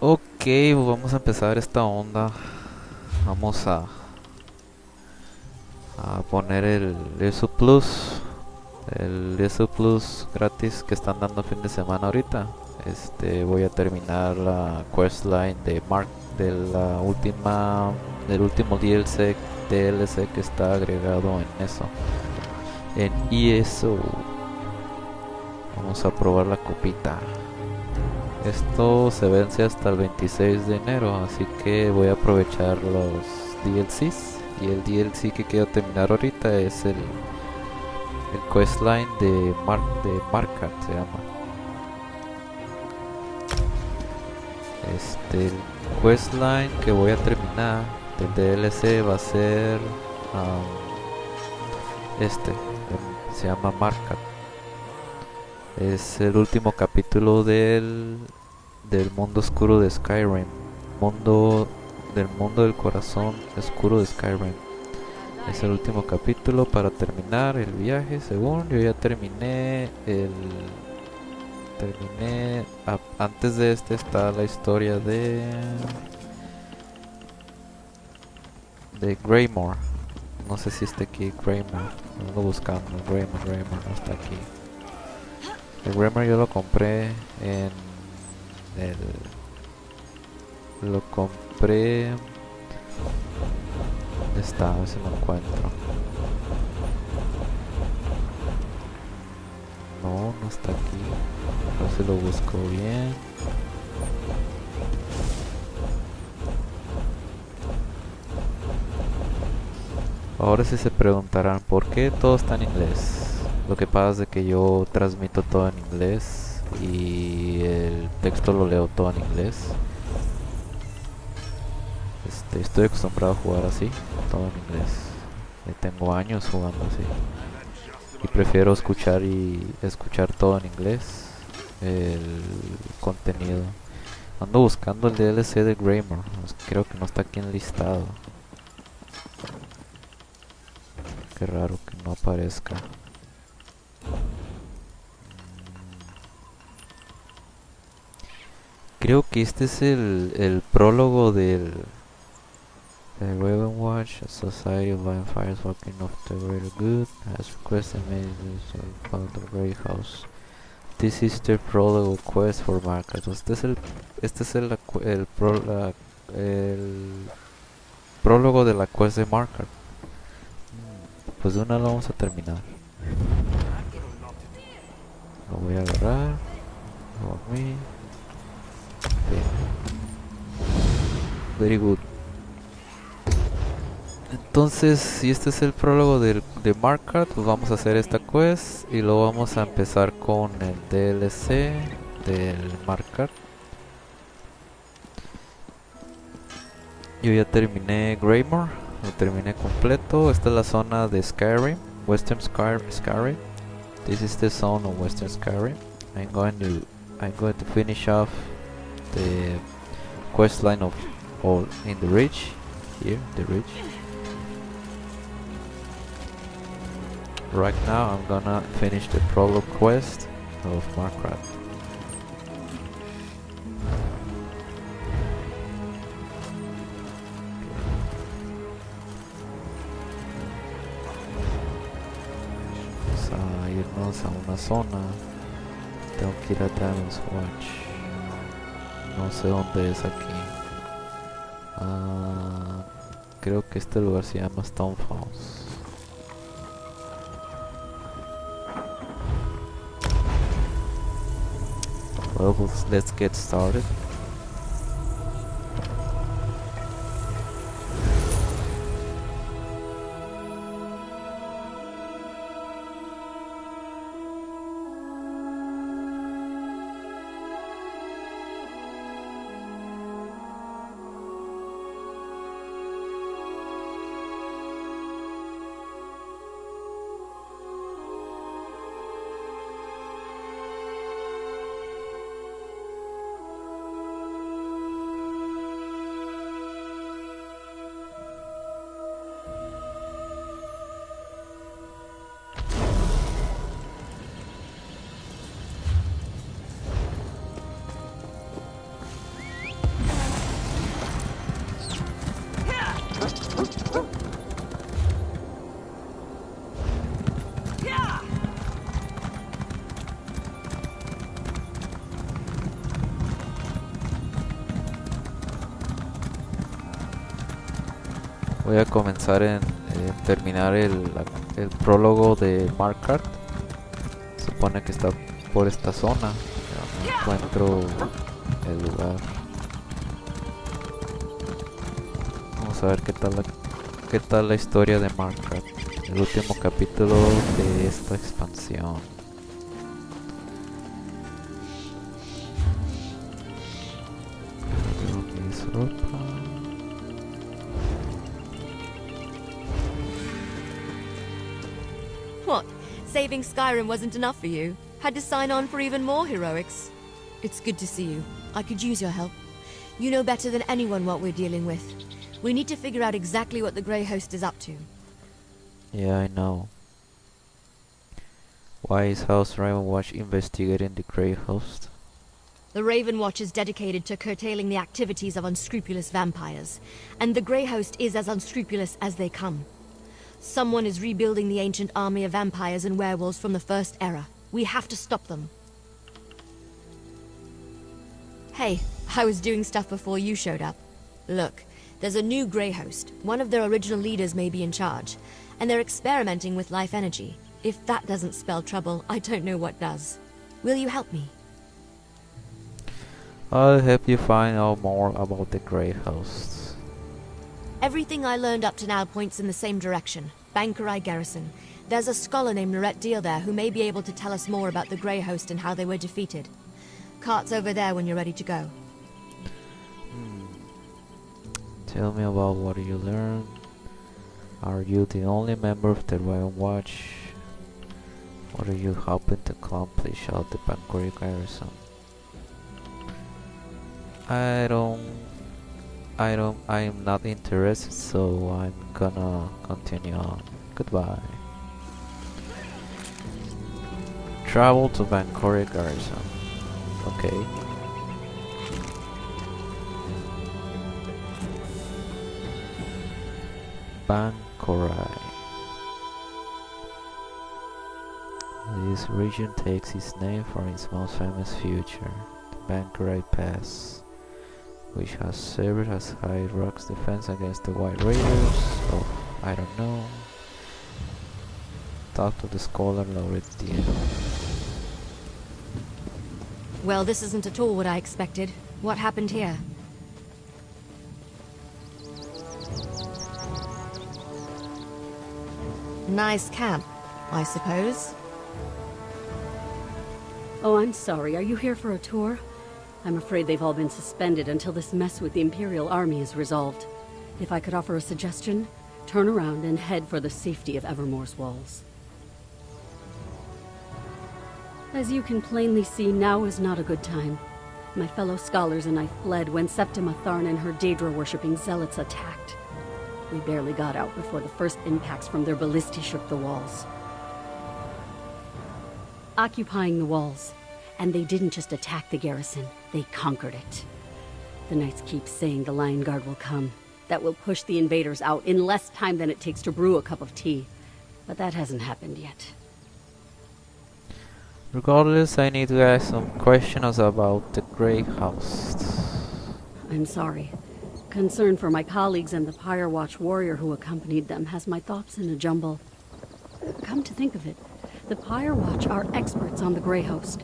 Ok, pues vamos a empezar esta onda. Vamos a poner el ESO Plus. El ESO Plus gratis que están dando fin de semana ahorita. Voy a terminar la questline de Mark de la última del último DLC que está agregado en eso. En ESO. Vamos a probar la copita. Esto se vence hasta el 26 de enero, así que voy a aprovechar los DLCs. Y el DLC que quiero terminar ahorita es el questline de Markarth, se llama. El questline que voy a terminar del DLC va a ser se llama Markarth. Es el último capítulo del mundo oscuro de Skyrim. Mundo del corazón oscuro de Skyrim. Es el último capítulo para terminar el viaje. Según yo ya terminé antes de está la historia de Greymore. No sé si está aquí Greymore. Lo ando buscando. Greymore no está aquí. El Grammar yo lo compré en lo compré. ¿Dónde está? A ver si lo encuentro. No está aquí. A ver si lo busco bien. Ahora sí se preguntarán por qué todo está en inglés. Lo que pasa es de que yo transmito todo en inglés y el texto lo leo todo en inglés. Estoy acostumbrado a jugar así, todo en inglés. Tengo años jugando así. Y prefiero escuchar todo en inglés, el contenido. Ando buscando el DLC de Grammar. Creo que no está aquí enlistado. Qué raro que no aparezca. Creo que este es el prólogo del Raven Watch, a Society of Vampires Walking of the Greater Good, has requested me about the Grey House. This is the prologue quest for Markarth. Este es el prólogo de la quest de Markarth. Pues de una lo vamos a terminar. Lo voy a agarrar. For me. Okay. Very good. Entonces, si este es el prólogo de Markarth, pues vamos a hacer esta quest y luego vamos a empezar con el DLC del Markarth. Yo ya terminé Greymore, lo terminé completo. Esta es la zona de Skyrim, Western Skyrim. This is the zone of Western Skyrim. I'm going to finish off the quest line of all in the ridge. Here, the ridge. Right now I'm gonna finish the prologue quest of Markarth. Vamos a irnos a una zona. Tengo que ir a Dragon's Watch. No sé dónde es aquí. Creo que este lugar se llama Stone Falls. Well, let's get started. Voy a comenzar en terminar el prólogo de Markarth. Supone que está por esta zona. No encuentro el lugar. Vamos a ver qué tal la historia de Markarth. El último capítulo de esta expansión. What? Saving Skyrim wasn't enough for you? Had to sign on for even more heroics? It's good to see you. I could use your help. You know better than anyone what we're dealing with. We need to figure out exactly what the Grey Host is up to. Yeah, I know. Why is House Ravenwatch investigating the Grey Host? The Raven Watch is dedicated to curtailing the activities of unscrupulous vampires, and the Grey Host is as unscrupulous as they come. Someone is rebuilding the ancient army of vampires and werewolves from the First Era. We have to stop them. Hey, I was doing stuff before you showed up. Look, there's a new Grey Host. One of their original leaders may be in charge, and they're experimenting with life energy. If that doesn't spell trouble, I don't know what does. Will you help me? I'll help you find out more about the Grey Hosts. Everything I learned up to now points in the same direction. Bankerai Garrison. There's a scholar named Norette Deal there who may be able to tell us more about the Grey Host and how they were defeated. Cart's over there when you're ready to go. Tell me about what you learned. Are you the only member of the Raven Watch? What are you hoping to accomplish out the Bankerai Garrison? I am not interested, so I'm gonna continue on. Goodbye. Travel to Bankerai Garrison. Okay. Bankerai. This region takes its name from its most famous feature, the Bankerai Pass, which has served as High Rock's defense against the White Raiders of, I don't know. Talk to the scholar Norette Deal. Well, this isn't at all what I expected. What happened here? Nice camp, I suppose. Oh, I'm sorry. Are you here for a tour? I'm afraid they've all been suspended until this mess with the Imperial Army is resolved. If I could offer a suggestion, turn around and head for the safety of Evermore's walls. As you can plainly see, now is not a good time. My fellow scholars and I fled when Septima Tharn and her Daedra-worshipping zealots attacked. We barely got out before the first impacts from their ballistae shook the walls. occupying the walls. And they didn't just attack the garrison, they conquered it. The Knights keep saying the Lion Guard will come. That will push the invaders out in less time than it takes to brew a cup of tea. But that hasn't happened yet. Regardless, I need to ask some questions about the Grey House. I'm sorry. Concern for my colleagues and the Pyre Watch warrior who accompanied them has my thoughts in a jumble. Come to think of it, the Pyre Watch are experts on the Grey Host.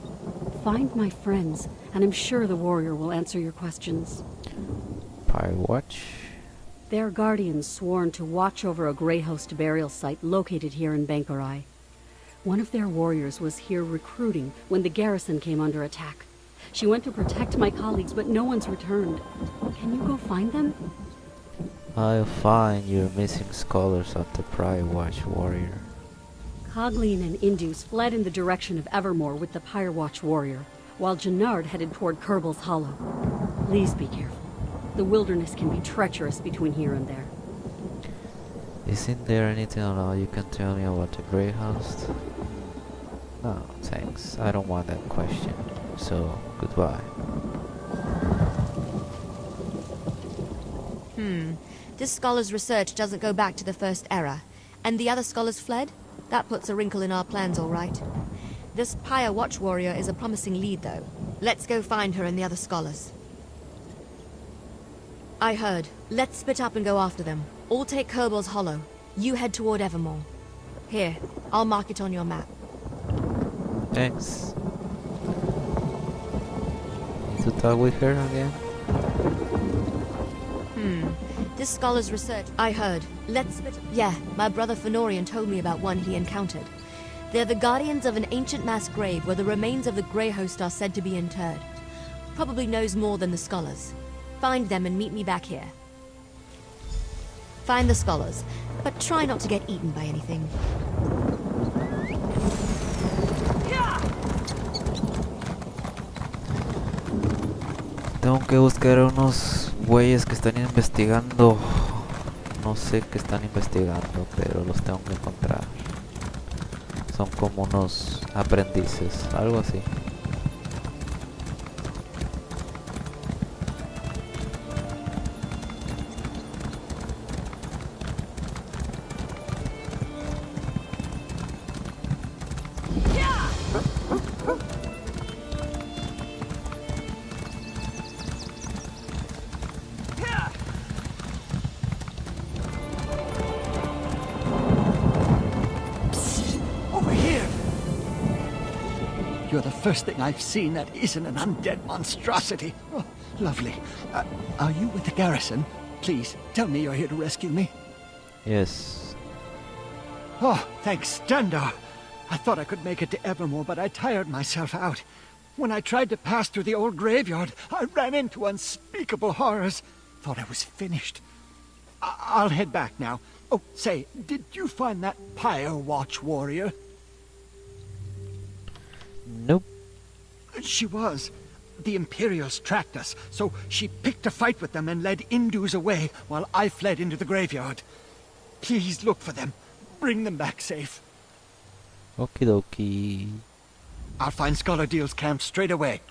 Find my friends, and I'm sure the warrior will answer your questions. Pyre Watch? They're guardians sworn to watch over a Grey Host burial site located here in Bankarai. One of their warriors was here recruiting when the garrison came under attack. She went to protect my colleagues, but no one's returned. Can you go find them? I'll find your missing scholars of the Pyre Watch warrior. Cogleen and Indus fled in the direction of Evermore with the Pyre Watch warrior, while Jannard headed toward Kerbal's Hollow. Please be careful. The wilderness can be treacherous between here and there. Isn't there anything at all you can tell me about the Grey House? No, thanks. I don't want that question. So, goodbye. This scholar's research doesn't go back to the first era. And the other scholars fled? That puts a wrinkle in our plans, all right. This Pyre Watch warrior is a promising lead, though. Let's go find her and the other scholars. I heard. Let's split up and go after them. All take Kerbal's Hollow. You head toward Evermore. Here, I'll mark it on your map. Thanks. Need to talk with her again? This scholar's research, I heard. Let's split. Yeah, my brother Fenorian told me about one he encountered. They're the guardians of an ancient mass grave where the remains of the Grey Host are said to be interred. Probably knows more than the scholars. Find them and meet me back here. Find the scholars, but try not to get eaten by anything. Tengo que buscar a unos güeyes que están investigando. No sé qué están investigando, pero los tengo que encontrar. Son como unos aprendices, algo así. You're the first thing I've seen that isn't an undead monstrosity. Oh, lovely. Are you with the garrison? Please, tell me you're here to rescue me. Yes. Oh, thanks, Dandar. I thought I could make it to Evermore, but I tired myself out. When I tried to pass through the old graveyard, I ran into unspeakable horrors. Thought I was finished. I'll head back now. Oh, say, did you find that Pyre Watch warrior? Nope. She was. The Imperials tracked us, so she picked a fight with them and led Indus away while I fled into the graveyard. Please look for them. Bring them back safe. Okie dokie. I'll find Scholar Deal's camp straight away.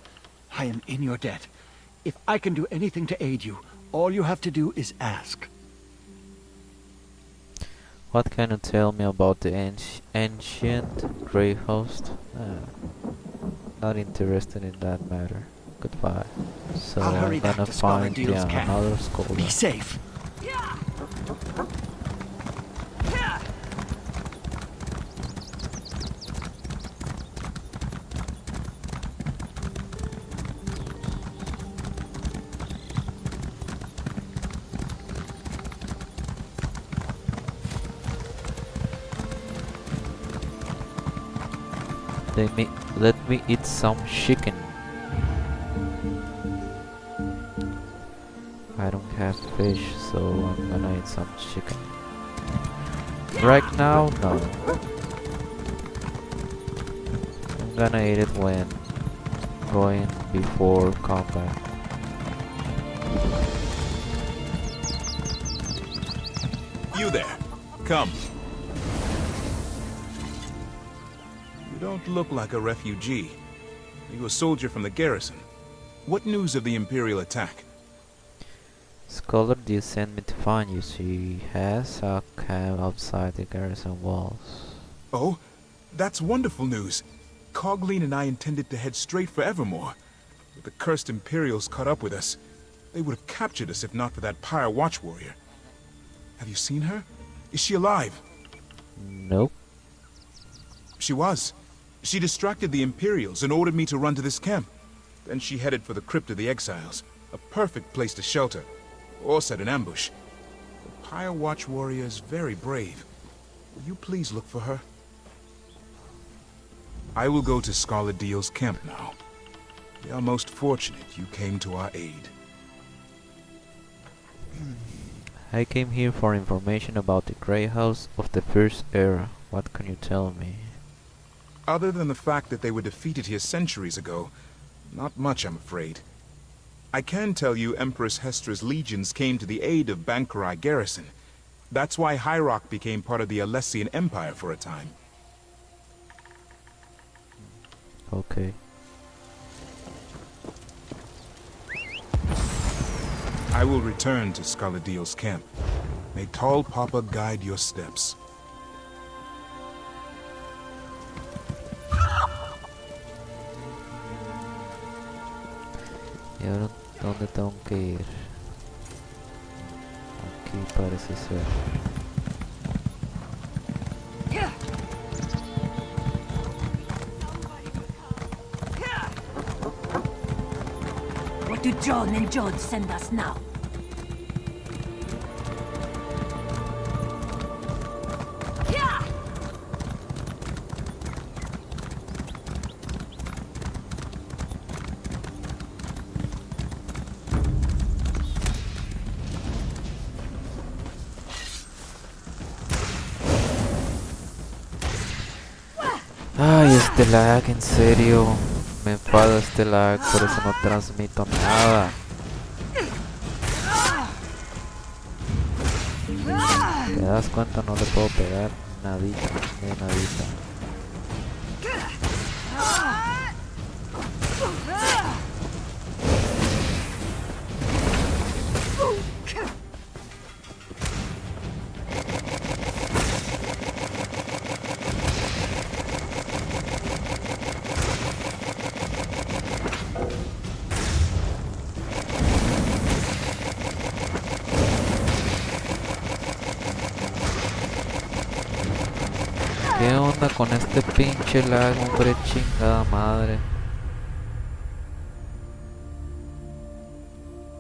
I am in your debt. If I can do anything to aid you, all you have to do is ask. What can you tell me about the ancient Grey Host? Not interested in that matter. Goodbye. So I'll hurry I'm back gonna to Scholar find Deal's camp. another scholar. Be safe. Let me eat some chicken. I don't have fish, so I'm gonna eat some chicken. Right now, no. I'm gonna eat it when going before combat. You there. Come. You don't look like a refugee. Are you a soldier from the garrison? What news of the Imperial attack? Scholar did send me to find you. She has a camp outside the garrison walls. Oh, that's wonderful news. Cogleen and I intended to head straight for Evermore. But the cursed Imperials caught up with us. They would have captured us if not for that Pyre Watch warrior. Have you seen her? Is she alive? Nope. She was. She distracted the Imperials and ordered me to run to this camp. Then she headed for the Crypt of the Exiles, a perfect place to shelter, or set an ambush. The Pyre Watch warrior is very brave. Will you please look for her? I will go to Scarlet Deal's camp now. We are most fortunate you came to our aid. I came here for information about the Grey House of the First Era. What can you tell me? Other than the fact that they were defeated here centuries ago, not much, I'm afraid. I can tell you Empress Hestra's legions came to the aid of Bankarai garrison. That's why High Rock became part of the Alessian Empire for a time. Okay. I will return to Scarlet Deal's camp. May Tall Papa guide your steps. ¿Y ahora dónde tengo que ir? Aquí parece ser. What do John and George send us now? Ay, este lag, en serio. Me enfada este lag, por eso no transmito nada. ¿Te das cuenta? No le puedo pegar nadita, ni nadita. ¿Qué onda con este pinche lag, hombre? Chingada madre.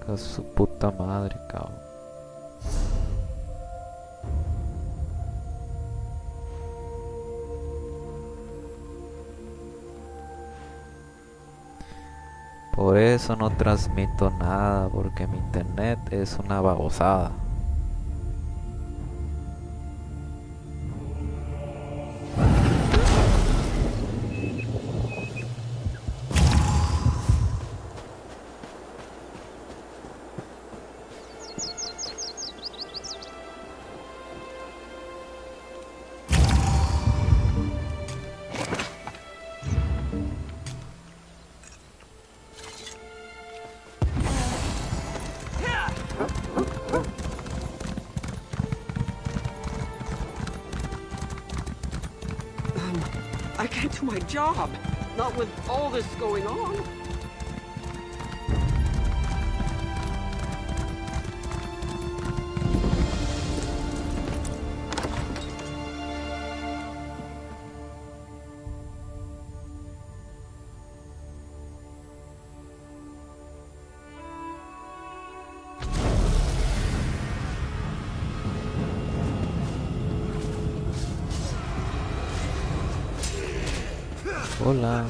Que su puta madre, cabrón. Por eso no transmito nada, porque mi internet es una babosada. I can't do my job. Not with all this going on. Hola.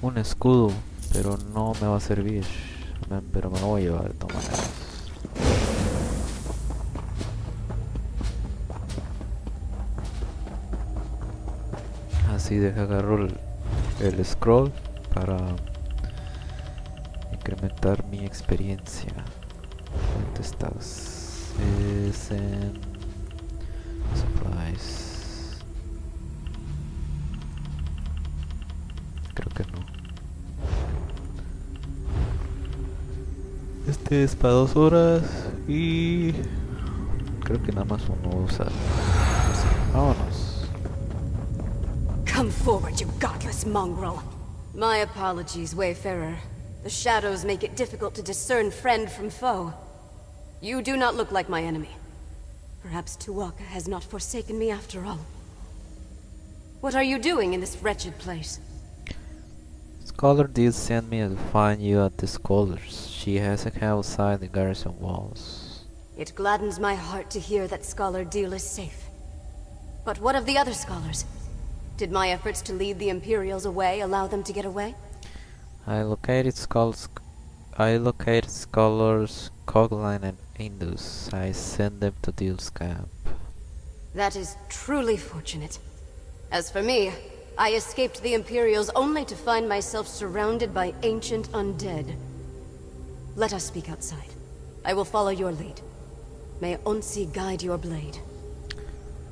un escudo, pero no me va a servir. Pero me lo voy a llevar de todas maneras. Así deja agarro el scroll para incrementar mi experiencia. ¿Dónde estás? Es en supplies. Creo que no. Este es para 2 horas y creo que nada más uno usa. Vámonos. Come forward, you godless mongrel. My apologies, Wayfarer. The shadows make it difficult to discern friend from foe. You do not look like my enemy. Perhaps Tuwaka has not forsaken me after all. What are you doing in this wretched place? Scholar did send me to find you at the Scholar's. She has a camp outside the garrison walls. It gladdens my heart to hear that Scholar Deal is safe. But what of the other scholars? Did my efforts to lead the Imperials away allow them to get away? I located scholars Cogline and Indus. I sent them to Deal's camp. That is truly fortunate. As for me, I escaped the Imperials only to find myself surrounded by ancient undead. Let us speak outside. I will follow your lead. May Onsi guide your blade.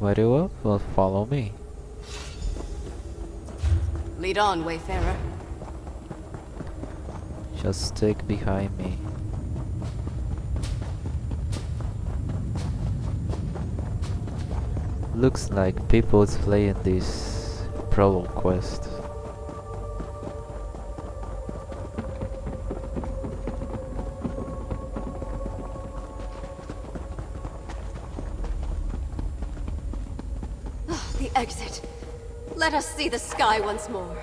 Very well, follow me. Lead on, Wayfarer. Just stick behind me. Looks like people is playing this prologue quest. The exit. Let us see the sky once more.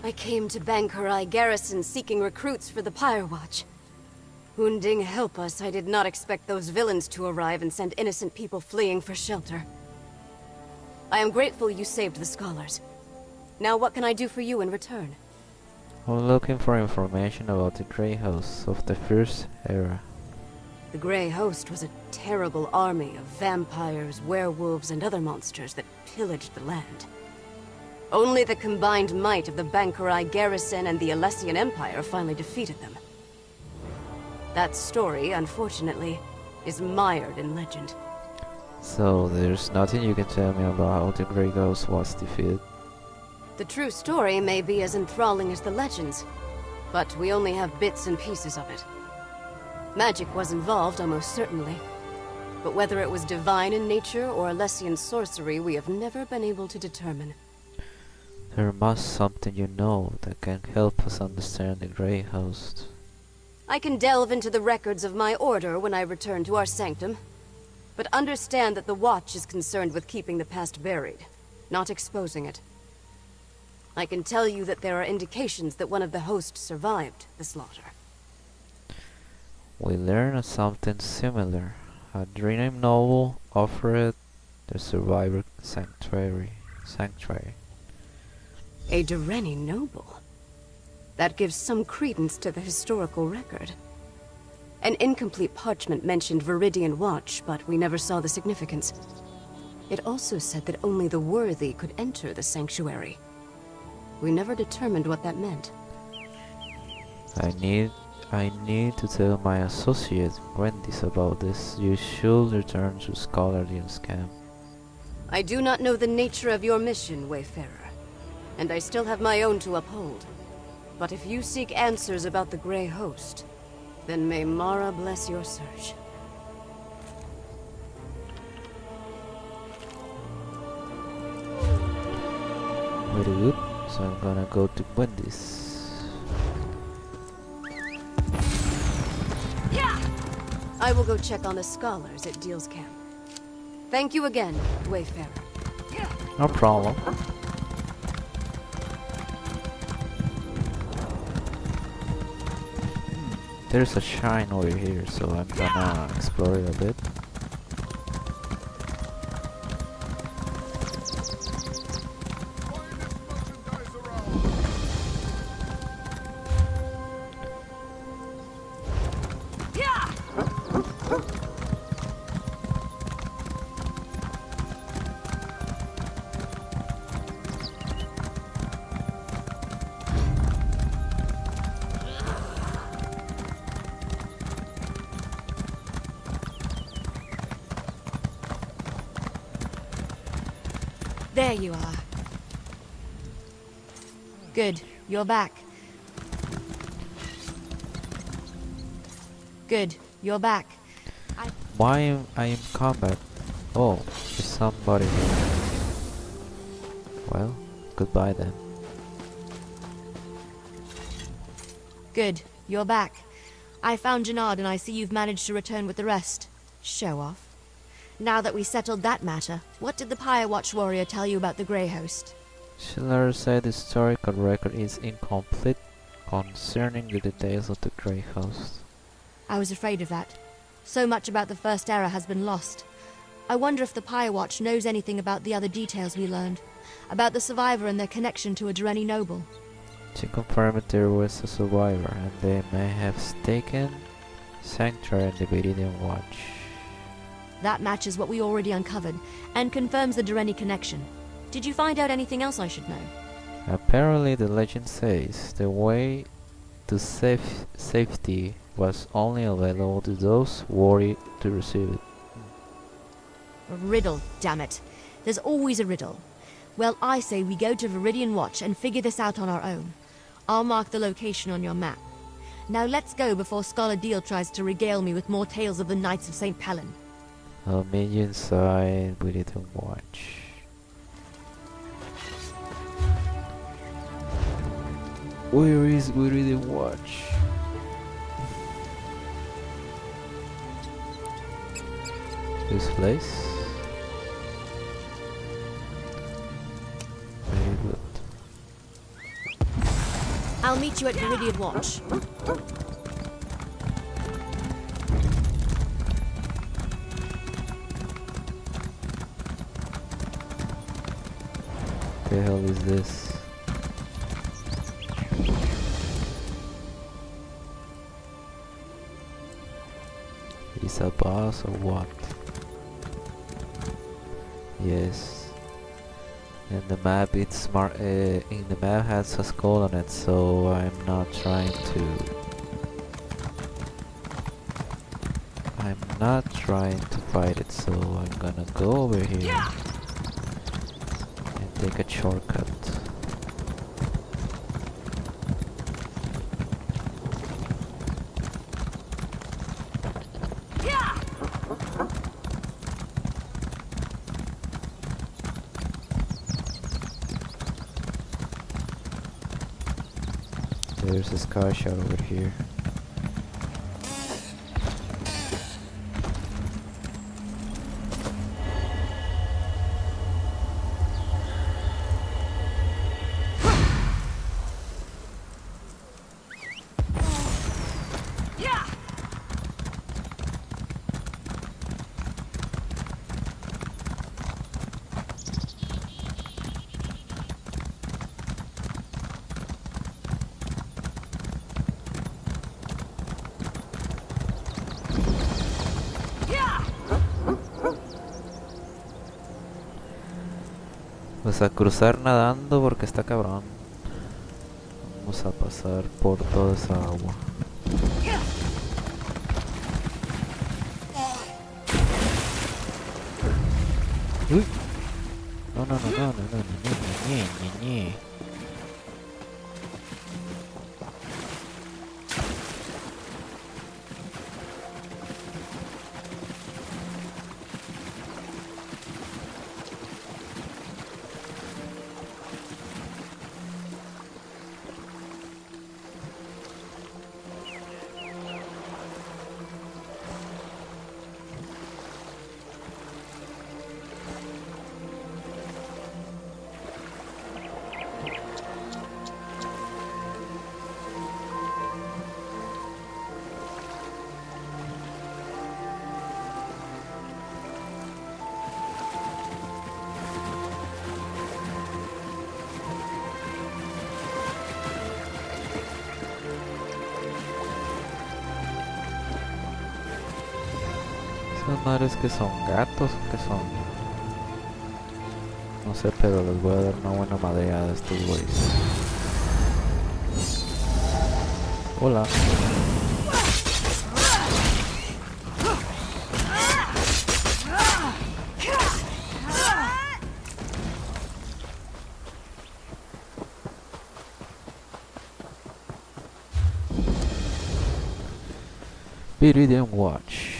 I came to Bankarai Garrison seeking recruits for the Pyre Watch. Hunding help us, I did not expect those villains to arrive and send innocent people fleeing for shelter. I am grateful you saved the scholars. Now what can I do for you in return? I'm looking for information about the Grey House of the First Era. The Grey Host was a terrible army of vampires, werewolves, and other monsters that pillaged the land. Only the combined might of the Bankarai Garrison and the Alessian Empire finally defeated them. That story, unfortunately, is mired in legend. So there's nothing you can tell me about how the Grey Ghost was defeated? The true story may be as enthralling as the legends, but we only have bits and pieces of it. Magic was involved, almost certainly. But whether it was divine in nature or Alessian sorcery, we have never been able to determine. There must something you know that can help us understand the Grey Host. I can delve into the records of my order when I return to our sanctum. But understand that the Watch is concerned with keeping the past buried, not exposing it. I can tell you that there are indications that one of the hosts survived the slaughter. We learned something similar. A dream novel offered the survivor sanctuary. A Dureni noble? That gives some credence to the historical record. An incomplete parchment mentioned Viridian Watch, but we never saw the significance. It also said that only the worthy could enter the sanctuary. We never determined what that meant. I need to tell my associate Gwendis about this. You should return to Scholarly's camp. I do not know the nature of your mission, Wayfarer, and I still have my own to uphold. But if you seek answers about the Grey Host, then may Mara bless your search. Very good. So I'm gonna go to Wendy's. I will go check on the scholars at Deal's camp. Thank you again, Wayfarer. No problem. There's a shrine over here, so I'm gonna explore it a bit. There you are. Good, you're back. Good, you're back. Why am I in combat? Oh, there's somebody here. Well, goodbye then. Good, you're back. I found Jannard and I see you've managed to return with the rest. Show off. Now that we settled that matter, what did the Pyre Watch warrior tell you about the Grey Host? Schiller said the historical record is incomplete concerning the details of the Grey Host. I was afraid of that. So much about the First Era has been lost. I wonder if the Pyre Watch knows anything about the other details we learned, about the survivor and their connection to a Dreni noble. She confirmed there was a survivor, and they may have taken sanctuary in the Viridian Watch. That matches what we already uncovered, and confirms the Dreni connection. Did you find out anything else I should know? Apparently the legend says the way to safety was only available to those worthy to receive it. A riddle, damn it. There's always a riddle. Well, I say we go to Viridian Watch and figure this out on our own. I'll mark the location on your map. Now let's go before Scholar Deal tries to regale me with more tales of the Knights of St. Pellin. I'll meet you inside Viridian Watch. Where is Viridian Watch? This place? Very good. I'll meet you at Viridian Watch. The hell is this? Is a boss or what? Yes. And the map, it's smart. In the map has a skull on it, so I'm not trying to. I'm not trying to fight it, so I'm gonna go over here and take a shortcut. There's a sky shot over here. Pues a cruzar nadando porque está cabrón. Vamos a pasar por toda esa agua. Uy. No, no, no, no, no, no, no, no, no, no. Esas madres que son gatos, que son... No sé, pero les voy a dar una buena madreada a estos güeyes. Hola. Viridian Watch.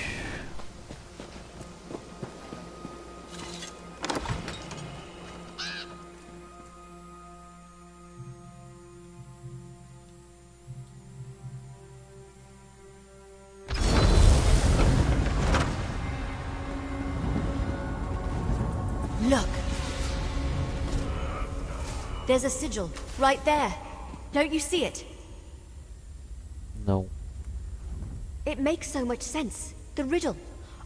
Look! There's a sigil, right there. Don't you see it? No. It makes so much sense. The riddle.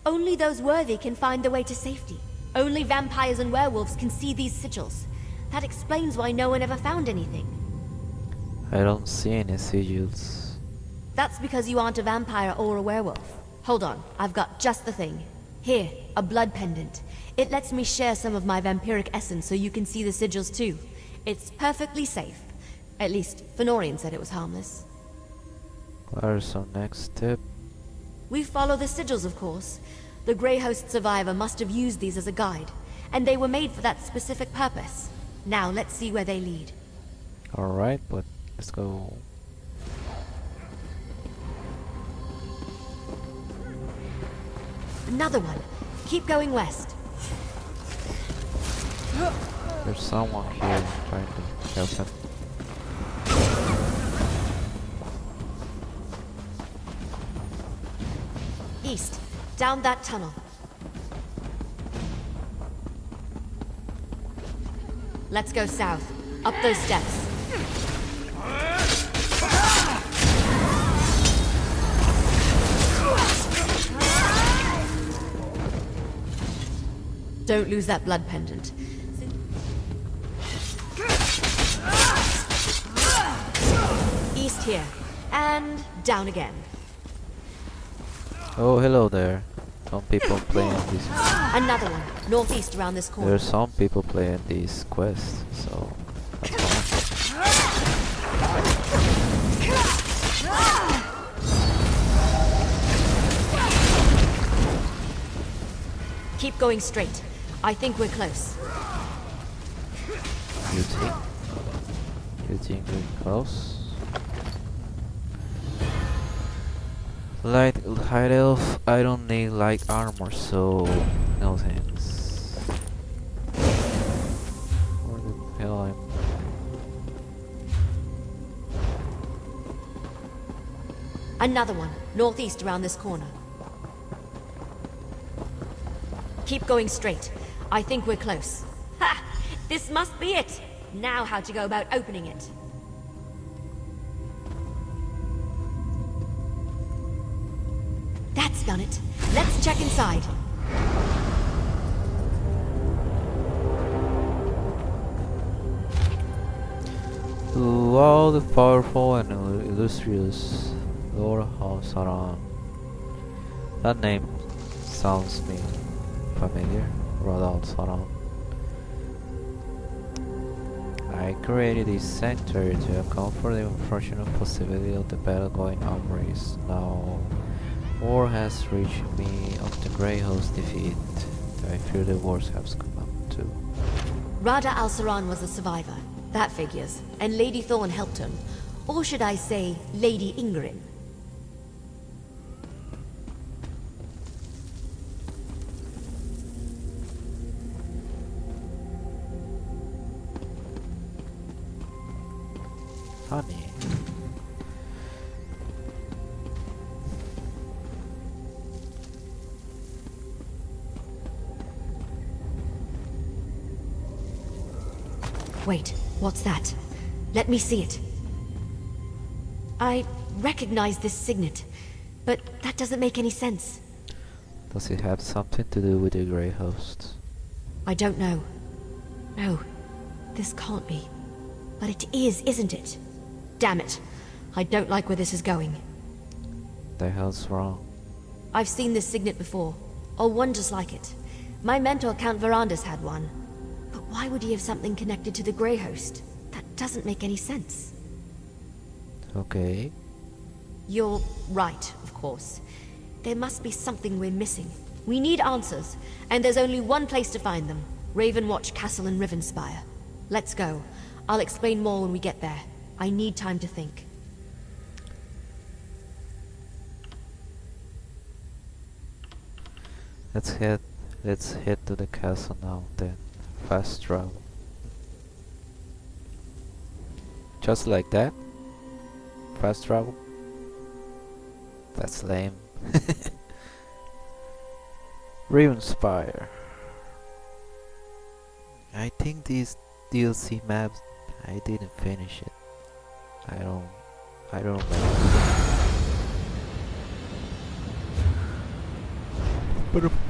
Only those worthy can find the way to safety. Only vampires and werewolves can see these sigils. That explains why no one ever found anything. I don't see any sigils. That's because you aren't a vampire or a werewolf. Hold on, I've got just the thing. Here, a blood pendant. It lets me share some of my vampiric essence so you can see the sigils too. It's perfectly safe. At least, Fenorian said it was harmless. Where's some next step? We follow the sigils, of course. The Grey Host survivor must have used these as a guide, and they were made for that specific purpose. Now, let's see where they lead. Alright, but let's go. Another one. Keep going west. There's someone here trying to help him. East. Down that tunnel. Let's go south. Up those steps. Don't lose that blood pendant. East here. And down again. Oh, hello there. Some people playing this. Another one. Northeast around this corner. There's some people playing these quests, so that's fine. Keep going straight. I think we're close. You think? You think we're close? Light high elf, I don't need light armor, so no thanks. Where the hell am I? Another one. Northeast around this corner. Keep going straight. I think we're close. Ha! This must be it! Now how to go about opening it. That's done it. Let's check inside. To all the powerful and illustrious Lord Saran. That name sounds me familiar. Rodal Saran. I created this sanctuary to account for the unfortunate possibility of the battle going unraised. Now, word has reached me of the Grey Host defeat. I fear the worst has come up too. Rada al-Saran was a survivor. That figures. And Lady Thorn helped him. Or should I say, Lady Ingrid. Honey. Wait, what's that? Let me see it. I recognize this signet, but that doesn't make any sense. Does it have something to do with the Grey Host? I don't know. No, this can't be. But it is, isn't it? Damn it. I don't like where this is going. The hell's wrong? I've seen this signet before. or one just like it. My mentor, Count Verandus, had one. But why would he have something connected to the Grey Host? That doesn't make any sense. Okay. You're right, of course. There must be something we're missing. We need answers, and there's only one place to find them. Ravenwatch Castle in Rivenspire. Let's go. I'll explain more when we get there. I need time to think. Let's head to the castle now then. Fast travel. Just like that? Fast travel? That's lame. Ravenspire. I think these DLC maps, I didn't finish it. I don't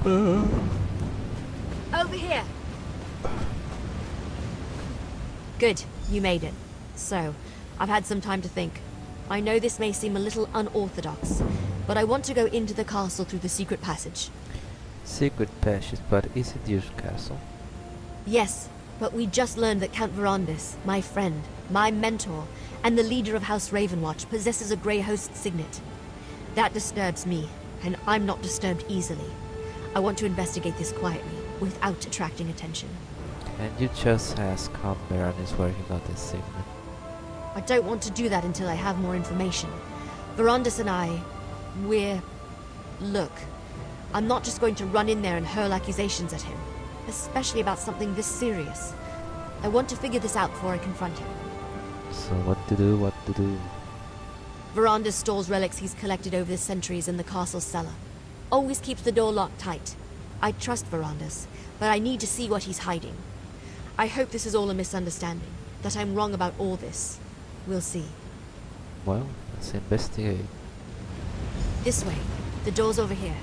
remember. Over here! Good, you made it. So, I've had some time to think. I know this may seem a little unorthodox, but I want to go into the castle through the secret passage. Secret passage, but is it your castle? Yes, but we just learned that Count Verandus, my friend, my mentor, and the leader of House Ravenwatch possesses a Grey Host signet. That disturbs me, and I'm not disturbed easily. I want to investigate this quietly, without attracting attention. And you just ask how Baron is working on this signet. I don't want to do that until I have more information. Verandus and we're... Look, I'm not just going to run in there and hurl accusations at him, especially about something this serious. I want to figure this out before I confront him. So what to do? Verandus stores relics he's collected over the centuries in the castle cellar. Always keeps the door locked tight. I trust Verandus, but I need to see what he's hiding. I hope this is all a misunderstanding, that I'm wrong about all this. We'll see. Well, let's investigate. This way. The door's over here.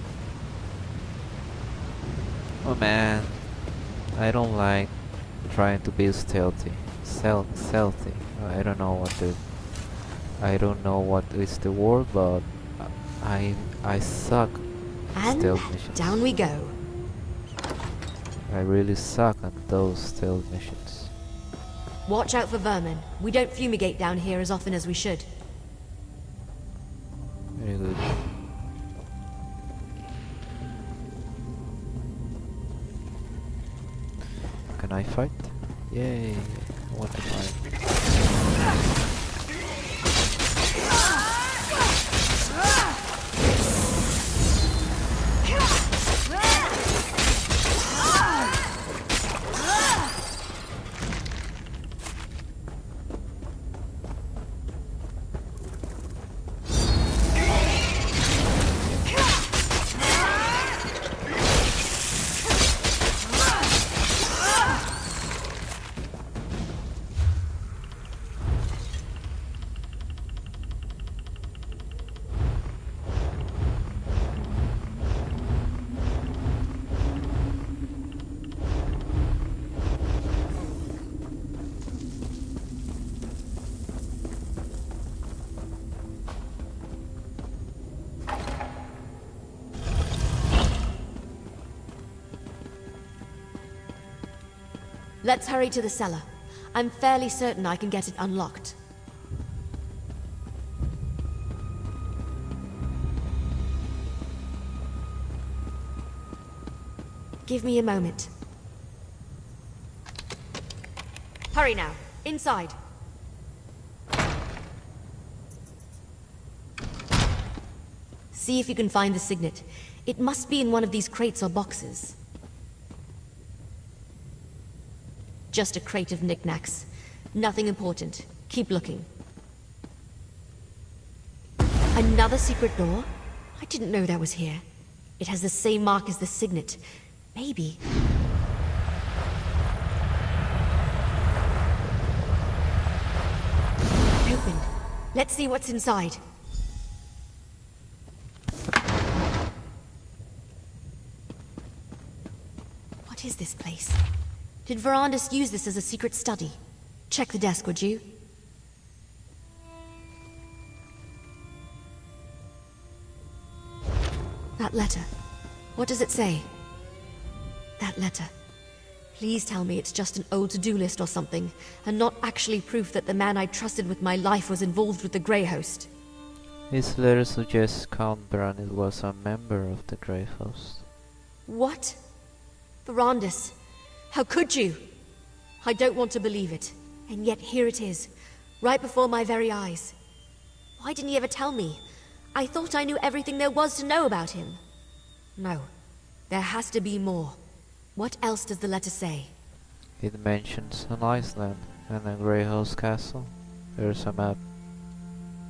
Oh man, I don't like trying to be stealthy. Stealthy. I don't know what is the word, but I suck And stealth missions. down we go. I really suck at those stealth missions. Watch out for vermin. We don't fumigate down here as often as we should. Very good. Can I fight? Yay! I want to fight. Let's hurry to the cellar. I'm fairly certain I can get it unlocked. Give me a moment. Hurry now. Inside. See if you can find the signet. It must be in one of these crates or boxes. Just a crate of knickknacks. Nothing important. Keep looking. Another secret door? I didn't know that was here. It has the same mark as the signet. Maybe. Opened. Let's see what's inside. What is this place? Did Verandus use this as a secret study? Check the desk, would you? That letter. What does it say? That letter. Please tell me it's just an old to-do list or something, and not actually proof that the man I trusted with my life was involved with the Grey Host. This letter suggests Count Brandis was a member of the Grey Host. What? Verandis, how could you? I don't want to believe it, and yet here it is, right before my very eyes. Why didn't he ever tell me? I thought I knew everything there was to know about him. No, there has to be more. What else does the letter say? It mentions an island and a Grey Host castle. There's a map.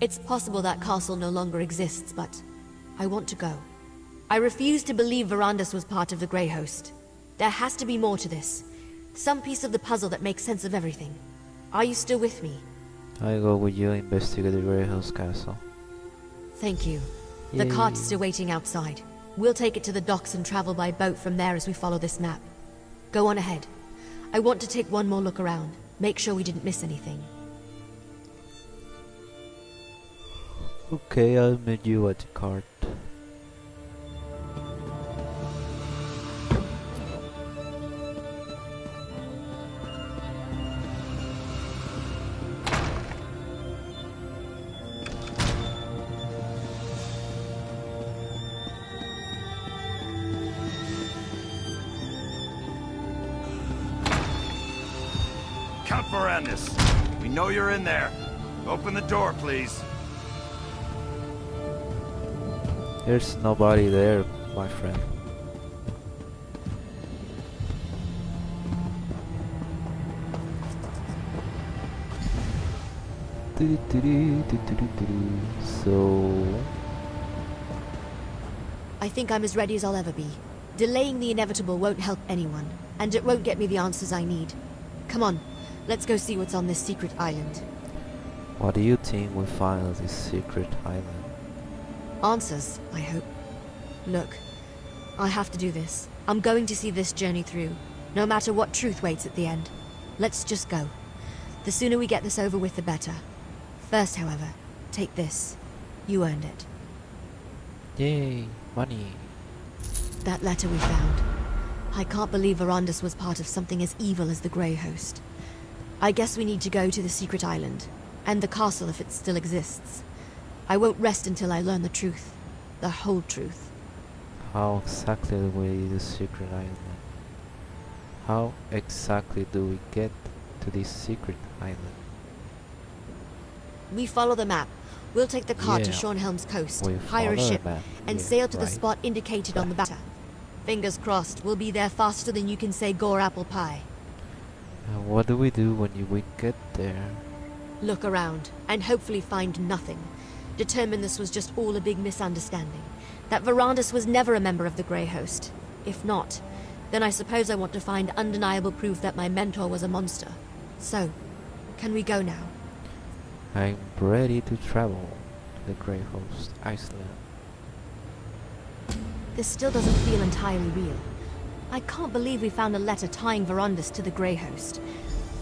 It's possible that castle no longer exists, but I want to go. I refuse to believe Verandis was part of the Grey Host. There has to be more to this. Some piece of the puzzle that makes sense of everything. Are you still with me? I go with you, investigate the Grey Host castle. Thank you. The Yay. cart's still waiting outside. We'll take it to the docks and travel by boat from there as we follow this map. Go on ahead. I want to take one more look around. Make sure we didn't miss anything. Okay, I'll meet you at the cart. Count Verandis, we know you're in there. Open the door, please. There's nobody there, my friend. So... I think I'm as ready as I'll ever be. Delaying the inevitable won't help anyone, and it won't get me the answers I need. Come on, let's go see what's on this secret island. what do you think we find on this secret island? Answers, I hope. Look, I have to do this. I'm going to see this journey through, no matter what truth waits at the end. Let's just go. The sooner we get this over with, the better. First, however, take this. You earned it. Yay, money. That letter we found. I can't believe Verandis was part of something as evil as the Grey Host. I guess we need to go to the secret island, and the castle if it still exists. I won't rest until I learn the truth. The whole truth. How exactly do we leave the secret island? How exactly do we get to this secret island? We follow the map. We'll take the cart to Yeah. Schornhelm's coast, We hire a follow the ship, map. and Yeah, sail to the right. spot indicated on the map. Fingers crossed, we'll be there faster than you can say gore apple pie. And what do we do when we get there? Look around, and hopefully find nothing. Determine this was just all a big misunderstanding. That Verandis was never a member of the Grey Host. If not, then I suppose I want to find undeniable proof that my mentor was a monster. So, can we go now? I'm ready to travel to the Grey Host Island. This still doesn't feel entirely real. I can't believe we found a letter tying Verandis to the Grey Host.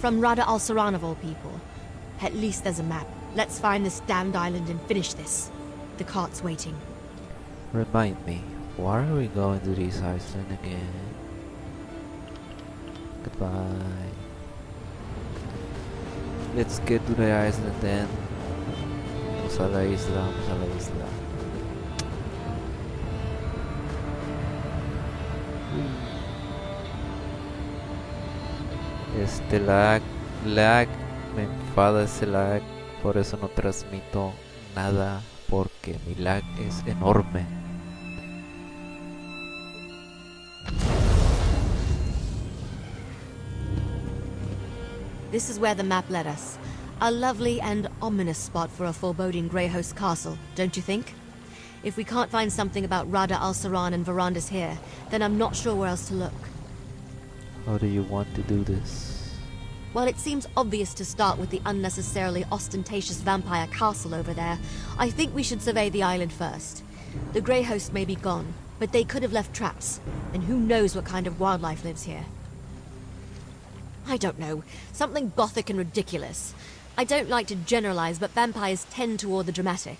From Rada al-Saran of all people. At least there's a map. Let's find this damned island and finish this. The cart's waiting. Remind me, why are we going to this island again? Goodbye. Let's get to the island then. Vamos a la isla, vamos a la isla. Lag, me enfada ese lag, por eso no transmito nada, porque mi lag es enorme. This is where the map led us. A lovely and ominous spot for a foreboding Grey Host castle, don't you think? If we can't find something about Rada al-Saran and Verandis here, then I'm not sure where else to look. How do you want to do this? While it seems obvious to start with the unnecessarily ostentatious vampire castle over there, I think we should survey the island first. The Grey Host may be gone, but they could have left traps, and who knows what kind of wildlife lives here. I don't know, something gothic and ridiculous. I don't like to generalize, but vampires tend toward the dramatic.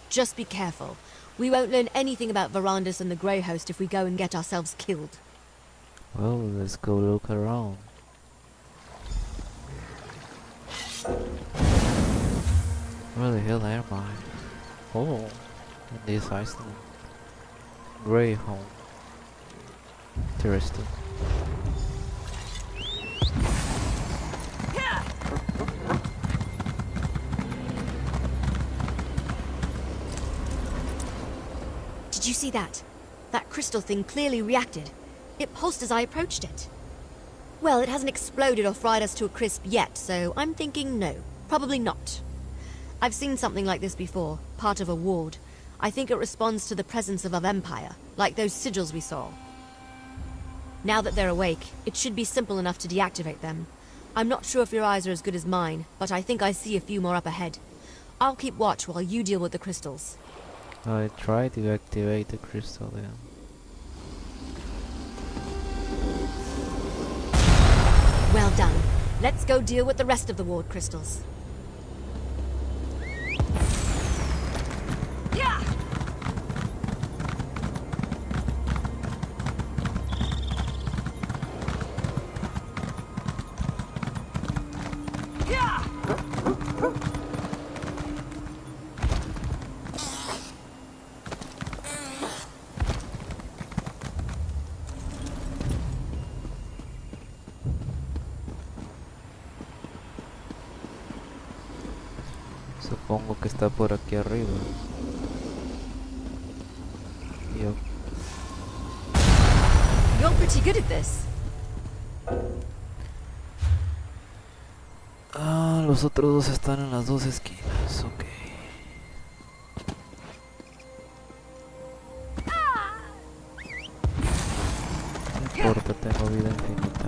Just be careful. We won't learn anything about Verandis and the Grey Host if we go and get ourselves killed. Well, let's go look around. Where the hell am I? Oh, in this Iceland. Grey home. Interesting. Did you see that? That crystal thing clearly reacted. It pulsed as I approached it. Well, it hasn't exploded or fried us to a crisp yet, so I'm thinking no. Probably not. I've seen something like this before, part of a ward. I think it responds to the presence of a vampire, like those sigils we saw. Now that they're awake, it should be simple enough to deactivate them. I'm not sure if your eyes are as good as mine, but I think I see a few more up ahead. I'll keep watch while you deal with the crystals. I tried to activate the crystal then. Well done. Let's go deal with the rest of the ward crystals. Supongo que está por aquí arriba. Yo. You're pretty good at this. Ah, los otros dos están en las dos esquinas, ok. No importa, tengo vida infinita.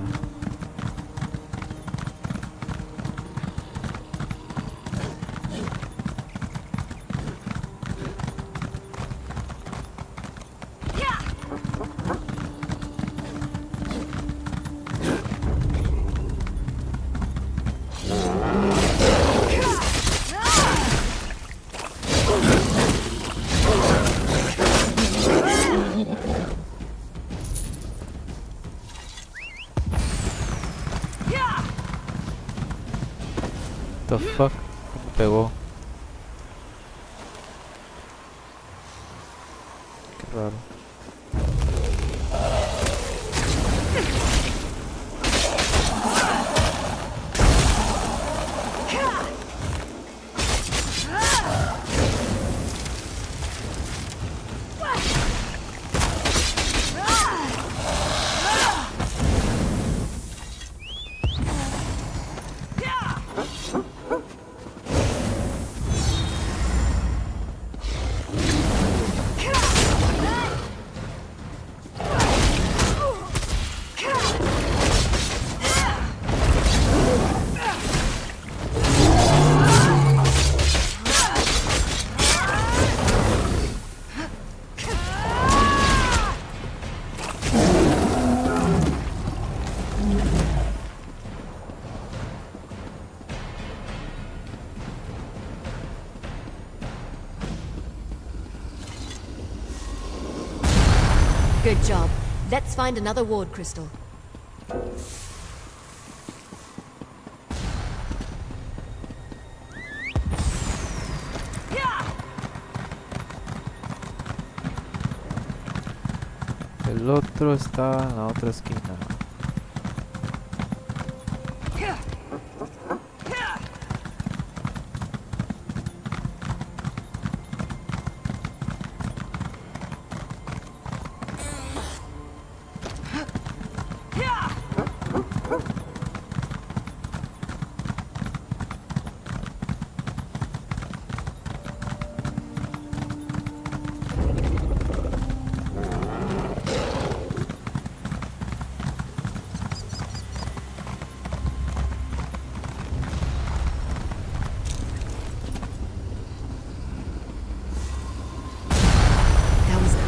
The fuck? ¿Cómo pegó? Qué raro. Good job. Let's find another ward crystal. El otro está en la otra esquina.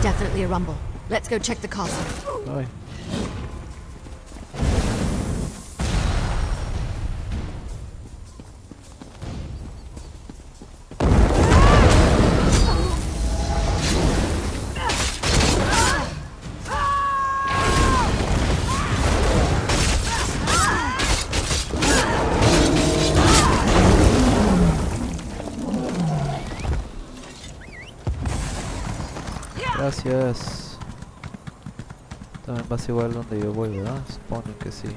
Definitely a rumble. Let's go check the castle. Ay. Gracias. También vas igual donde yo voy, ¿verdad? Suponen que sí.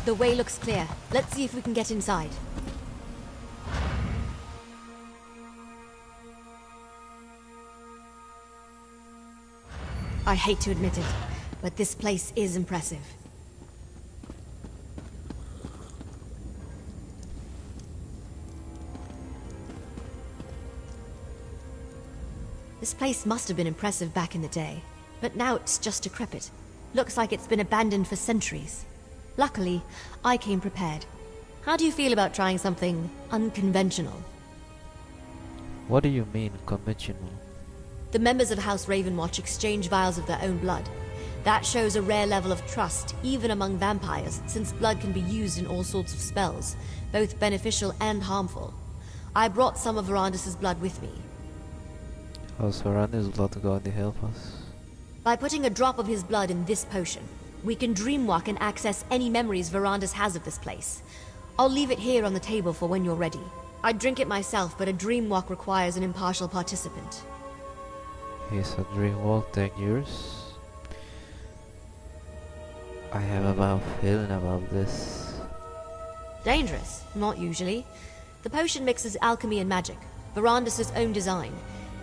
The way looks clear. Let's see if we can get inside. I hate to admit it, but this place is impressive. This place must have been impressive back in the day, but now it's just decrepit. Looks like it's been abandoned for centuries. Luckily, I came prepared. How do you feel about trying something unconventional? What do you mean, conventional? The members of House Ravenwatch exchange vials of their own blood. That shows a rare level of trust, even among vampires, since blood can be used in all sorts of spells, both beneficial and harmful. I brought some of Verandis' blood with me. How's Verandis blood going to help us? By putting a drop of his blood in this potion, we can dreamwalk and access any memories Verandis has of this place. I'll leave it here on the table for when you're ready. I'd drink it myself, but a dreamwalk requires an impartial participant. He's a dream walk 10 years. I have a bad feeling about this. Dangerous? Not usually. The potion mixes alchemy and magic, Verandis' own design.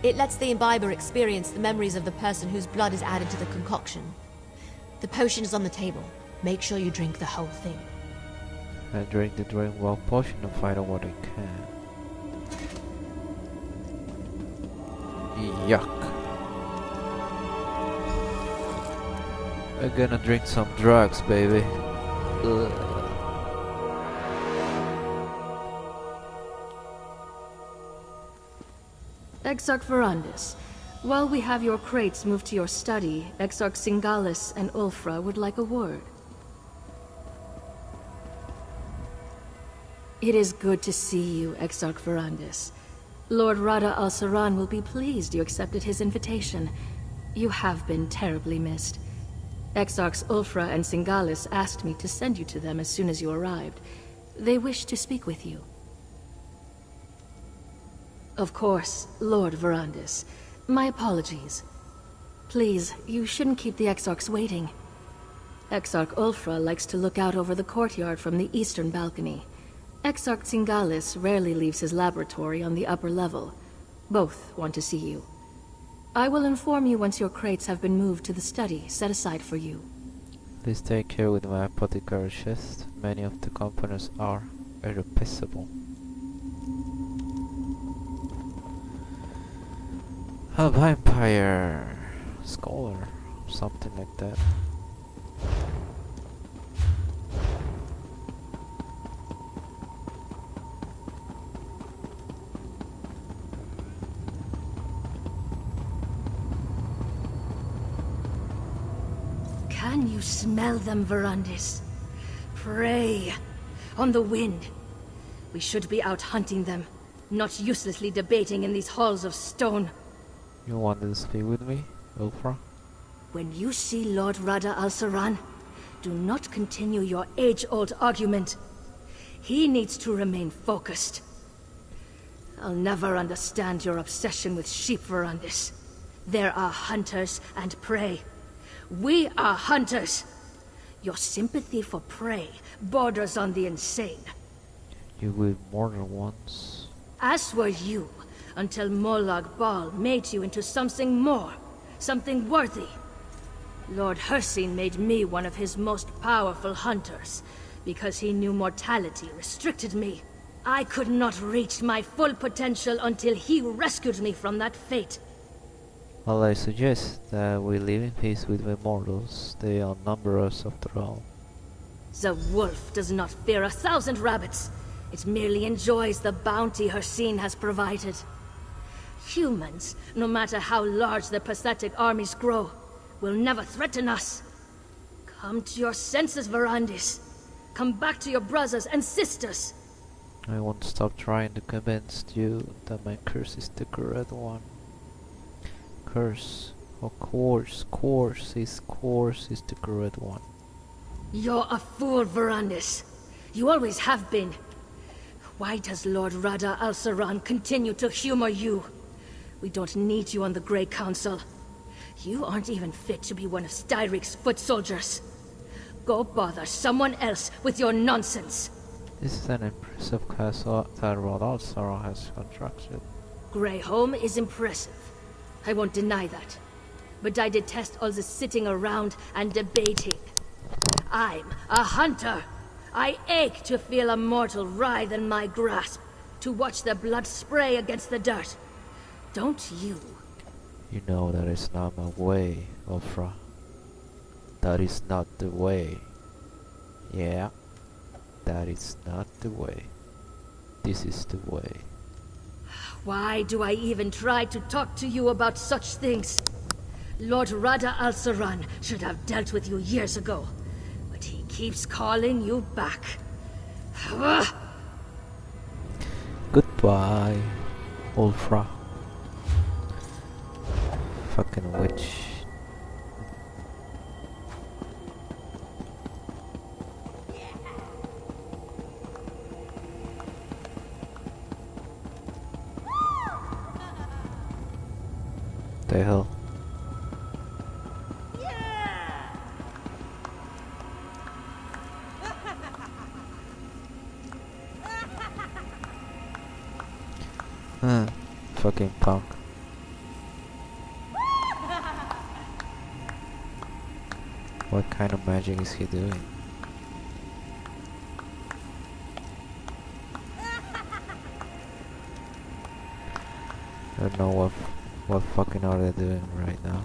It lets the imbiber experience the memories of the person whose blood is added to the concoction. The potion is on the table. Make sure you drink the whole thing. I drink the dream walk potion and find out what I can. Yuck. I'm gonna drink some drugs, baby. Ugh. Exarch Verandis, while we have your crates moved to your study, Exarch Singalis and Ulfra would like a word. It is good to see you, Exarch Verandis. Lord Rada al-Saran will be pleased you accepted his invitation. You have been terribly missed. Exarchs Ulfra and Singalis asked me to send you to them as soon as you arrived. They wish to speak with you. Of course, Lord Verandis. My apologies. Please, you shouldn't keep the Exarchs waiting. Exarch Ulfra likes to look out over the courtyard from the eastern balcony. Exarch Singalis rarely leaves his laboratory on the upper level. Both want to see you. I will inform you once your crates have been moved to the study set aside for you. Please take care with my apothecary chest. Many of the components are irreplaceable. A vampire scholar, something like that. Can you smell them, Verandis? Prey on the wind. We should be out hunting them, not uselessly debating in these halls of stone. You wanted to speak with me, Ulfra? When you see Lord Rada al-Saran, do not continue your age-old argument. He needs to remain focused. I'll never understand your obsession with sheep, Verandis. There are hunters and prey. We are hunters. Your sympathy for prey borders on the insane. You will murder once. As were you, until Molag Bal made you into something more, something worthy. Lord Hircine made me one of his most powerful hunters, because he knew mortality restricted me. I could not reach my full potential until he rescued me from that fate. Well, I suggest that we live in peace with the mortals. They outnumber us after all. The wolf does not fear 1,000 rabbits. It merely enjoys the bounty Hircine has provided. Humans, no matter how large their pathetic armies grow, will never threaten us. Come to your senses, Verandis. Come back to your brothers and sisters. I won't stop trying to convince you that my curse is the correct one. Curse. Of course is the correct one. You're a fool, Verandis. You always have been. Why does Lord Rada al-Saran continue to humor you? We don't need you on the Grey Council. You aren't even fit to be one of Styric's foot soldiers. Go bother someone else with your nonsense. This is an impressive castle that Rada al-Saran has constructed. Greyholm is impressive. I won't deny that. But I detest all the sitting around and debating. I'm a hunter. I ache to feel a mortal writhe in my grasp, to watch the blood spray against the dirt. Don't you? You know that is not my way, Ulfra. That is not the way. Yeah, that is not the way. This is the way. Why do I even try to talk to you about such things? Lord Rada al-Saran should have dealt with you years ago, but he keeps calling you back. Goodbye, Ulfra. Fucking witch. The hell? Fucking punk. What kind of magic is he doing? I don't know what fucking are they doing right now.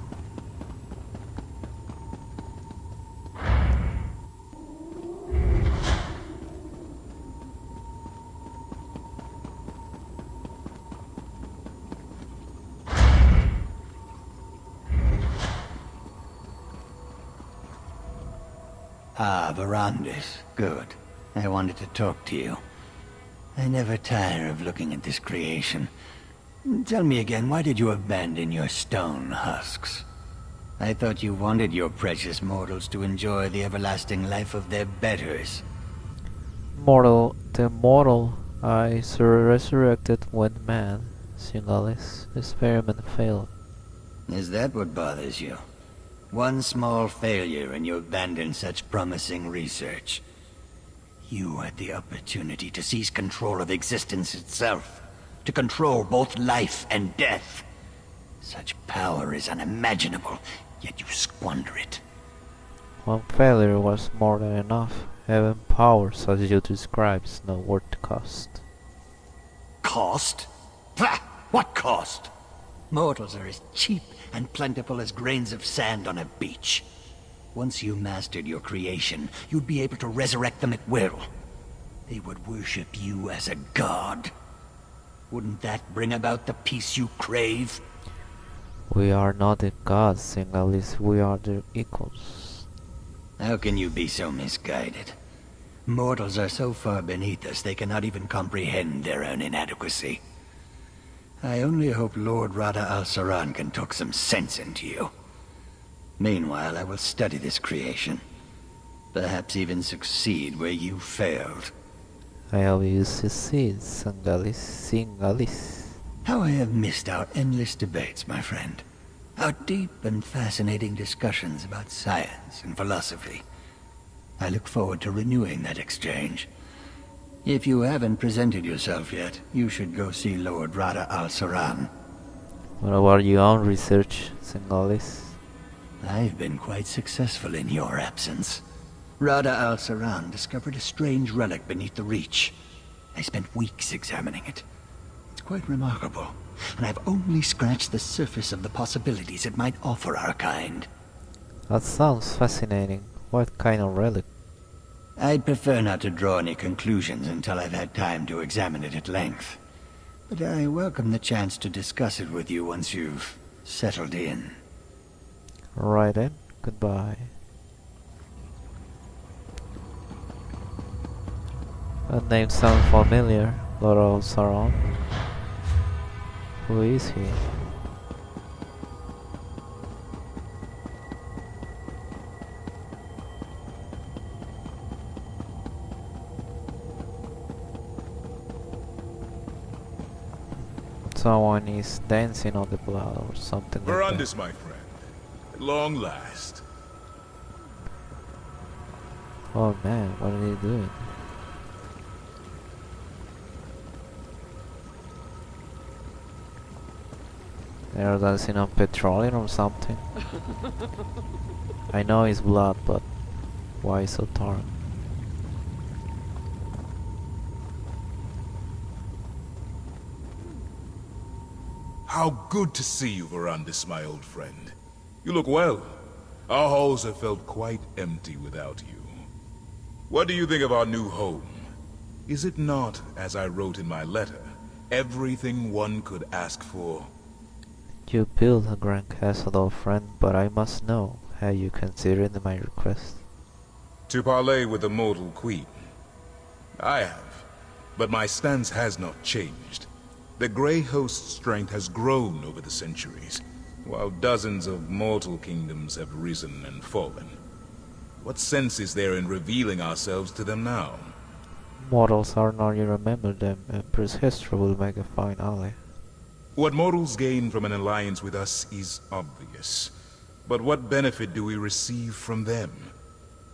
Ah, Verandis. Good. I wanted to talk to you. I never tire of looking at this creation. Tell me again, why did you abandon your stone husks? I thought you wanted your precious mortals to enjoy the everlasting life of their betters. The mortal I resurrected when man, Singhalis, experiment failed. Is that what bothers you? One small failure and you abandon such promising research. You had the opportunity to seize control of existence itself. To control both life and death. Such power is unimaginable, yet you squander it. One failure was more than enough. Having powers as you describe is not worth the cost. Cost? Pah! What cost? Mortals are as cheap and plentiful as grains of sand on a beach. Once you mastered your creation, you'd be able to resurrect them at will. They would worship you as a god. Wouldn't that bring about the peace you crave? We are not the gods, Singhalis, we are their equals. How can you be so misguided? Mortals are so far beneath us they cannot even comprehend their own inadequacy. I only hope Lord Rada al-Saran can talk some sense into you. Meanwhile, I will study this creation. Perhaps even succeed where you failed. I hope you succeed, Singhalis. How I have missed our endless debates, my friend. Our deep and fascinating discussions about science and philosophy. I look forward to renewing that exchange. If you haven't presented yourself yet, you should go see Lord Rada al-Saran. What about your own research, Singhalis? I've been quite successful in your absence. Rada al-Saran discovered a strange relic beneath the Reach. I spent weeks examining it. It's quite remarkable, and I've only scratched the surface of the possibilities it might offer our kind. That sounds fascinating. What kind of relic? I'd prefer not to draw any conclusions until I've had time to examine it at length. But I welcome the chance to discuss it with you once you've settled in. Right then, goodbye. That name sounds familiar. Lord of Sauron. Who is he? Someone is dancing on the blood or something like that. Verandis, my friend. At long last. Oh man, what are they doing? They're dancing on petroleum or something. I know it's blood, but why so dark? How good to see you, Verandis, my old friend. You look well. Our halls have felt quite empty without you. What do you think of our new home? Is it not, as I wrote in my letter, everything one could ask for? You built a grand castle, old friend, but I must know, have you considered my request? To parley with the mortal queen. I have, but my stance has not changed. The Grey Host's strength has grown over the centuries, while dozens of mortal kingdoms have risen and fallen. What sense is there in revealing ourselves to them now? Mortals are not you remember them, Empress history will make a fine ally. What mortals gain from an alliance with us is obvious. But what benefit do we receive from them?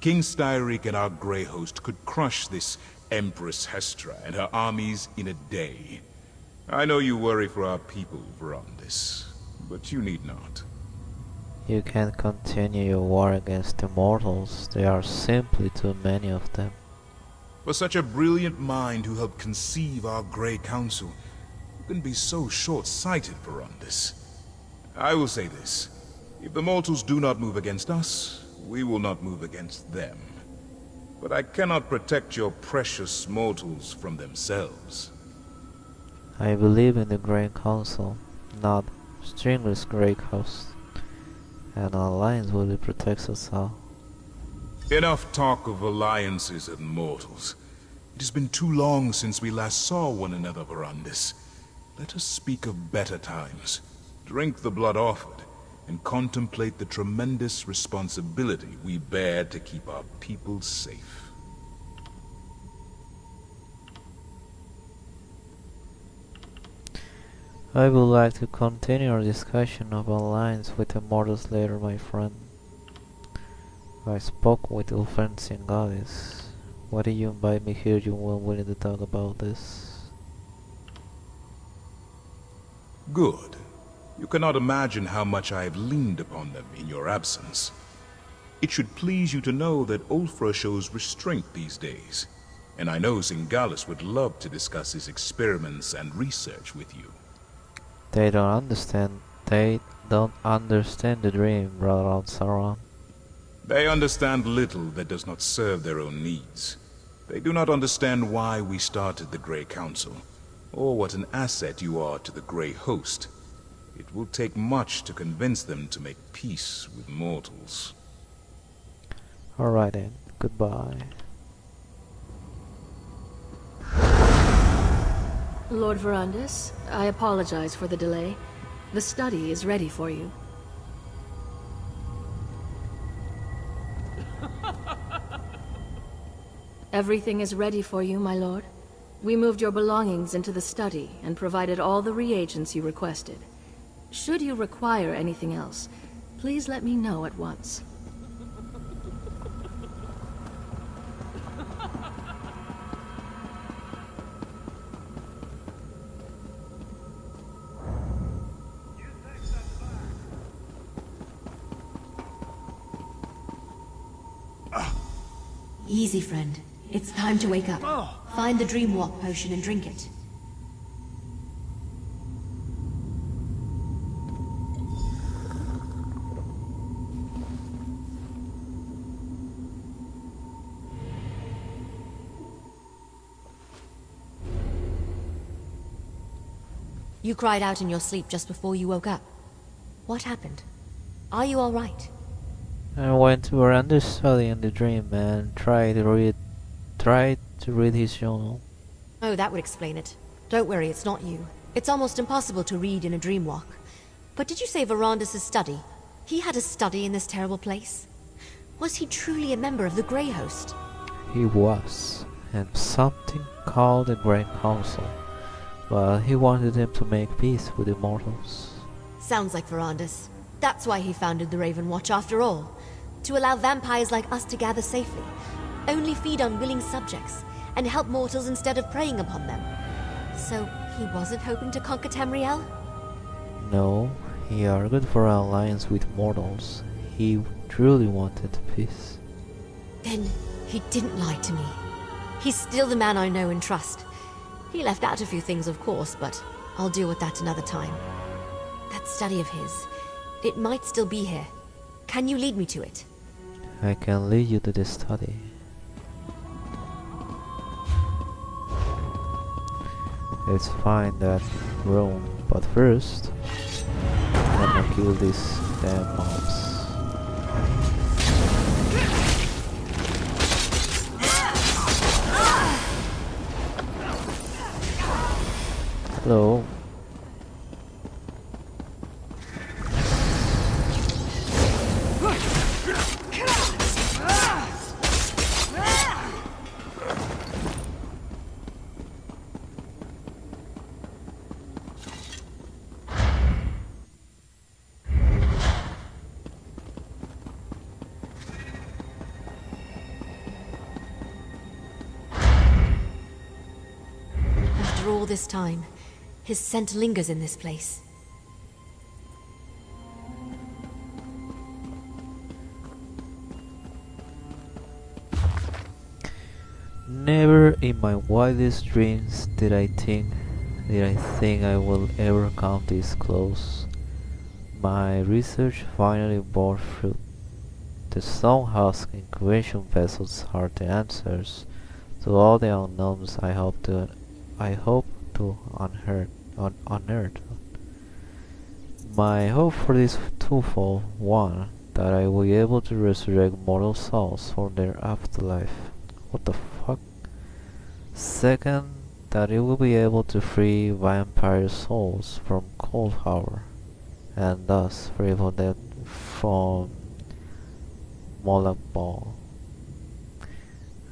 King Styric and our Grey Host could crush this Empress Hestra and her armies in a day. I know you worry for our people, Verandis, but you need not. You can't continue your war against the mortals, there are simply too many of them. For such a brilliant mind who helped conceive our Grey Council, you can be so short-sighted, Verandis. I will say this. If the mortals do not move against us, we will not move against them. But I cannot protect your precious mortals from themselves. I believe in the Great Council, not Stringless Great Host. An alliance will protect us all. Enough talk of alliances and mortals. It has been too long since we last saw one another, Verandis. Let us speak of better times, drink the blood offered, and contemplate the tremendous responsibility we bear to keep our people safe. I would like to continue our discussion of alliance with the mortals later, my friend. I spoke with Ulfens and Goddess. Why did you invite me here? You weren't willing to talk about this. Good. You cannot imagine how much I have leaned upon them in your absence. It should please you to know that Ulfra shows restraint these days, and I know Zingalis would love to discuss his experiments and research with you. They don't understand the dream, brother of Sauron. They understand little that does not serve their own needs. They do not understand why we started the Grey Council, or what an asset you are to the Grey Host. It will take much to convince them to make peace with mortals. Alright then, goodbye. Lord Verandis, I apologize for the delay. The study is ready for you. Everything is ready for you, my lord. We moved your belongings into the study and provided all the reagents you requested. Should you require anything else, please let me know at once. Easy, friend. It's time to wake up. Find the Dream Walk potion and drink it. You cried out in your sleep just before you woke up. What happened? Are you all right? I went to Veranda's study in the dream and tried tried to read his journal. Oh, that would explain it. Don't worry, it's not you. It's almost impossible to read in a dream walk. But did you say Verandis' study? He had a study in this terrible place? Was he truly a member of the Grey Host? He was, and something called the Great Council, but he wanted him to make peace with the mortals. Sounds like Verandis. That's why he founded the Raven Watch after all. To allow vampires like us to gather safely, only feed on willing subjects, and help mortals instead of preying upon them. So, he wasn't hoping to conquer Tamriel? No, he argued for an alliance with mortals. He truly wanted peace. Then, he didn't lie to me. He's still the man I know and trust. He left out a few things, of course, but I'll deal with that another time. That study of his, it might still be here. Can you lead me to it? I can lead you to the study. Let's find that room, but first, I'm gonna kill these damn mobs. Hello. After all this time, his scent lingers in this place. Never in my wildest dreams did I think I will ever come this close. My research finally bore fruit. The Stonehusk incubation vessels are the answers to all the unknowns I hope to unearth. My hope for this twofold: one, that I will be able to resurrect mortal souls for their afterlife. What the fuck? Second, that it will be able to free vampire souls from cold power, and thus free them from Moloch Ball.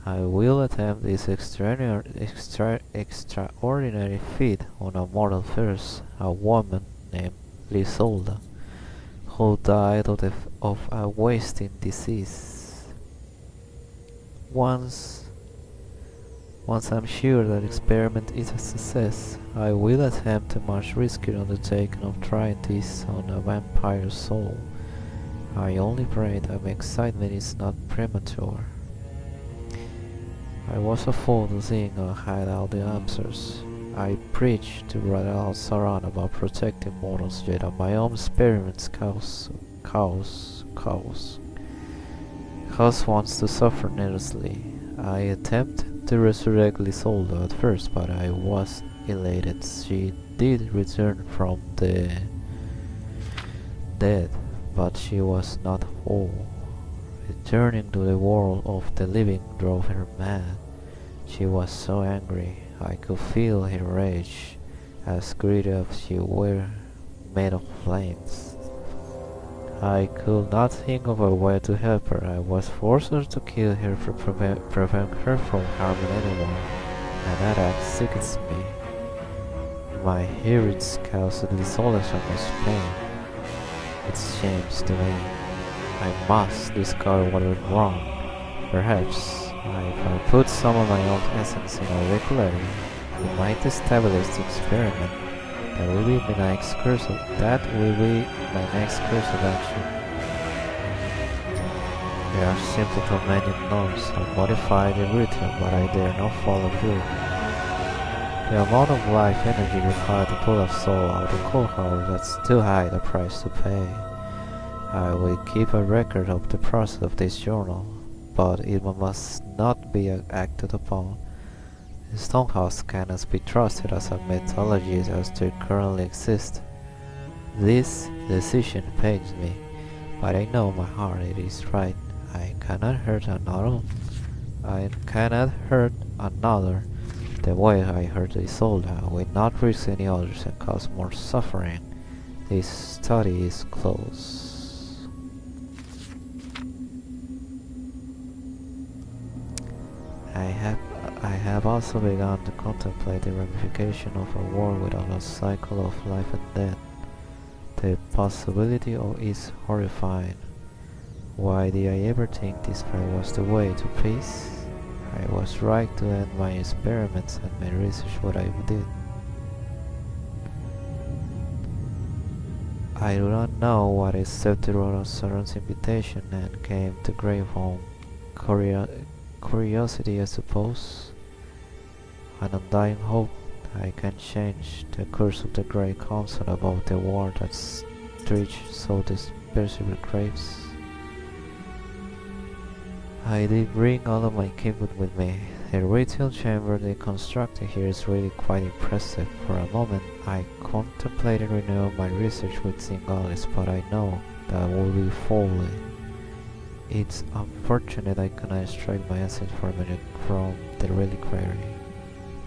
I will attempt this extraordinary feat on a mortal first, a woman named Lisolda, who died of a wasting disease. Once I'm sure that experiment is a success, I will attempt a much riskier undertaking of trying this on a vampire soul. I only pray that my excitement is not premature. I was a fool to think I had all the answers. I preached to Radal Saran about protecting mortals, yet my own experiments cause wants to suffer needlessly. I attempted to resurrect Lisolda at first, but I was elated. She did return from the dead, but she was not whole. Returning to the world of the living drove her mad. She was so angry, I could feel her rage, as greedy as she were made of flames. I could not think of a way to help her. I was forced to kill her to prevent her from harming anyone, and that act sickens me. My hearings caused me so much pain. It shames to me. I must discover what went wrong. Perhaps, if I put some of my own essence in a regularity, it might establish the experiment. That will be my next course of action. There are simply too many unknowns. I modified the ritual, but I dare not follow through. The amount of life energy required to pull a soul out of cold hard, that's too high a price to pay. I will keep a record of the process of this journal, but it must not be acted upon. The Stonehouse cannot be trusted as a mythology as they currently exist. This decision pains me, but I know my heart it is right. I cannot hurt another I cannot hurt another the way I hurt Isolda, will not risk any others and cause more suffering. This study is closed. I have also begun to contemplate the ramification of a world without a cycle of life and death. The possibility of it is horrifying. Why did I ever think this fight was the way to peace? I was right to end my experiments and my research what I did. I do not know what accepted Rosarun's invitation and came to Gravehome. Curiosity, I suppose. An undying hope I can change the course of the Great Council about the war that stretched so dispersive craves. I did bring all of my equipment with me. The ritual chamber they constructed here is really quite impressive. For a moment, I contemplated renewing my research with Zingalis, but I know that would be folly. It's unfortunate I cannot extract my essence from the reliquary,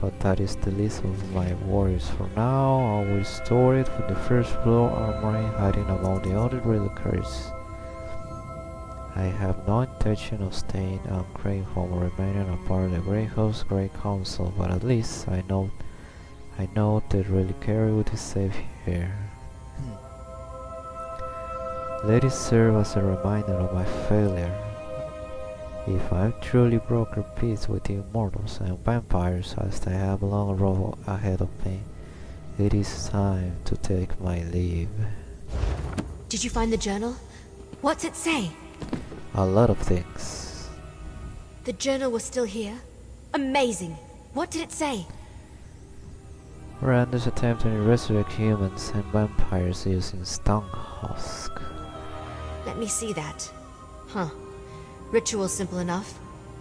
but that is the least of my worries. For now, I will store it with the first floor armory hiding among the other reliquaries. I have no intention of staying on Gravehome or remaining a part of the Grey House Great Council, but at least I know the reliquary would be safe here. Let it serve as a reminder of my failure. If I've truly broken peace with the immortals and vampires as they have a long road ahead of me, it is time to take my leave. Did you find the journal? What's it say? A lot of things. The journal was still here? Amazing! What did it say? Randa's attempt to resurrect humans and vampires using stone husk. Let me see that. Huh. Ritual simple enough.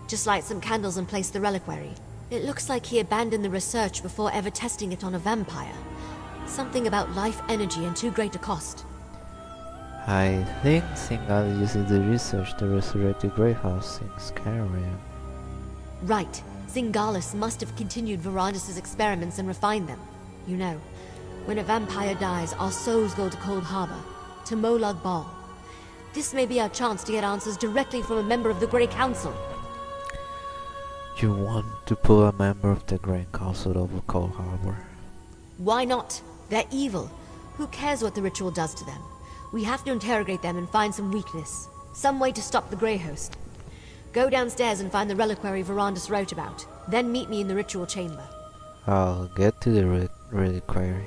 Just light some candles and place the reliquary. It looks like he abandoned the research before ever testing it on a vampire. Something about life energy and too great a cost. I think Singal uses the research to resurrect the Grey House in Skyrim. Right. Zingalis must have continued Verandis' experiments and refined them. You know, when a vampire dies, our souls go to Cold Harbor, to Molag Bal. This may be our chance to get answers directly from a member of the Grey Council. You want to pull a member of the Grey Council over Cold Harbor? Why not? They're evil. Who cares what the ritual does to them? We have to interrogate them and find some weakness. Some way to stop the Grey Host. Go downstairs and find the reliquary Verandis wrote about. Then meet me in the ritual chamber. I'll get to the reliquary.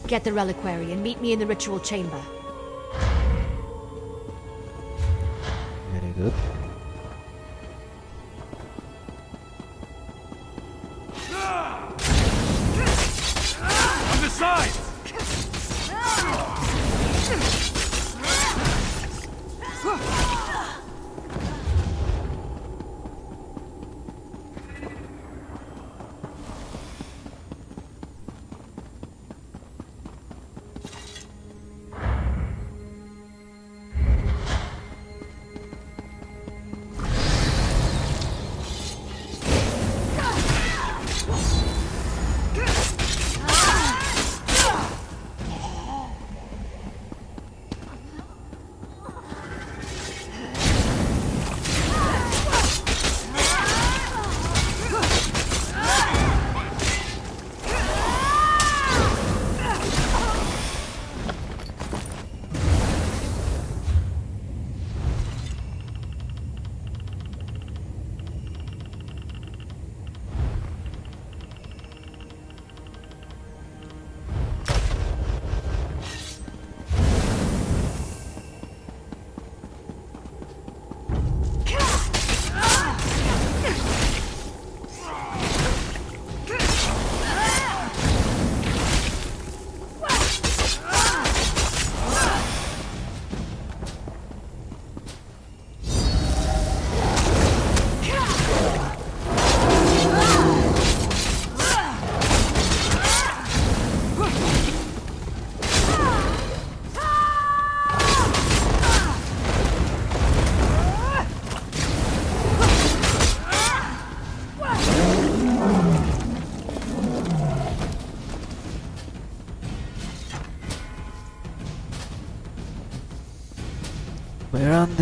Get the reliquary and meet me in the ritual chamber. Very good. On the sides!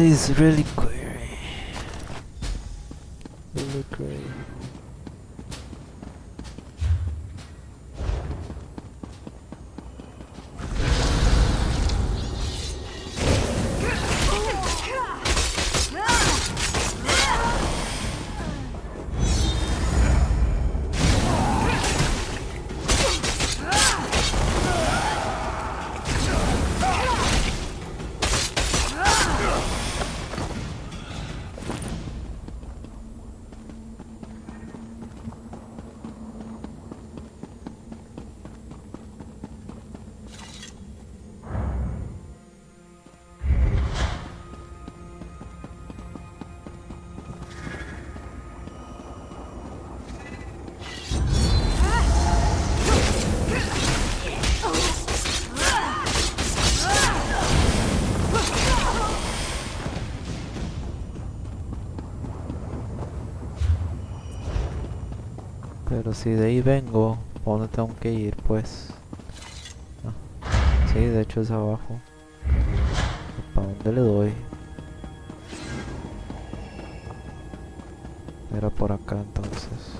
This is really query. Really query. Pero si de ahí vengo, ¿a dónde tengo que ir pues? Ah, sí, de hecho es abajo. ¿Para dónde le doy? Era por acá entonces.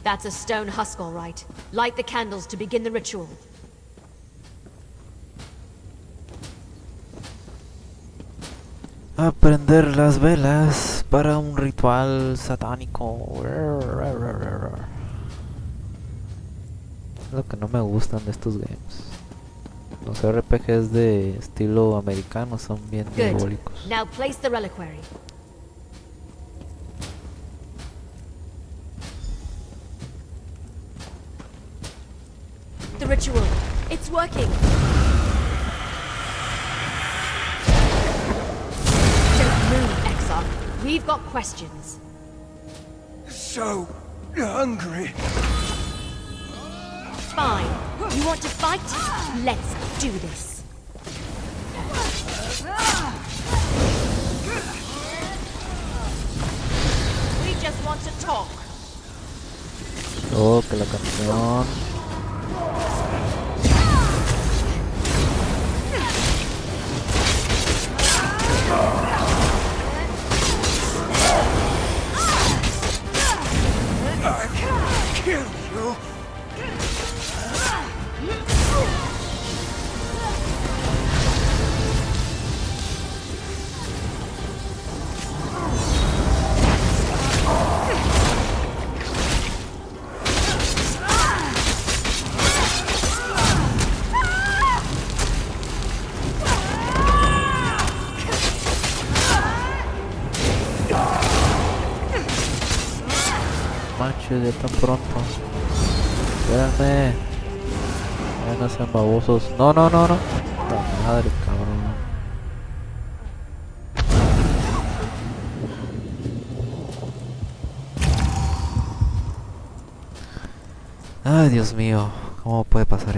That's a stone husk, all right. Light the candles to begin the ritual. Aprender las velas para un ritual satánico. Lo que no me gustan de estos games. Los RPGs de estilo americano son bien Good. diabólicos. Now place the reliquary. The ritual. It's working. Don't move, Exarch. We've got questions. So hungry. Fine. You want to fight? Let's do this. We just want to talk. Oh, que la canción. Kill you. Macho, ya tan pronto. Espérame. Ya no sean babosos. No, no, no, no. La madre, cabrón. Ay, Dios mío. ¿Cómo puede pasar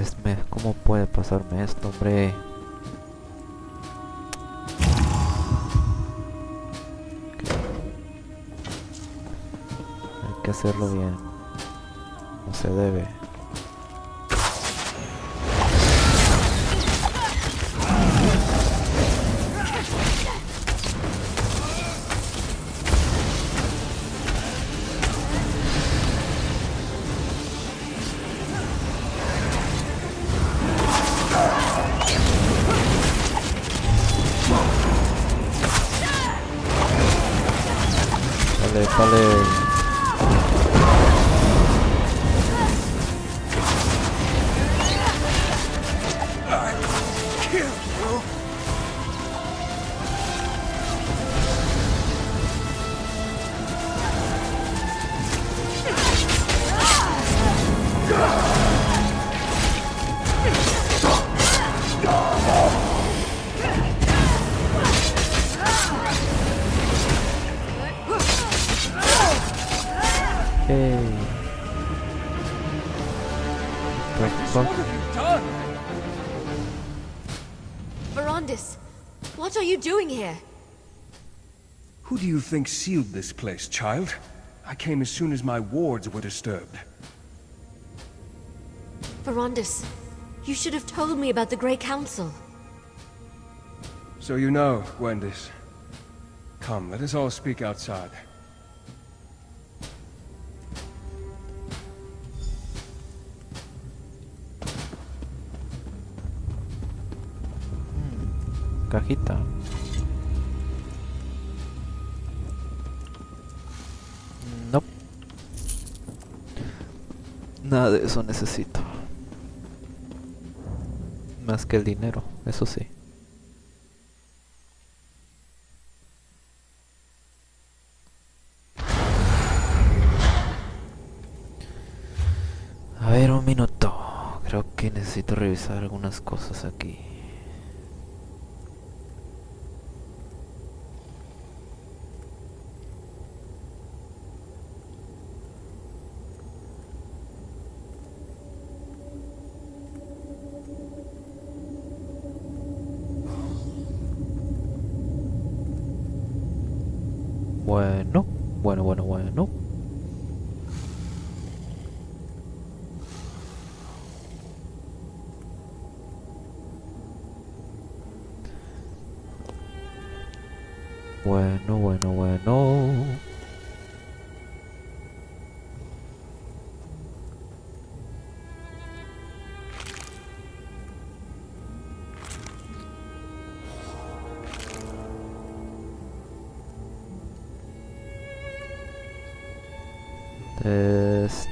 ¿Cómo puede pasarme esto, hombre? Hay que hacerlo bien. No se debe. Vale. Yay. What have you done? Verondis, what are you doing here? Who do you think sealed this place, child? I came as soon as my wards were disturbed. Verondis, you should have told me about the Grey Council. So you know, Gwendis. Come, let us all speak outside. Cajita. Nope. Nada de eso necesito. Más que el dinero, eso sí. A ver, un minuto. Creo que necesito revisar algunas cosas aquí. Bueno. Bueno. Test.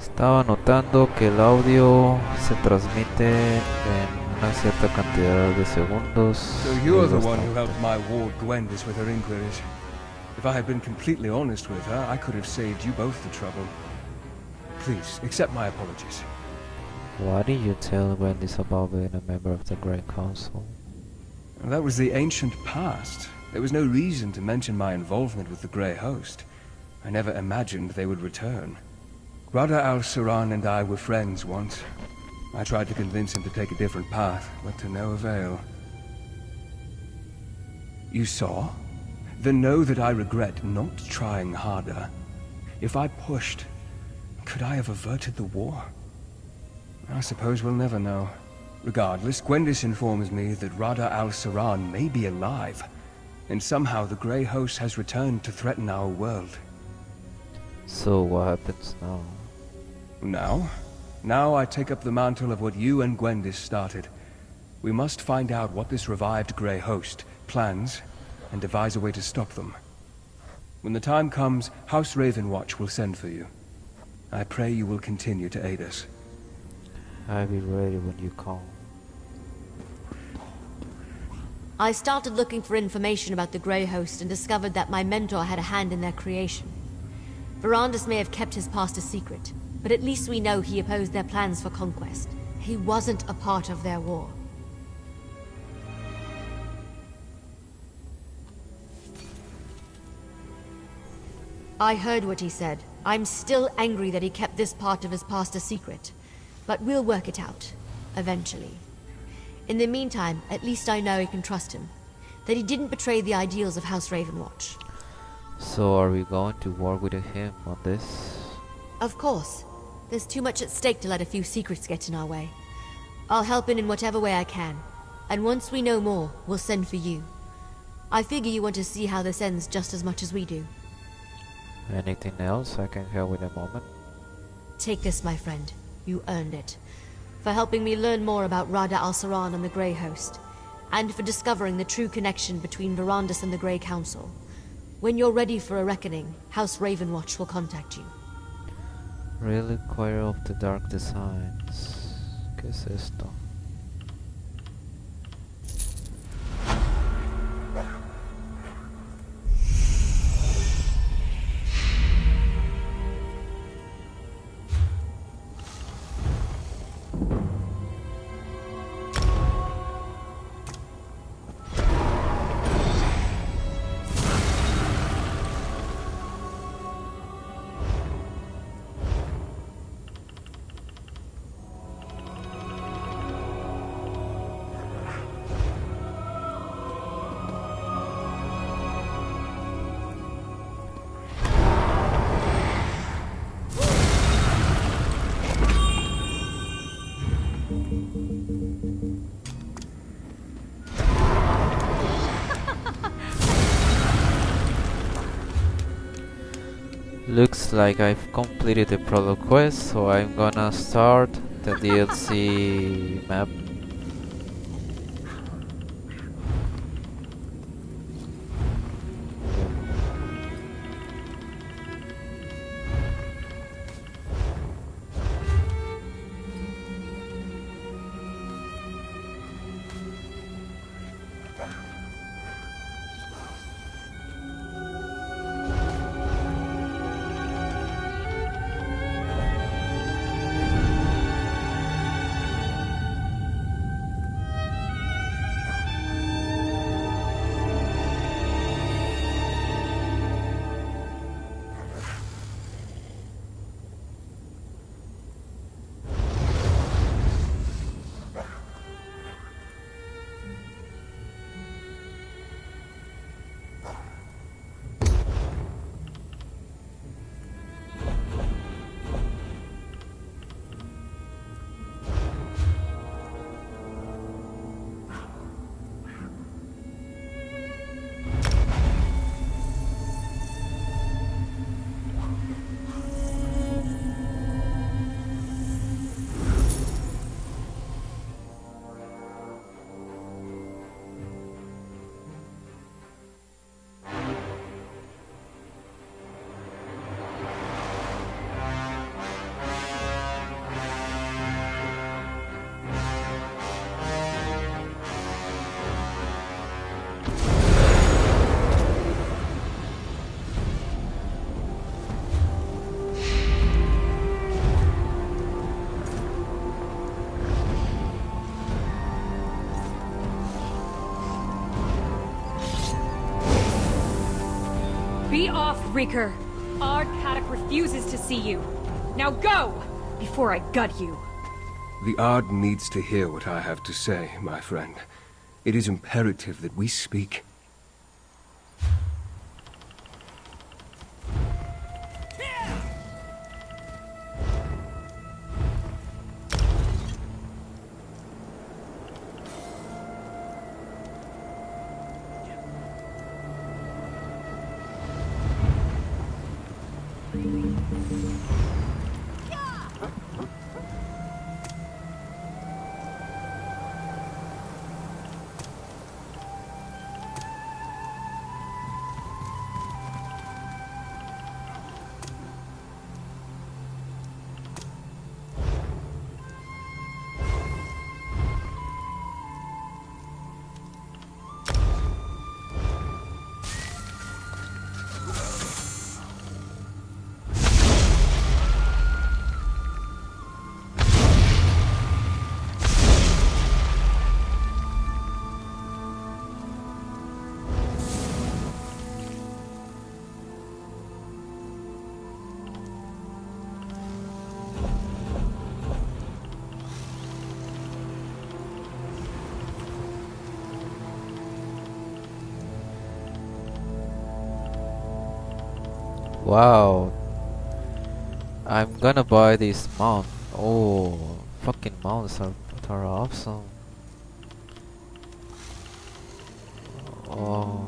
Estaba notando que el audio se transmite en una cierta cantidad de segundos. So you're the one who helped my ward Gwendis with her inquiries. If I had been completely honest with her, I could have saved you both the trouble. Please, accept my apologies. Why did you tell Gwendis about being a member of the Grey Council? That was the ancient past. There was no reason to mention my involvement with the Grey Host. I never imagined they would return. Rada al-Saran and I were friends once. I tried to convince him to take a different path, but to no avail. You saw? Then know that I regret not trying harder. If I pushed, could I have averted the war? I suppose we'll never know. Regardless, Gwendis informs me that Rada al-Saran may be alive, and somehow the Grey Host has returned to threaten our world. So what happens now? Now I take up the mantle of what you and Gwendis started. We must find out what this revived Grey Host plans, and devise a way to stop them. When the time comes, House Ravenwatch will send for you. I pray you will continue to aid us. I'll be ready when you call. I started looking for information about the Grey Host and discovered that my mentor had a hand in their creation. Verondis may have kept his past a secret, but at least we know he opposed their plans for conquest. He wasn't a part of their war. I heard what he said. I'm still angry that he kept this part of his past a secret. But we'll work it out. Eventually. In the meantime, at least I know I can trust him. That he didn't betray the ideals of House Ravenwatch. So are we going to work with him on this? Of course. There's too much at stake to let a few secrets get in our way. I'll help in whatever way I can. And once we know more, we'll send for you. I figure you want to see how this ends just as much as we do. Anything else I can help with a moment? Take this, my friend. You earned it. For helping me learn more about Rada al-Saran and the Grey Host. And for discovering the true connection between Verondis and the Grey Council. When you're ready for a reckoning, House Ravenwatch will contact you. Reliquary of the Dark Designs. ¿Qué es esto? Looks like I've completed the prologue quest, so I'm gonna start the DLC map. Be off, Reeker! Ard Kaddock refuses to see you. Now go! Before I gut you. The Ard needs to hear what I have to say, my friend. It is imperative that we speak. Wow, I'm gonna buy this mount. Oh, fucking mounts are awesome. Oh.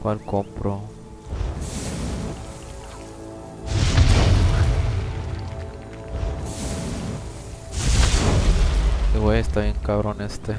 ¿Cuál compro? Güey, está bien cabrón este.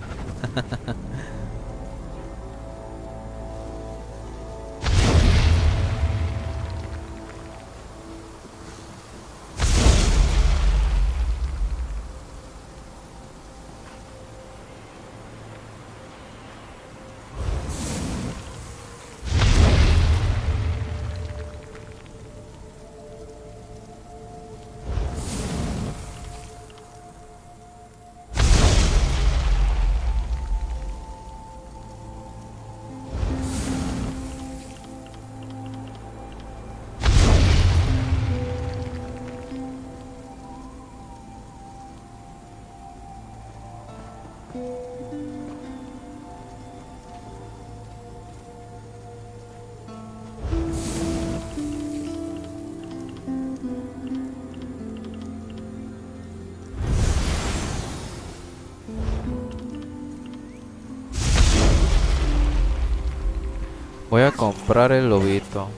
Voy a comprar el lobito.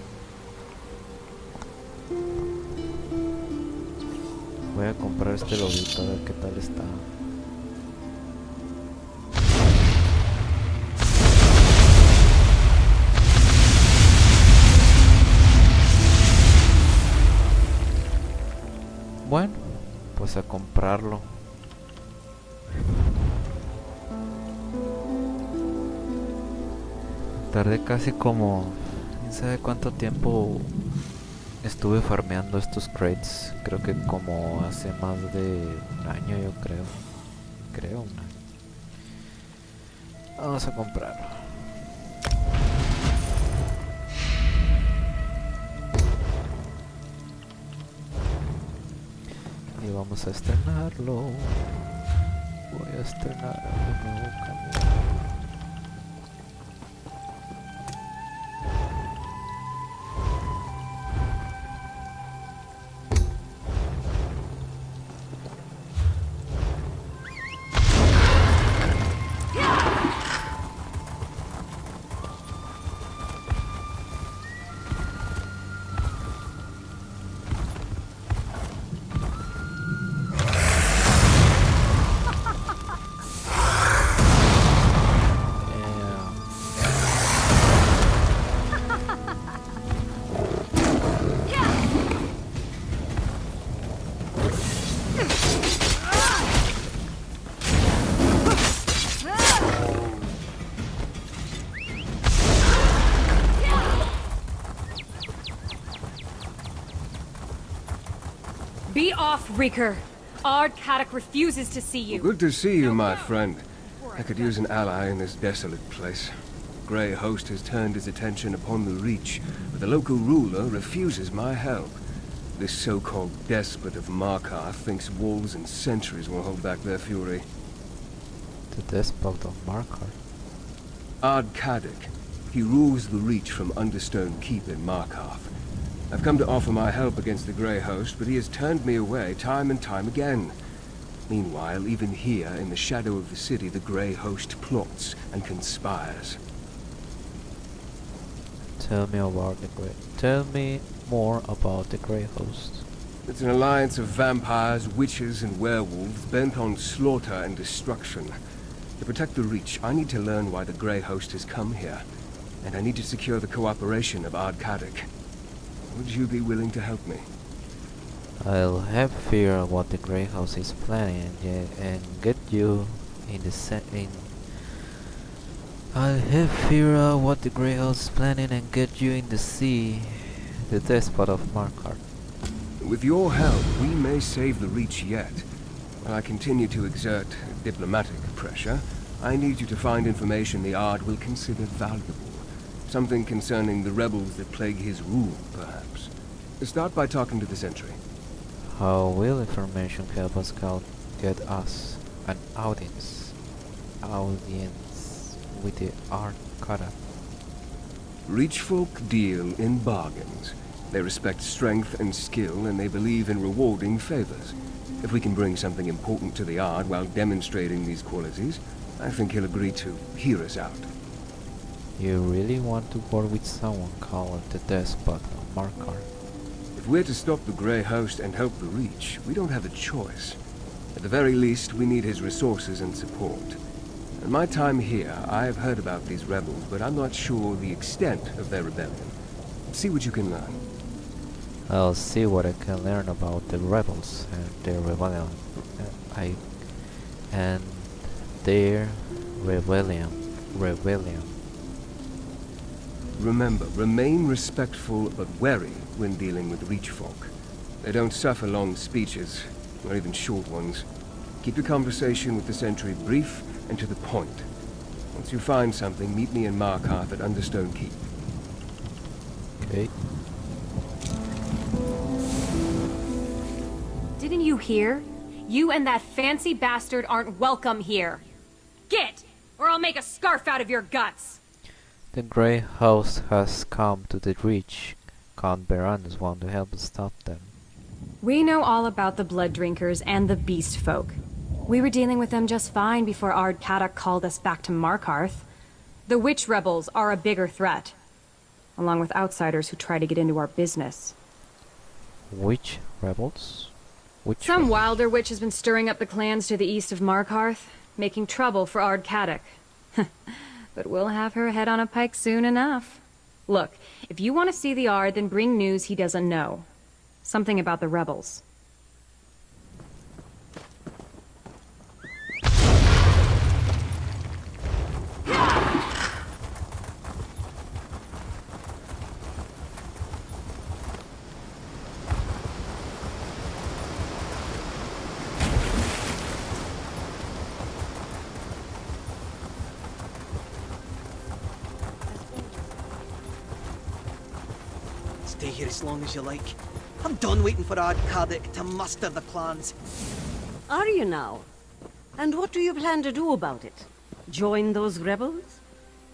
Voy a comprar este lobito a ver qué tal está. Bueno, pues a comprarlo. Tardé casi como... no sé cuánto tiempo estuve farmeando estos crates. Creo que como hace más de un año, yo creo. Creo un año. Vamos a comprarlo. Y vamos a estrenarlo. Voy a estrenar un nuevo camión. Be off, Reeker! Ard Kadok refuses to see you. Good to see you, my friend. I could use an ally in this desolate place. Grey Host has turned his attention upon the Reach, but the local ruler refuses my help. This so-called despot of Markarth thinks walls and sentries will hold back their fury. The despot of Markarth? Ard Kadok. He rules the Reach from Understone Keep in Markarth. I've come to offer my help against the Grey Host, but he has turned me away time and time again. Meanwhile, even here, in the shadow of the city, the Grey Host plots and conspires. Tell me more about the Grey Host. It's an alliance of vampires, witches, and werewolves bent on slaughter and destruction. To protect the Reach, I need to learn why the Grey Host has come here, and I need to secure the cooperation of Ard Kadok. Would you be willing to help me? I'll have fear what the Grey House is planning and get you in the I'll have fear what the Grey House is planning and get you in the sea, the despot of Markarth. With your help, we may save the Reach yet. While I continue to exert diplomatic pressure, I need you to find information the Ard will consider valuable. Something concerning the rebels that plague his rule, perhaps. Start by talking to the sentry. How will information help us get us an audience with the Ard Kadok? Reach folk deal in bargains. They respect strength and skill, and they believe in rewarding favors. If we can bring something important to the Ard while demonstrating these qualities, I think he'll agree to hear us out. You really want to work with someone called the Despot of Markarth? If we're to stop the Grey Host and help the Reach, we don't have a choice. At the very least, we need his resources and support. In my time here, I have heard about these rebels, but I'm not sure the extent of their rebellion. See what you can learn. I'll see what I can learn about the rebels and their rebellion. Rebellion. Remember, remain respectful but wary when dealing with Reach folk. They don't suffer long speeches, not even short ones. Keep your conversation with the sentry brief and to the point. Once you find something, meet me in Markarth at Understone Keep. Okay. Didn't you hear? You and that fancy bastard aren't welcome here. Get! Or I'll make a scarf out of your guts! The Grey Host has come to the Reach. Count Berandus want to help us stop them. We know all about the Blood Drinkers and the Beast Folk. We were dealing with them just fine before Ard Kadok called us back to Markarth. The Witch Rebels are a bigger threat, along with outsiders who try to get into our business. Which rebels? Some wilder witch has been stirring up the clans to the east of Markarth, making trouble for Ard Kadok. But we'll have her head on a pike soon enough. Look, if you want to see the Ard, then bring news he doesn't know. Something about the rebels. Stay here as long as you like. I'm done waiting for Ard Kadok to muster the clans. Are you now? And what do you plan to do about it? Join those rebels?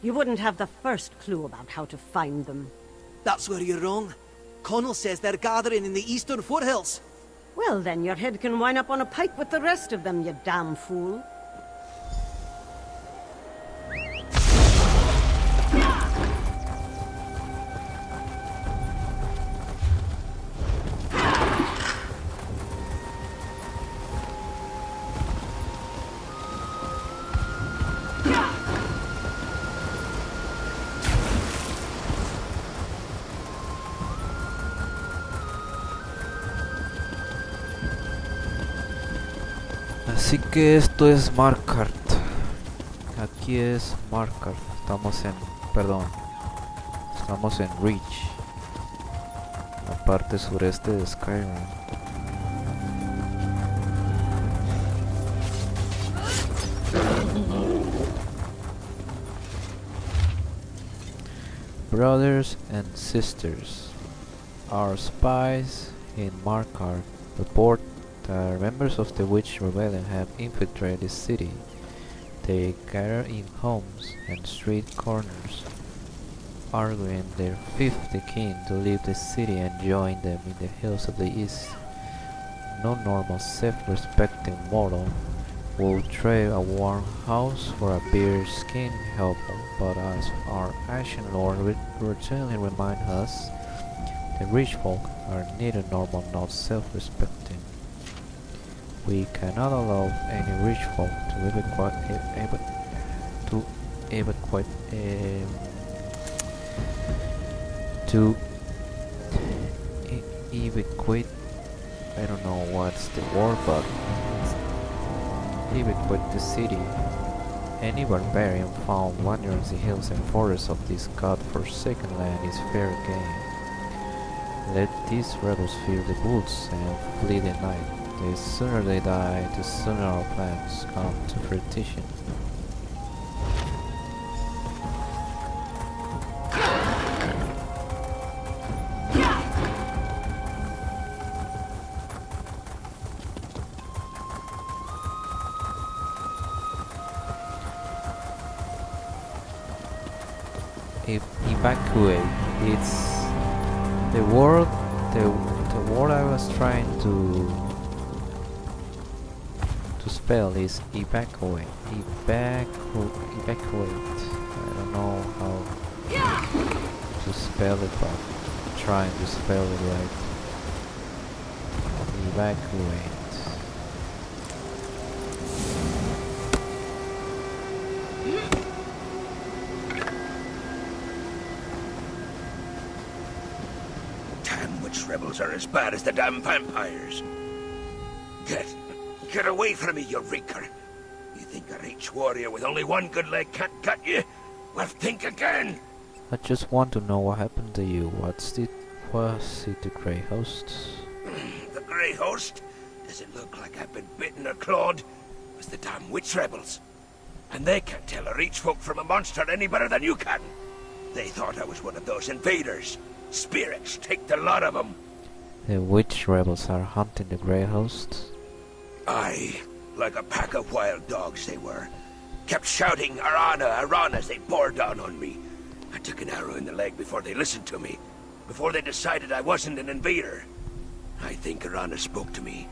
You wouldn't have the first clue about how to find them. That's where you're wrong. Connell says they're gathering in the eastern foothills. Well, then your head can wind up on a pike with the rest of them, you damn fool. Así que esto es Markarth. Aquí es Markarth. Estamos en Reach, la parte sureste de Skyrim. Brothers and sisters, our spies in Markarth report that members of the Witch Rebellion have infiltrated the city. They gather in homes and street corners, arguing their 50 kin to leave the city and join them in the hills of the east. No normal self-respecting mortal will trade a warm house for a bear-skin helper, but as our Ashen Lord routinely reminds us, the rich folk are neither normal nor self-respecting. We cannot allow any rich folk to evacuate I don't know what's the word, but evacuate the city. Any barbarian found wandering the hills and forests of this god-forsaken land is fair game. Let these rebels fear the woods and flee the night. The sooner they die, the sooner our plans come to fruition. Evacuate. It's the word. The word I was trying to spell is evacuate. Evacuate. I don't know how to spell it, but I'm trying to spell it right. Evacuate. Rebels are as bad as the damn vampires. Get away from me, you reeker. You think a Reach warrior with only one good leg can't cut you? Well, think again. I just want to know what happened to you. Was it the Grey Host? The Grey Host? Does it look like I've been bitten or clawed? It was the damn Witch Rebels. And they can't tell a Reach folk from a monster any better than you can. They thought I was one of those invaders. Spirits, take the lot of them. The Witch Rebels are hunting the Grey Host? Aye, like a pack of wild dogs they were. kept shouting Arana, Arana as they bore down on me. I took an arrow in the leg before they listened to me, before they decided I wasn't an invader. I think Arana spoke to me.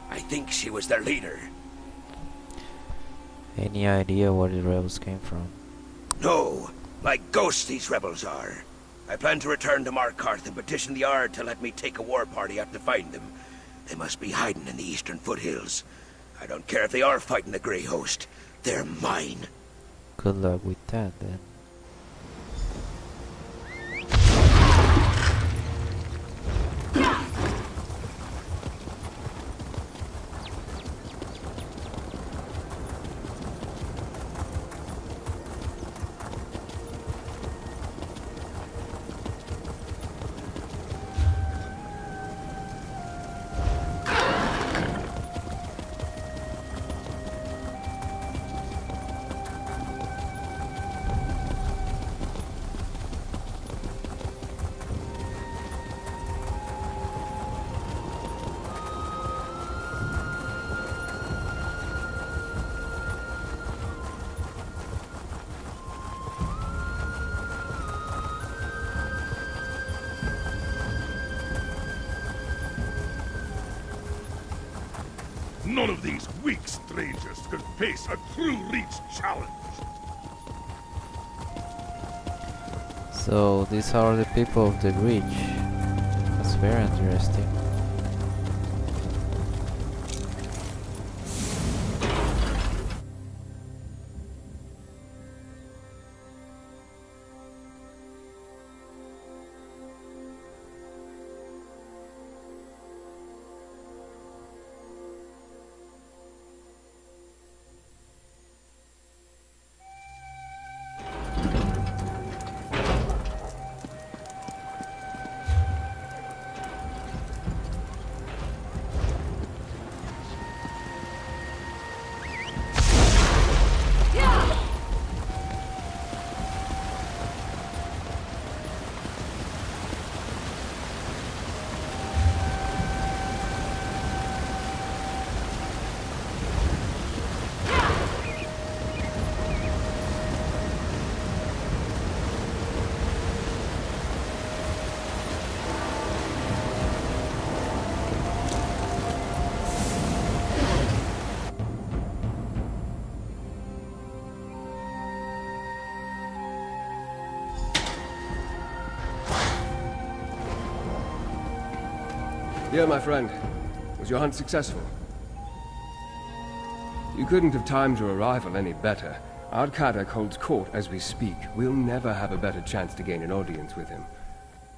I think she was their leader. Any idea where the rebels came from? No, like ghosts these rebels are. I plan to return to Markarth and petition the Ard to let me take a war party out to find them. They must be hiding in the eastern foothills. I don't care if they are fighting the Grey Host. They're mine. Good luck with that then. None of these weak strangers could face a true Reach challenge. So these are the people of the Reach. That's very interesting. Here, my friend. Was your hunt successful? You couldn't have timed your arrival any better. Ard-Kadok holds court as we speak. We'll never have a better chance to gain an audience with him.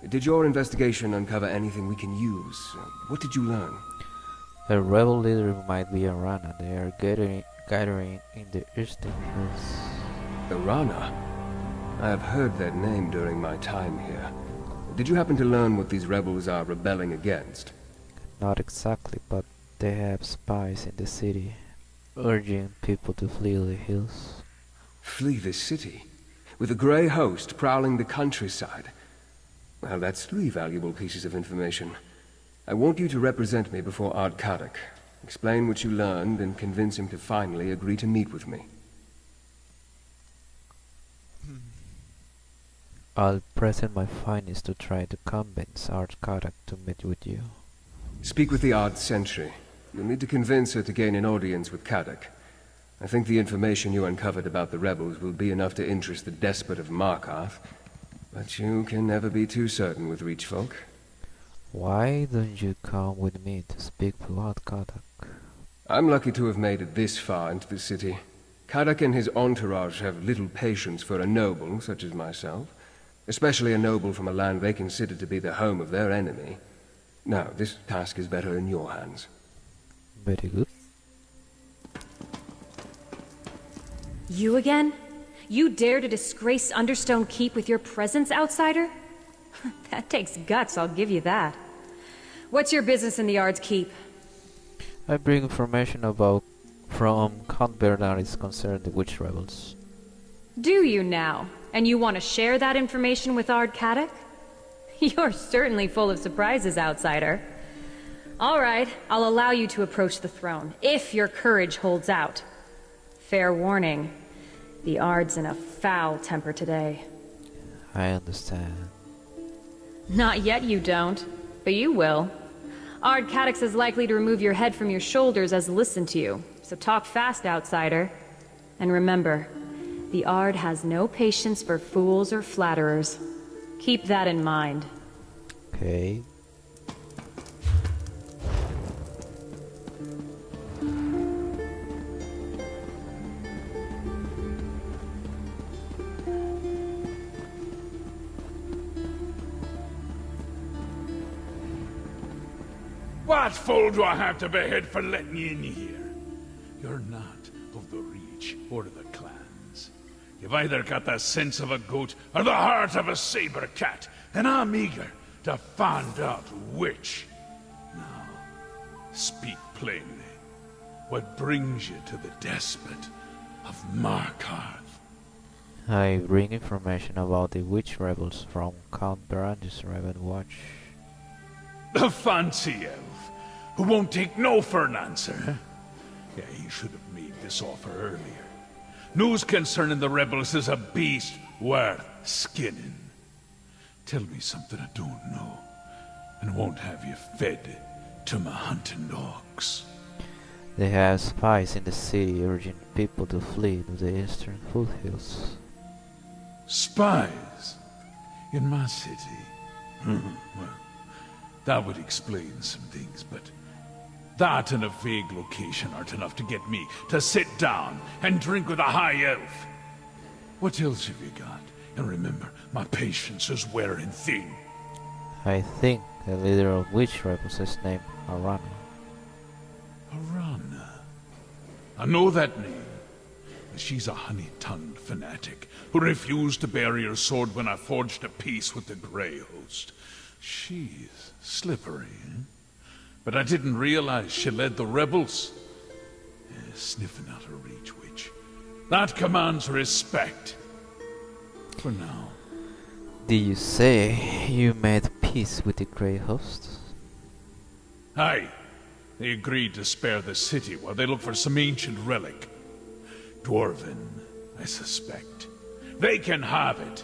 Did your investigation uncover anything we can use? What did you learn? A rebel leader might be Arana. They are gathering in the eastern hills. Arana? I have heard that name during my time here. Did you happen to learn what these rebels are rebelling against? Not exactly, but they have spies in the city, urging people to flee the hills. Flee the city? With a Grey Host prowling the countryside? Well, that's 3 valuable pieces of information. I want you to represent me before Ard-Kadok. Explain what you learned and convince him to finally agree to meet with me. I'll present my findings to try to convince Ard-Kadok to meet with you. Speak with the Ard Sentry. You'll need to convince her to gain an audience with Kadok. I think the information you uncovered about the rebels will be enough to interest the despot of Markarth. But you can never be too certain with Reach folk. Why don't you come with me to speak to Ard-Kadok? I'm lucky to have made it this far into the city. Kadok and his entourage have little patience for a noble such as myself, especially a noble from a land they consider to be the home of their enemy. Now, this task is better in your hands. Very good. You again? You dare to disgrace Understone Keep with your presence, outsider? That takes guts, I'll give you that. What's your business in the Ard's Keep? I bring information from Count Bernard's concerned the witch rebels. Do you now? And you want to share that information with Ard-Kadok? You're certainly full of surprises, outsider. All right, I'll allow you to approach the throne, if your courage holds out. Fair warning. The Ard's in a foul temper today. I understand. Not yet you don't, but you will. Ard Cadix is likely to remove your head from your shoulders as listen to you, so talk fast, outsider. And remember, the Ard has no patience for fools or flatterers. Keep that in mind. Okay. What fool do I have to behead for letting you in here? You're not of the Reach or the clans. You've either got the sense of a goat or the heart of a saber cat, and I'm eager to find out which. Now, speak plainly. What brings you to the despot of Markarth? I bring information about the witch rebels from Count Barandus' Raven Watch. The fancy elf, who won't take no for an answer. Yeah, he should have made this offer earlier. News concerning the rebels is a beast worth skinning. Tell me something I don't know, and won't have you fed to my hunting dogs. They have spies in the city urging people to flee to the eastern foothills. Spies? In my city? Well, that would explain some things, but that and a vague location aren't enough to get me to sit down and drink with a high elf. What else have you got? And remember, my patience is wearing thin. I think the leader of witch rebels is named Arana. Arana? I know that name. She's a honey-tongued fanatic who refused to bury her sword when I forged a peace with the Grey Host. She's slippery, eh? But I didn't realize she led the rebels. Sniffing out a Reach witch. That commands respect. For now. Did you say you made peace with the Grey Host? Aye. They agreed to spare the city while they look for some ancient relic. Dwarven, I suspect. They can have it.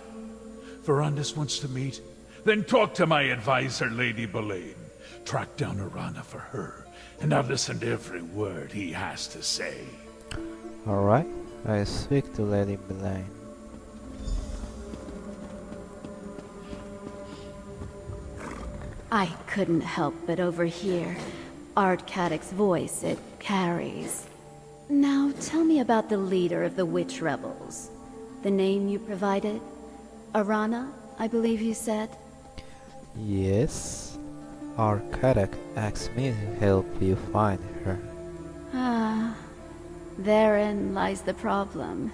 Verandis wants to meet? Then talk to my advisor, Lady Boleyn. Track down Arana for her, and I'll listen to every word he has to say. Alright, I speak to Lady Boleyn. I couldn't help but overhear Ard Cadic's voice. It carries. Now tell me about the leader of the witch rebels. The name you provided? Arana, I believe you said? Yes. Arkadak asked me to help you find her. Ah, therein lies the problem.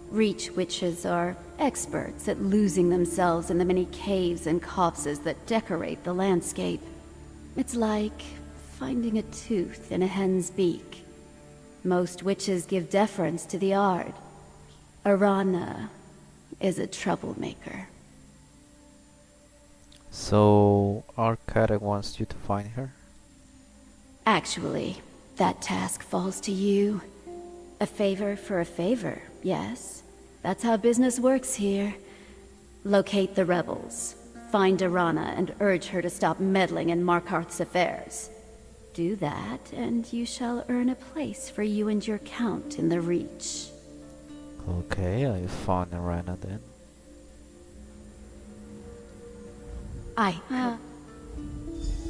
Reach witches are experts at losing themselves in the many caves and copses that decorate the landscape. It's like finding a tooth in a hen's beak. Most witches give deference to the Ard. Arana is a troublemaker. So, Arkadak wants you to find her? Actually, that task falls to you. A favor for a favor, yes. That's how business works here. Locate the rebels, find Arana, and urge her to stop meddling in Markarth's affairs. Do that, and you shall earn a place for you and your count in the Reach. Okay, I found Arana then.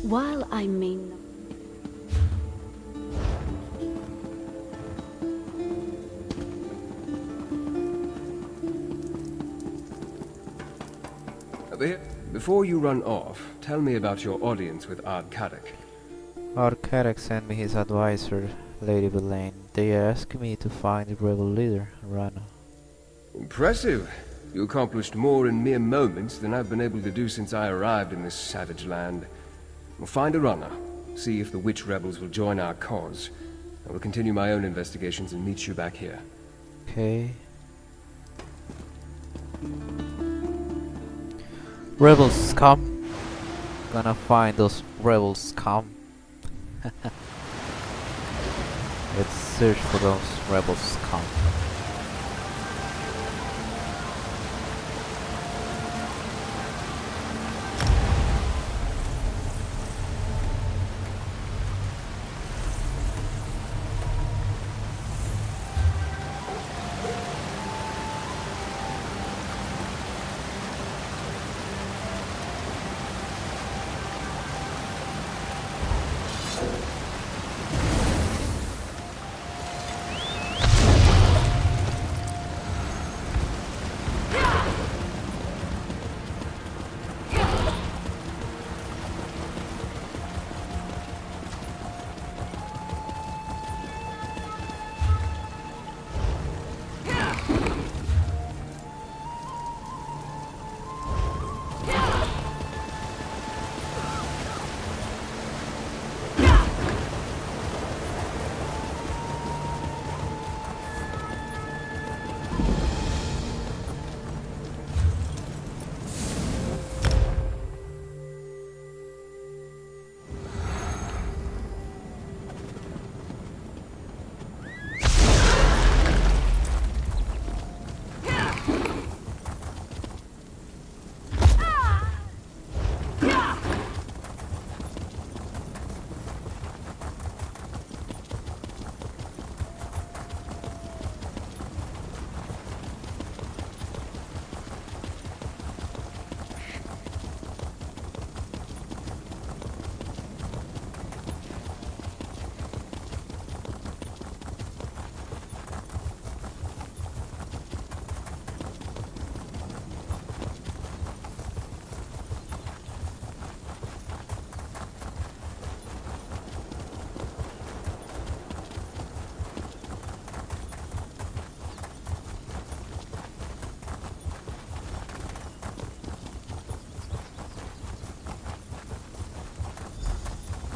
While I mean... Before you run off, tell me about your audience with Ard Cadec. Arkadak sent me his advisor, Lady Boleyn. They asked me to find the rebel leader, Arana. Impressive. You accomplished more in mere moments than I've been able to do since I arrived in this savage land. We'll find Arana, see if the witch rebels will join our cause. I will continue my own investigations and meet you back here. Okay. Rebels scum. Gonna find those rebels scum. Let's search for those rebels scum.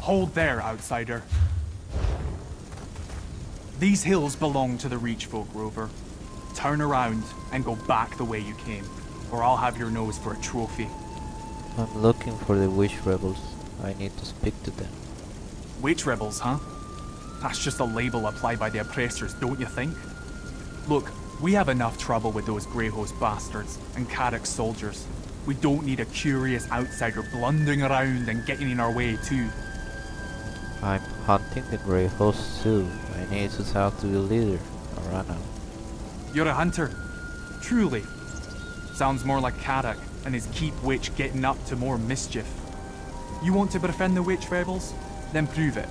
Hold there, outsider. These hills belong to the Reach folk, Rover. Turn around and go back the way you came, or I'll have your nose for a trophy. I'm looking for the Wish Rebels. I need to speak to them. Witch rebels, huh? That's just a label applied by the oppressors, don't you think? Look, we have enough trouble with those Greyhost bastards and Carrick's soldiers. We don't need a curious outsider blundering around and getting in our way too. I'm hunting the Grey Host too. I need to talk to the leader, Arana. You're a hunter? Truly. Sounds more like Carrick and his keep witch getting up to more mischief. You want to befriend the witch rebels? Then prove it.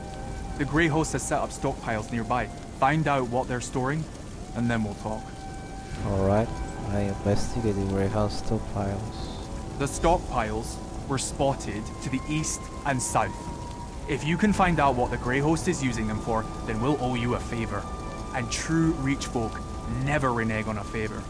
The Grey Host has set up stockpiles nearby. Find out what they're storing, and then we'll talk. Alright, I investigate the Grey House stockpiles. The stockpiles were spotted to the east and south. If you can find out what the Grey Host is using them for, then we'll owe you a favor. And true Reach folk never renege on a favor.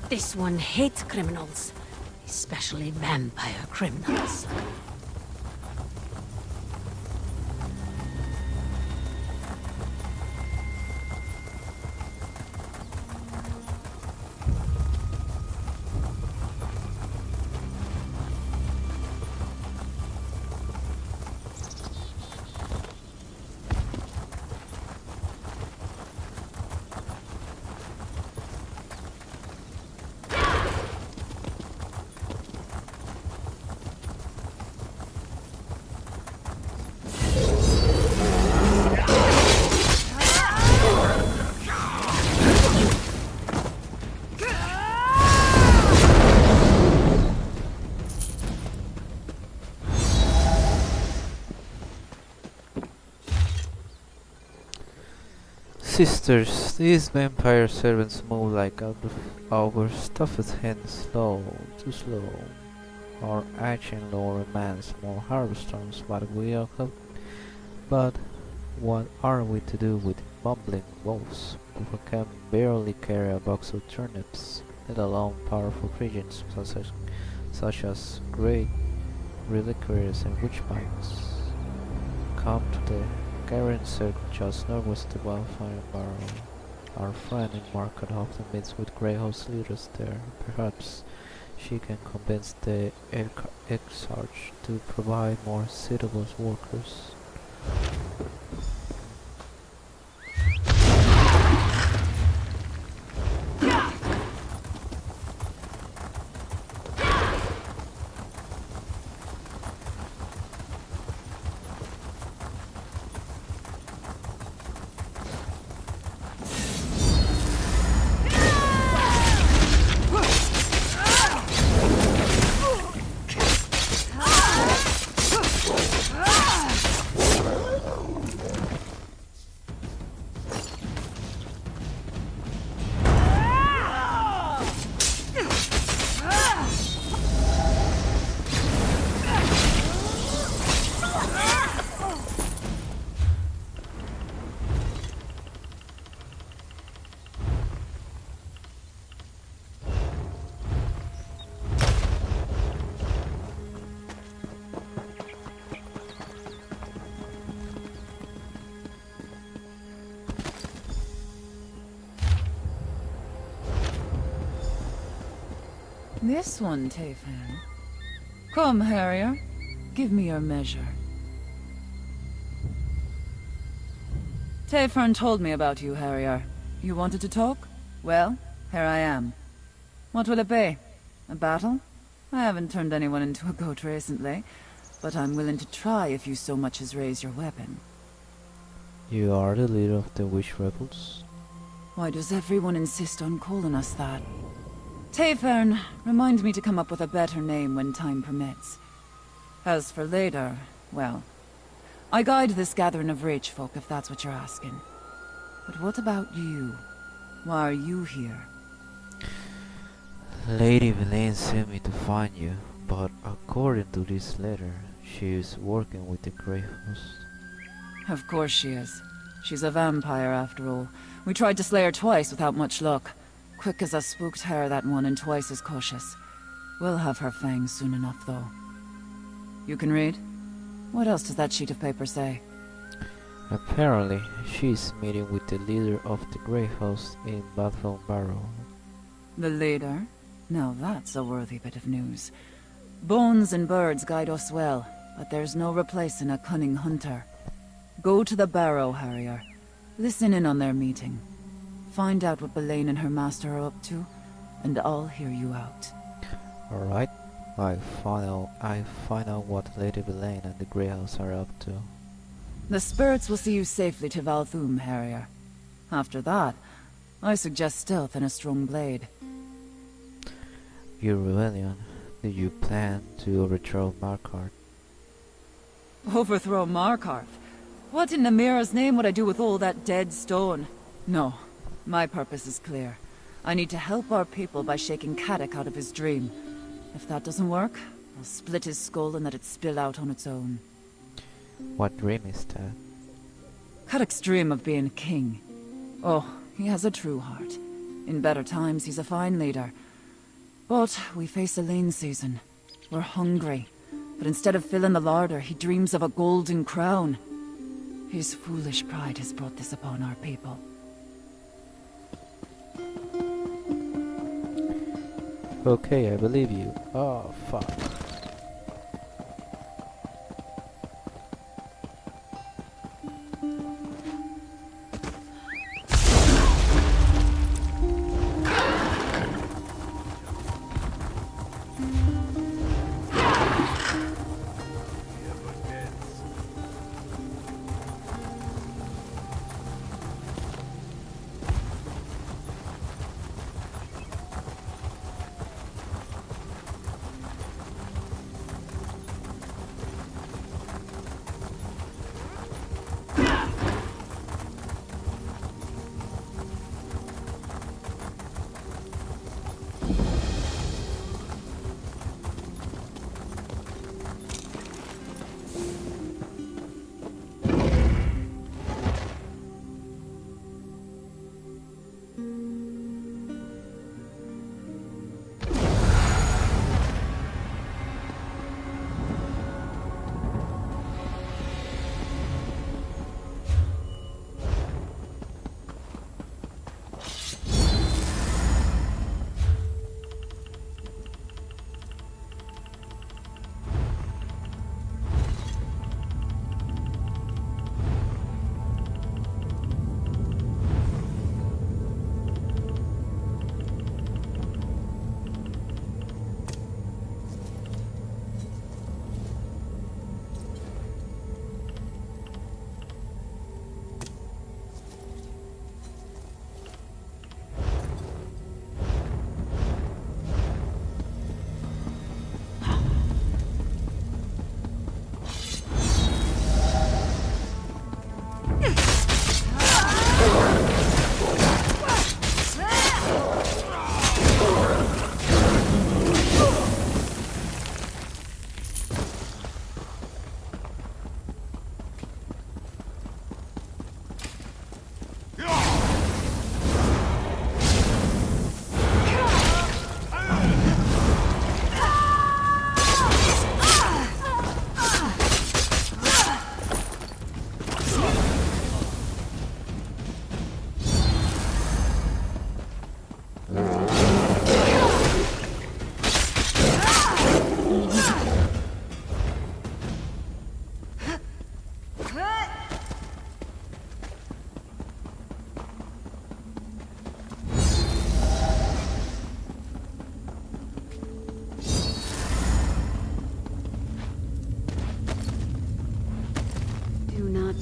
This one hates criminals, especially vampire criminals. Sisters, these vampire servants move like our stuffed hens, too slow. Our action law demands more harvesters, but what are we to do with bumbling wolves who can barely carry a box of turnips, let alone powerful creatures such as great reliquaries and witch bikes? Come to the Garen circle just northwest of Wildfire Barrow. Our friend in Markarth often meets with Greyhost leaders there. Perhaps she can convince the Exarch to provide more suitable workers. This one, Tefan. Come, Harrier. Give me your measure. Tefern told me about you, Harrier. You wanted to talk? Well, here I am. What will it be? A battle? I haven't turned anyone into a goat recently, but I'm willing to try if you so much as raise your weapon. You are the leader of the witch rebels? Why does everyone insist on calling us that? Tefern, remind me to come up with a better name when time permits. As for later, well, I guide this gathering of rich folk if that's what you're asking. But what about you? Why are you here? Lady Villain sent me to find you, but according to this letter, she is working with the Grey Host. Of course she is. She's a vampire after all. We tried to slay her twice without much luck. Quick as a spooked hare, that one, and twice as cautious. We'll have her fangs soon enough, though. You can read? What else does that sheet of paper say? Apparently, she's meeting with the leader of the Grey Host in Bathon Barrow. The leader? Now that's a worthy bit of news. Bones and birds guide us well, but there's no replacing a cunning hunter. Go to the Barrow, Harrier. Listen in on their meeting. Find out what Belaine and her master are up to, and I'll hear you out. Alright, I find out what Lady Belaine and the Grey House are up to. The spirits will see you safely to Valthum, Harrier. After that, I suggest stealth and a strong blade. Your rebellion. Do you plan to overthrow Markarth? Overthrow Markarth? What in the Mira's name would I do with all that dead stone? No, my purpose is clear. I need to help our people by shaking Kadok out of his dream. If that doesn't work, I'll split his skull and let it spill out on its own. What dream is that? Kadok's dream of being king. Oh, he has a true heart. In better times, he's a fine leader. But we face a lean season. We're hungry. But instead of filling the larder, he dreams of a golden crown. His foolish pride has brought this upon our people. Okay, I believe you. Oh, fuck.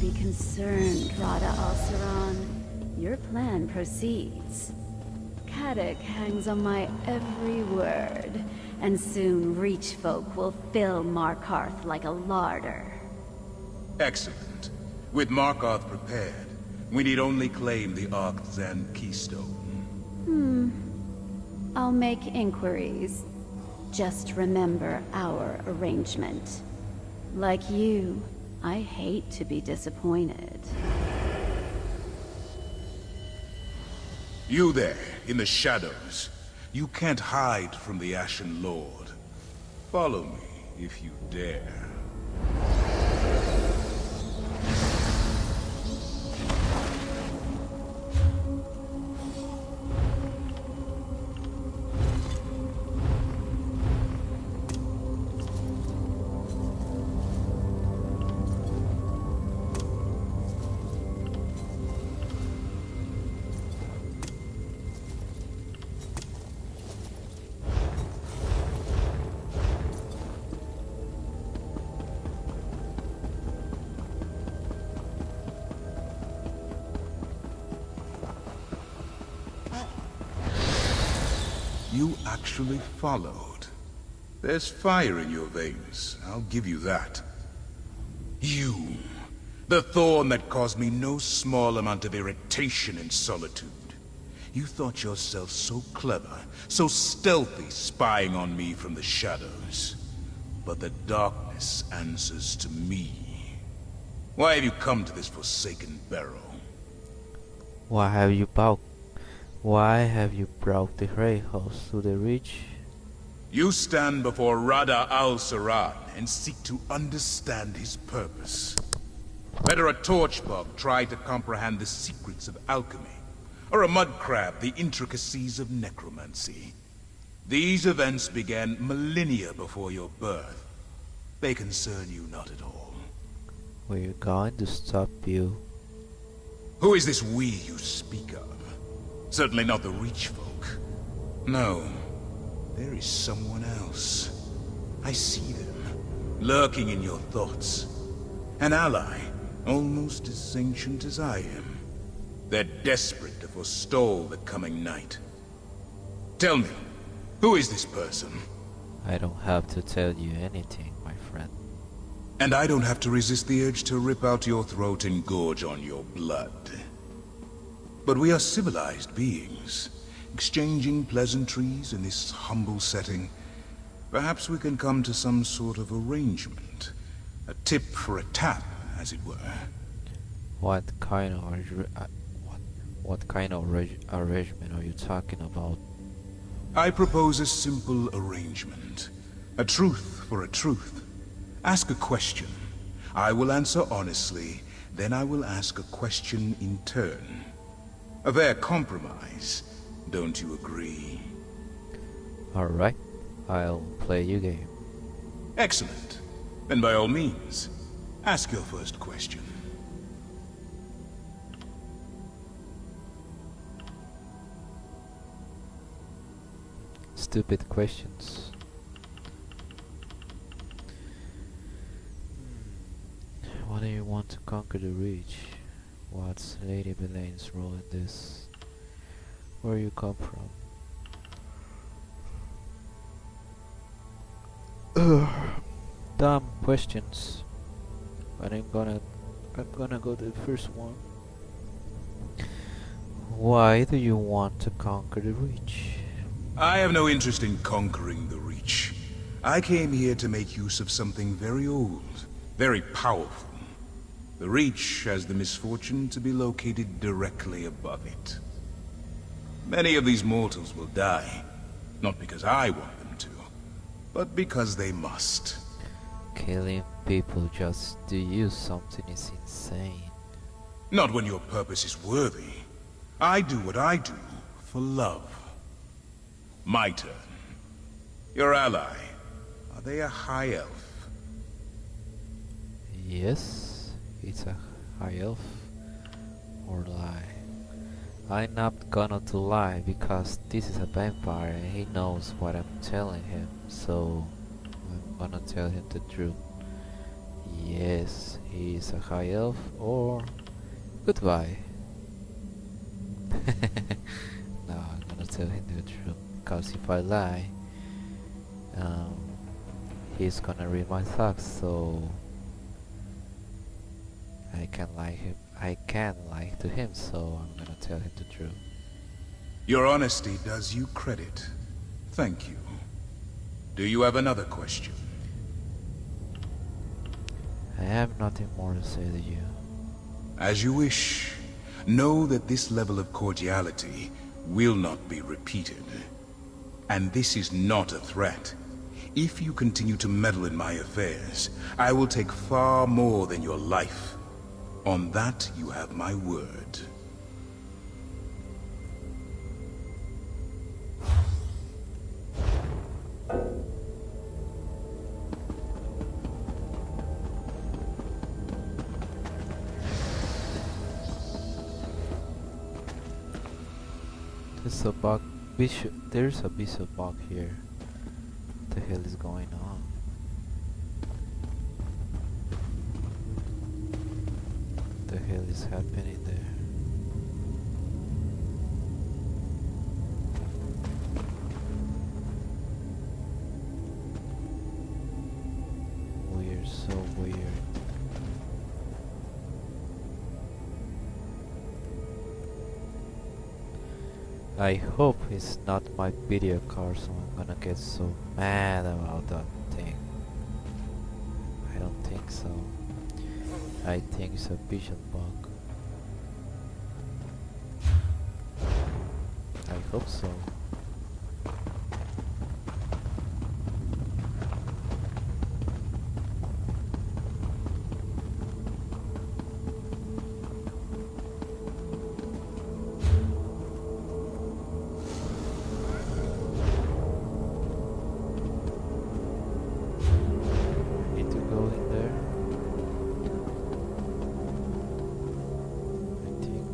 be concerned, Rada Al-Saran. Your plan proceeds. Kadok hangs on my every word, and soon Reach folk will fill Markarth like a larder. Excellent. With Markarth prepared, we need only claim the Arctzan keystone. I'll make inquiries. Just remember our arrangement. Like you, I hate to be disappointed. You there, in the shadows. You can't hide from the Ashen Lord. Follow me, if you dare. You actually followed. There's fire in your veins, I'll give you that. You, the thorn that caused me no small amount of irritation and solitude. You thought yourself so clever, so stealthy, spying on me from the shadows. But the darkness answers to me. Why have you come to this forsaken barrow? Why have you brought the Grey Host to the Reach? You stand before Rada Al-Saran and seek to understand his purpose. Better a torchbug try to comprehend the secrets of alchemy, or a mud crab the intricacies of necromancy. These events began millennia before your birth. They concern you not at all. We're going to stop you. Who is this we you speak of? Certainly not the Reach folk. No, there is someone else. I see them, lurking in your thoughts. An ally, almost as ancient as I am. They're desperate to forestall the coming night. Tell me, who is this person? I don't have to tell you anything, my friend. And I don't have to resist the urge to rip out your throat and gorge on your blood. But we are civilized beings, exchanging pleasantries in this humble setting. Perhaps we can come to some sort of arrangement. A tip for a tap, as it were. What kind of arrangement are you talking about? I propose a simple arrangement. A truth for a truth. Ask a question. I will answer honestly, then I will ask a question in turn. A fair compromise, don't you agree? Alright, I'll play your game. Excellent. Then by all means, ask your first question. Stupid questions. Why do you want to conquer the Reach? What's Lady Belane's role in this? Where you come from? Dumb questions. But I'm gonna go to the first one. Why do you want to conquer the Reach? I have no interest in conquering the Reach. I came here to make use of something very old, very powerful. The Reach has the misfortune to be located directly above it. Many of these mortals will die, not because I want them to, but because they must. Killing people just to use something is insane. Not when your purpose is worthy. I do what I do for love. My turn. Your ally, are they a high elf? Yes. It's a high elf or lie. I'm not gonna to lie because this is a vampire and he knows what I'm telling him, so I'm gonna tell him the truth. Yes, he's a high elf, or goodbye. No, I'm gonna tell him the truth, because if I lie, he's gonna read my thoughts, so I can't lie to him, so I'm gonna tell him the truth. Your honesty does you credit. Thank you. Do you have another question? I have nothing more to say to you. As you wish. Know that this level of cordiality will not be repeated. And this is not a threat. If you continue to meddle in my affairs, I will take far more than your life. On that, you have my word. There's a bug. There's a bishop bug here. What the hell is going on? What the hell is happening there? Weird, so weird. I hope it's not my video card, so I'm gonna get so mad about that thing. I don't think so. I think it's a visual bug. I hope so. Need to go in there. I think.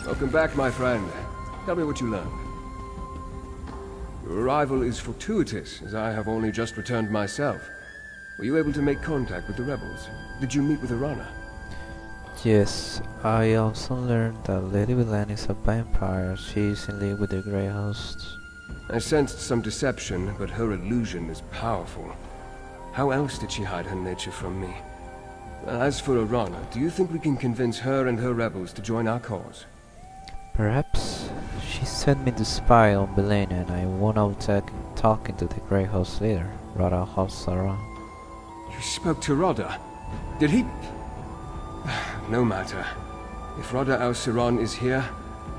Welcome back, my friend. Tell me what you learned. Your arrival is fortuitous, as I have only just returned myself. Were you able to make contact with the rebels? Did you meet with Arana? Yes, I also learned that Lady Belen is a vampire. She is in league with the Grey Hosts. I sensed some deception, but her illusion is powerful. How else did she hide her nature from me? As for Arana, do you think we can convince her and her rebels to join our cause? Perhaps. She sent me to spy on Belen, and I went out talking to the Grey Host leader, Rada Halsaran. You spoke to Rada? Did he... No matter. If Rada Al-Siran is here,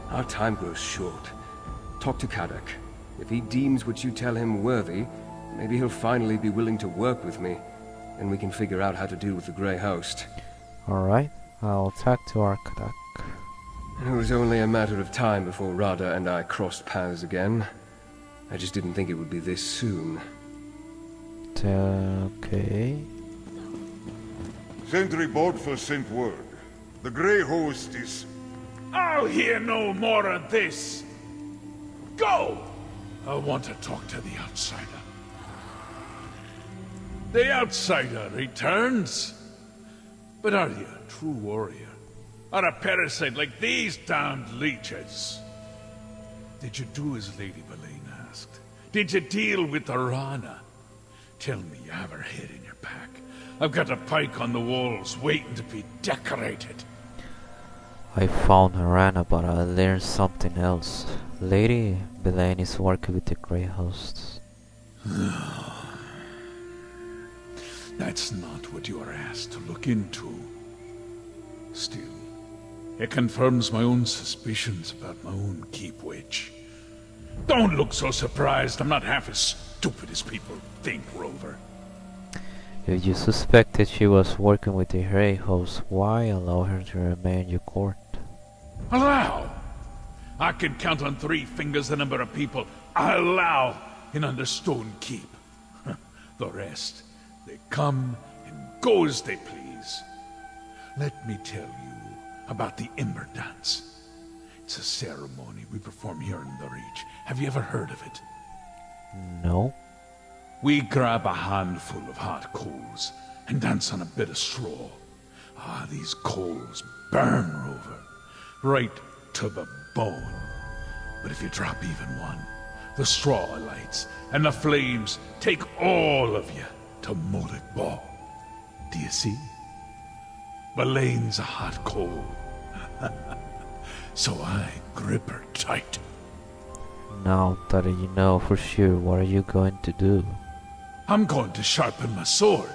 our time grows short. Talk to Kadok. If he deems what you tell him worthy, maybe he'll finally be willing to work with me. Then we can figure out how to deal with the Grey Host. Alright, I'll talk to Kadok. It was only a matter of time before Rada and I crossed paths again. I just didn't think it would be this soon. Okay. Sentry Bodful sent word. The Grey Host is... I'll hear no more of this! Go! I want to talk to the outsider. The outsider returns? But are you a true warrior? Or a parasite like these damned leeches? Did you do as Lady Belen asked? Did you deal with Arana? Tell me you have her head in your pack. I've got a pike on the walls waiting to be decorated. I found Arana, but I learned something else. Lady Belen is working with the Grey Hosts. That's not what you are asked to look into. Still, it confirms my own suspicions about my own keep witch. Don't look so surprised. I'm not half as stupid as people think, Rover. If you suspected she was working with the Grey Host, why allow her to remain in your court? Allow? I can count on 3 fingers the number of people I allow in Understone Keep. The rest, they come and go as they please. Let me tell you about the Ember Dance. It's a ceremony we perform here in the Reach. Have you ever heard of it? No. We grab a handful of hot coals and dance on a bit of straw. These coals burn, Rover, right to the bone. But if you drop even one, the straw lights and the flames take all of you to Molek Ball. Do you see? Belen's a hot coal. So I grip her tight. Now that you know for sure, what are you going to do? I'm going to sharpen my sword.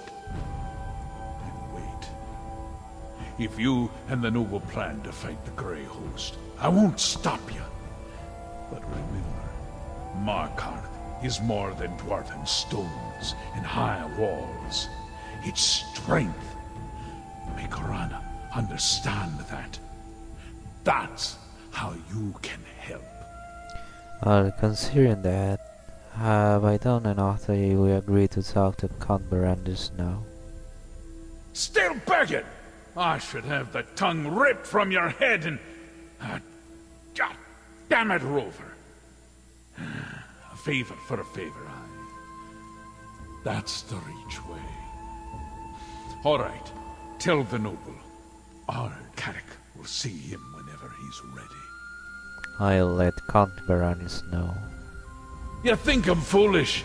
And wait. If you and the noble plan to fight the Grey Host, I won't stop you. But remember, Markarth is more than dwarven stones and high walls. It's strength. Make Arana understand that. That's how you can help. Considering that, have I done enough that you will agree to talk to Count Barandis now? Still begging! I should have the tongue ripped from your head and... God damn it, Rover. A favor for a favor, That's the Reach way. Alright, tell the noble. Our Carrick will see him whenever he's ready. I'll let Count Barandis know. You think I'm foolish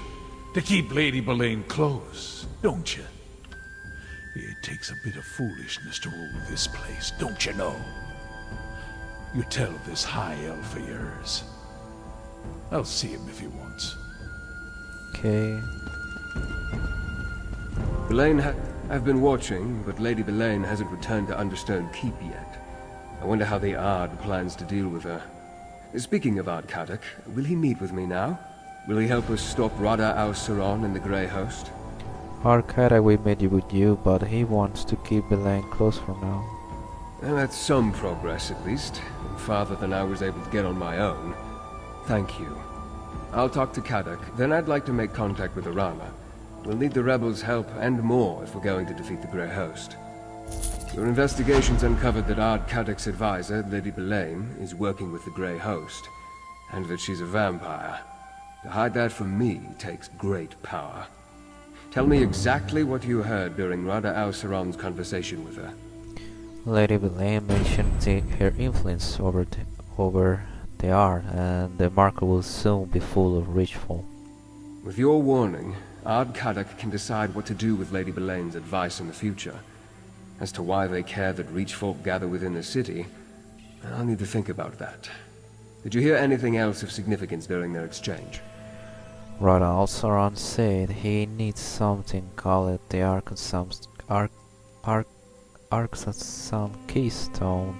to keep Lady Belen close, don't you? It takes a bit of foolishness to rule this place, don't you know? You tell this high elf of yours. I'll see him if he wants. Okay. Belen I've been watching, but Lady Belen hasn't returned to Understone Keep yet. I wonder how the Ard plans to deal with her. Speaking of Ard Kadok, will he meet with me now? Will he help us stop Rada Al-Siran and the Grey Host? Markarth will meet with you, but he wants to keep Belen close for now. Well, that's some progress, at least. And farther than I was able to get on my own. Thank you. I'll talk to Kadok, then I'd like to make contact with Arana. We'll need the rebels' help and more if we're going to defeat the Grey Host. Your investigations uncovered that Ard Kadek's advisor, Lady Belaine, is working with the Grey Host, and that she's a vampire. To hide that from me takes great power. Tell me exactly what you heard during Rada Alceron's conversation with her. Lady Belaine mentioned her influence over the art, and the market will soon be full of rich folk. With your warning, Ard Kadek can decide what to do with Lady Belaine's advice in the future. As to why they care that rich folk gather within the city, I'll need to think about that. Did you hear anything else of significance during their exchange? Rada Alceron said he needs something called the Arkansas Keystone.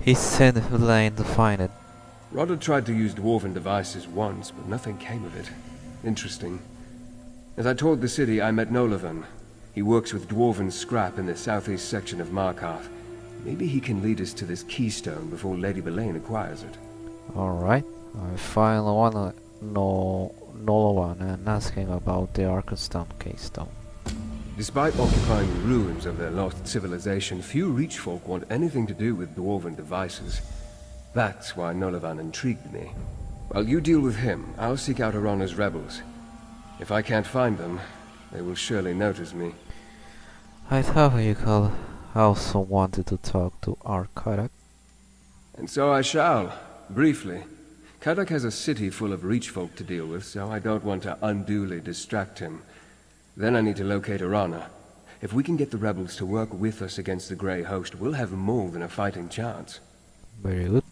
He sent Belaine to find it. Rada tried to use dwarven devices once, but nothing came of it. Interesting. As I toured the city, I met Nolavan. He works with dwarven scrap in the southeast section of Markarth. Maybe he can lead us to this keystone before Lady Belaine acquires it. Alright, I finally wanna know Nolavan and ask him about the Arkansas Keystone. Despite occupying the ruins of their lost civilization, few reach folk want anything to do with dwarven devices. That's why Nolavan intrigued me. While you deal with him, I'll seek out Arana's rebels. If I can't find them, they will surely notice me. I thought you also wanted to talk to our Kadak. And so I shall, briefly. Kadak has a city full of reach folk to deal with, so I don't want to unduly distract him. Then I need to locate Arana. If we can get the rebels to work with us against the Grey Host, we'll have more than a fighting chance. Very good.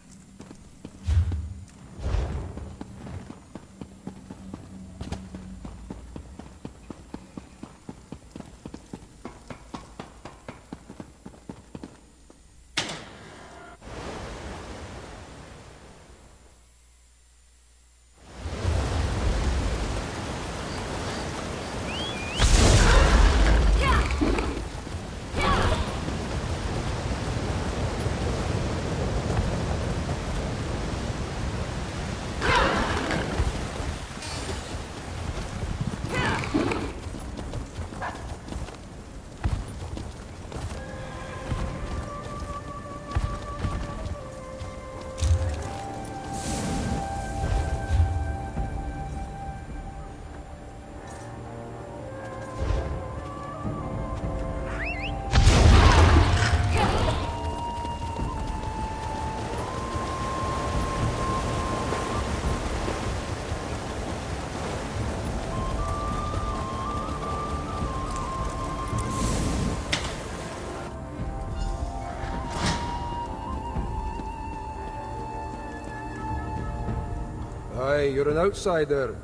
Aye, you're an outsider.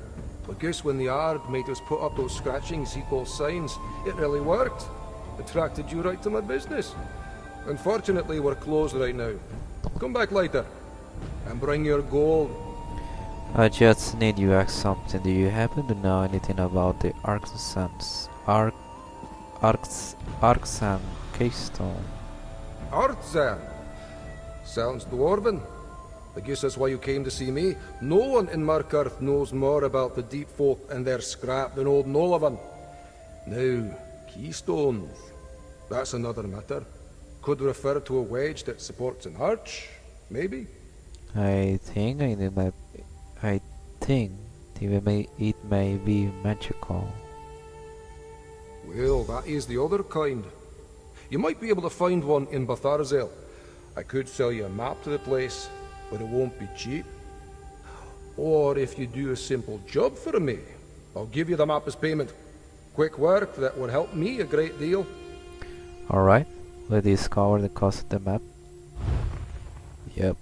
I guess when the Ard made us put up those scratchings he calls signs, it really worked. Attracted you right to my business. Unfortunately, we're closed right now. Come back later, and bring your gold. I just need you to ask something. Do you happen to know anything about the Arkansas Keystone? Artzan? Sounds dwarven. I guess that's why you came to see me. No one in Markarth knows more about the deep folk and their scrap than old Nolavan. Now, keystones. That's another matter. Could refer to a wedge that supports an arch, maybe? I think it may be magical. Well, that is the other kind. You might be able to find one in Batharzel. I could sell you a map to the place, but it won't be cheap. Or if you do a simple job for me, I'll give you the map as payment. Quick work that would help me a great deal. Alright, let's discover the cost of the map. Yep.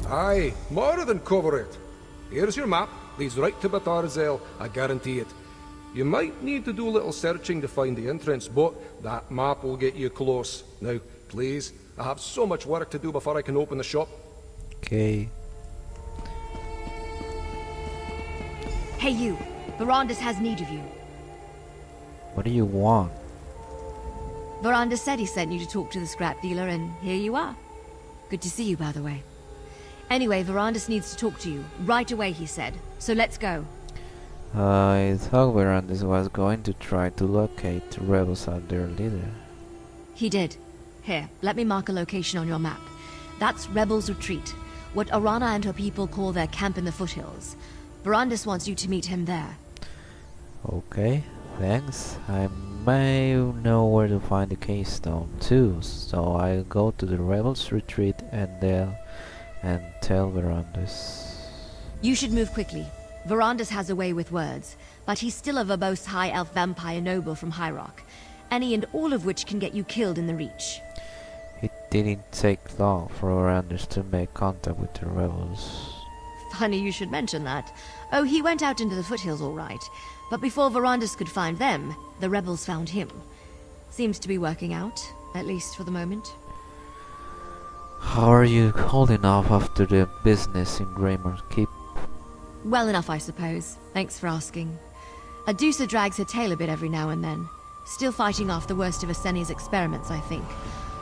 Aye, more than cover it. Here's your map, leads right to Batharzel, I guarantee it. You might need to do a little searching to find the entrance, but that map will get you close. Now, please, I have so much work to do before I can open the shop. Okay. Hey you, Verandis has need of you. What do you want? Verandis said he sent you to talk to the scrap dealer, and here you are. Good to see you, by the way. Anyway, Verandis needs to talk to you. Right away, he said. So let's go. I thought Verandis was going to try to locate the rebels and their leader. He did. Here, let me mark a location on your map. That's Rebel's Retreat, what Arana and her people call their camp in the foothills. Verandis wants you to meet him there. Okay, thanks. I may know where to find the keystone too, so I'll go to the Rebels' Retreat and tell Verandis. You should move quickly. Verandis has a way with words, but he's still a verbose high elf vampire noble from High Rock, any and all of which can get you killed in the Reach. It didn't take long for Verandis to make contact with the rebels. Funny you should mention that. Oh, he went out into the foothills all right, but before Verandis could find them, the rebels found him. Seems to be working out, at least for the moment. How are you holding off after the business in Greymoor Keep? Well enough, I suppose. Thanks for asking. Adusa drags her tail a bit every now and then. Still fighting off the worst of Aseni's experiments, I think.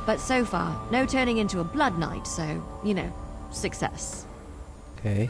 But so far, no turning into a blood knight, so, you know, success. Okay.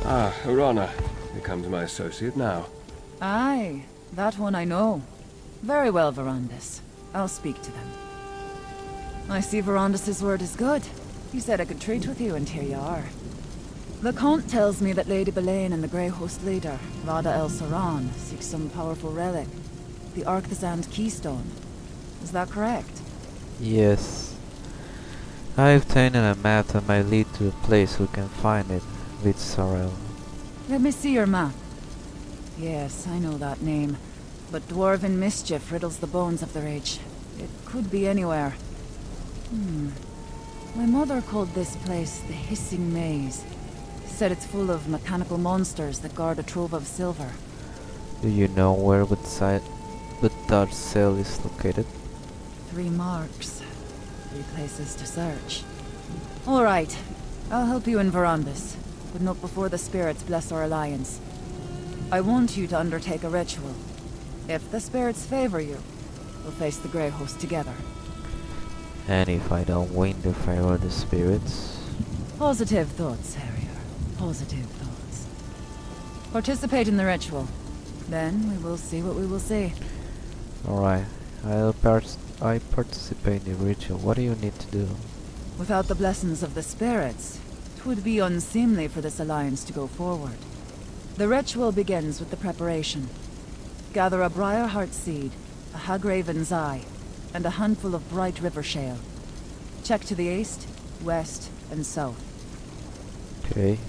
Ah, Urana. Here comes my associate now. Aye, that one I know. Very well, Verandis. I'll speak to them. I see Verandis' word is good. He said I could treat with you, and here you are. The Count tells me that Lady Belaine and the Grey Host leader, Rada El Saran, seek some powerful relic. The Arcthazand Keystone. Is that correct? Yes. I've obtained a map that might lead to a place we can find it with Sorrel. Let me see your map. Yes, I know that name. But dwarven mischief riddles the bones of the Reach. It could be anywhere. My mother called this place the Hissing Maze. Said it's full of mechanical monsters that guard a trove of silver. Do you know where that cell is located? 3 marks. 3 places to search. All right. I'll help you in Verandis, but not before the spirits bless our alliance. I want you to undertake a ritual. If the spirits favor you, we'll face the Grey Host together. And if I don't win the favor of the spirits? Positive thoughts, Harrier. Positive thoughts. Participate in the ritual. Then we will see what we will see. Alright, I participate in the ritual. What do you need to do? Without the blessings of the spirits, it would be unseemly for this alliance to go forward. The ritual begins with the preparation. Gather a briar-heart seed, a hagraven's eye, and a handful of bright river shale. Check to the east, west, and south. Okay.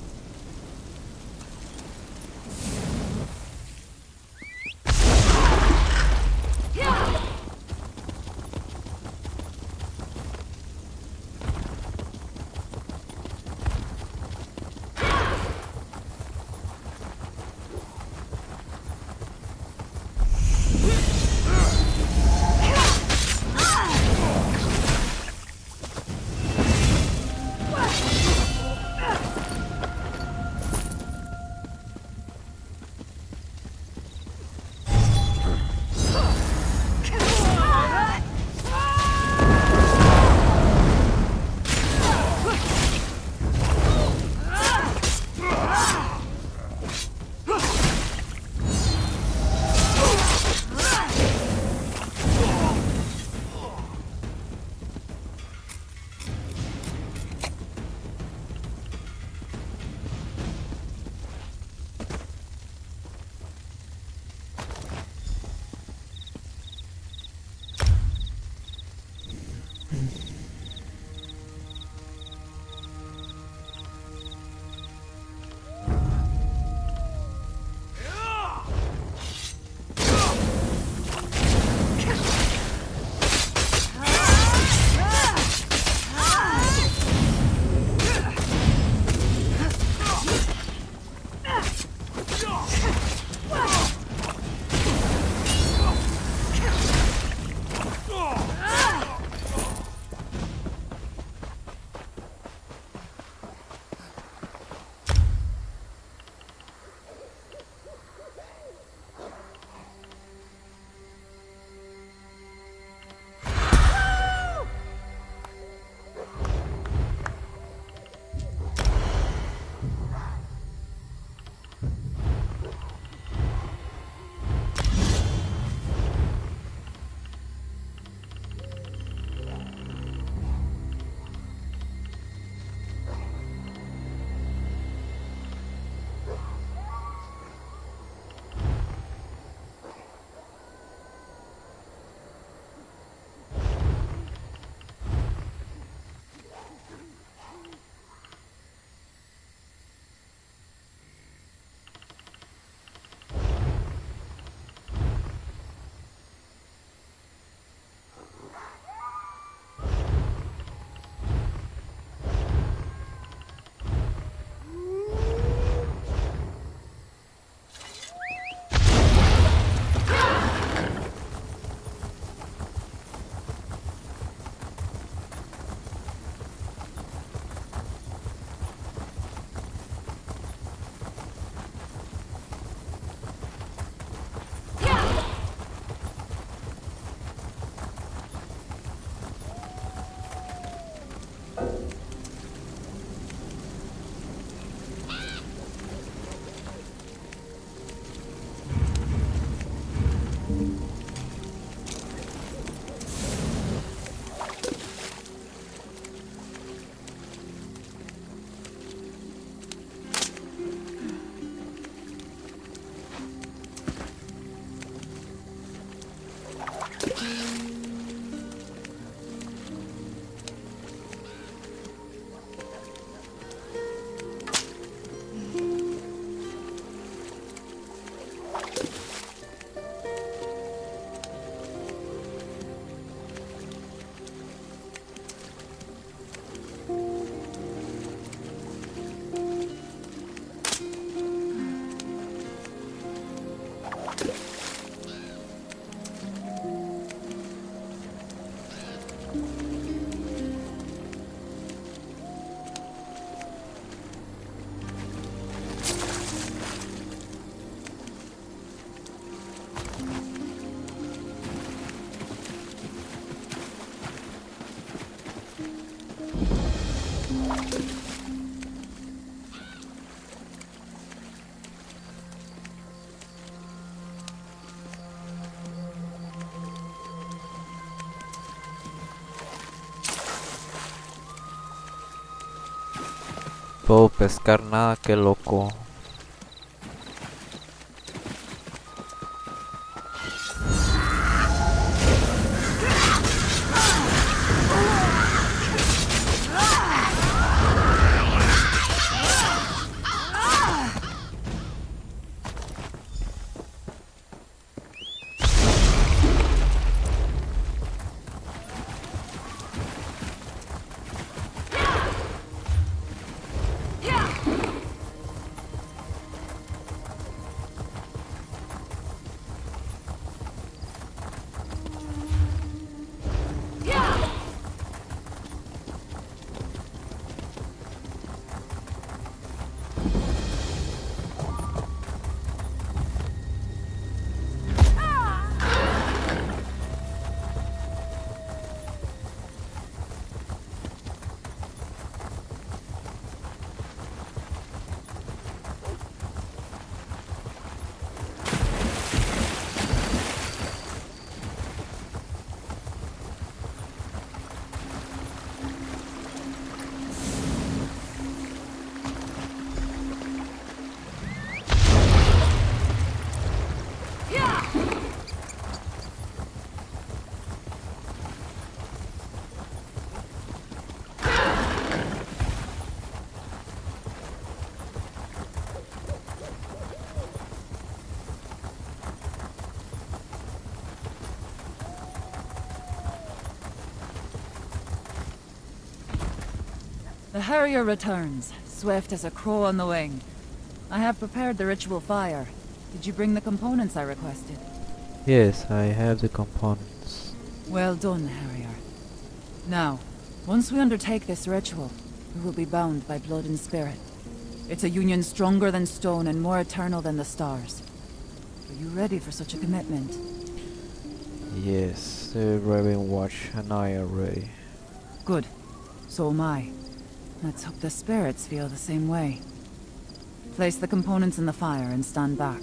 Puedo pescar nada, qué loco. The Harrier returns, swift as a crow on the wing. I have prepared the ritual fire. Did you bring the components I requested? Yes, I have the components. Well done, Harrier. Now, once we undertake this ritual, we will be bound by blood and spirit. It's a union stronger than stone and more eternal than the stars. Are you ready for such a commitment? Yes, the Raven Watch and I are ready. Good. So am I. Let's hope the spirits feel the same way. Place the components in the fire and stand back.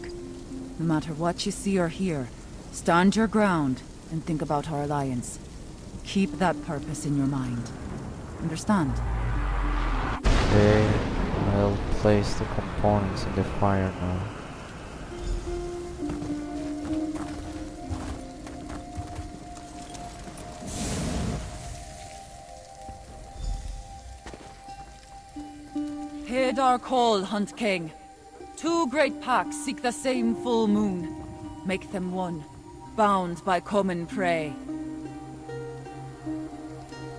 No matter what you see or hear, stand your ground and think about our alliance. Keep that purpose in your mind. Understand? Okay, I'll place the components in the fire now. Heed our call, Hunt King. Two great packs seek the same full moon. Make them one, bound by common prey.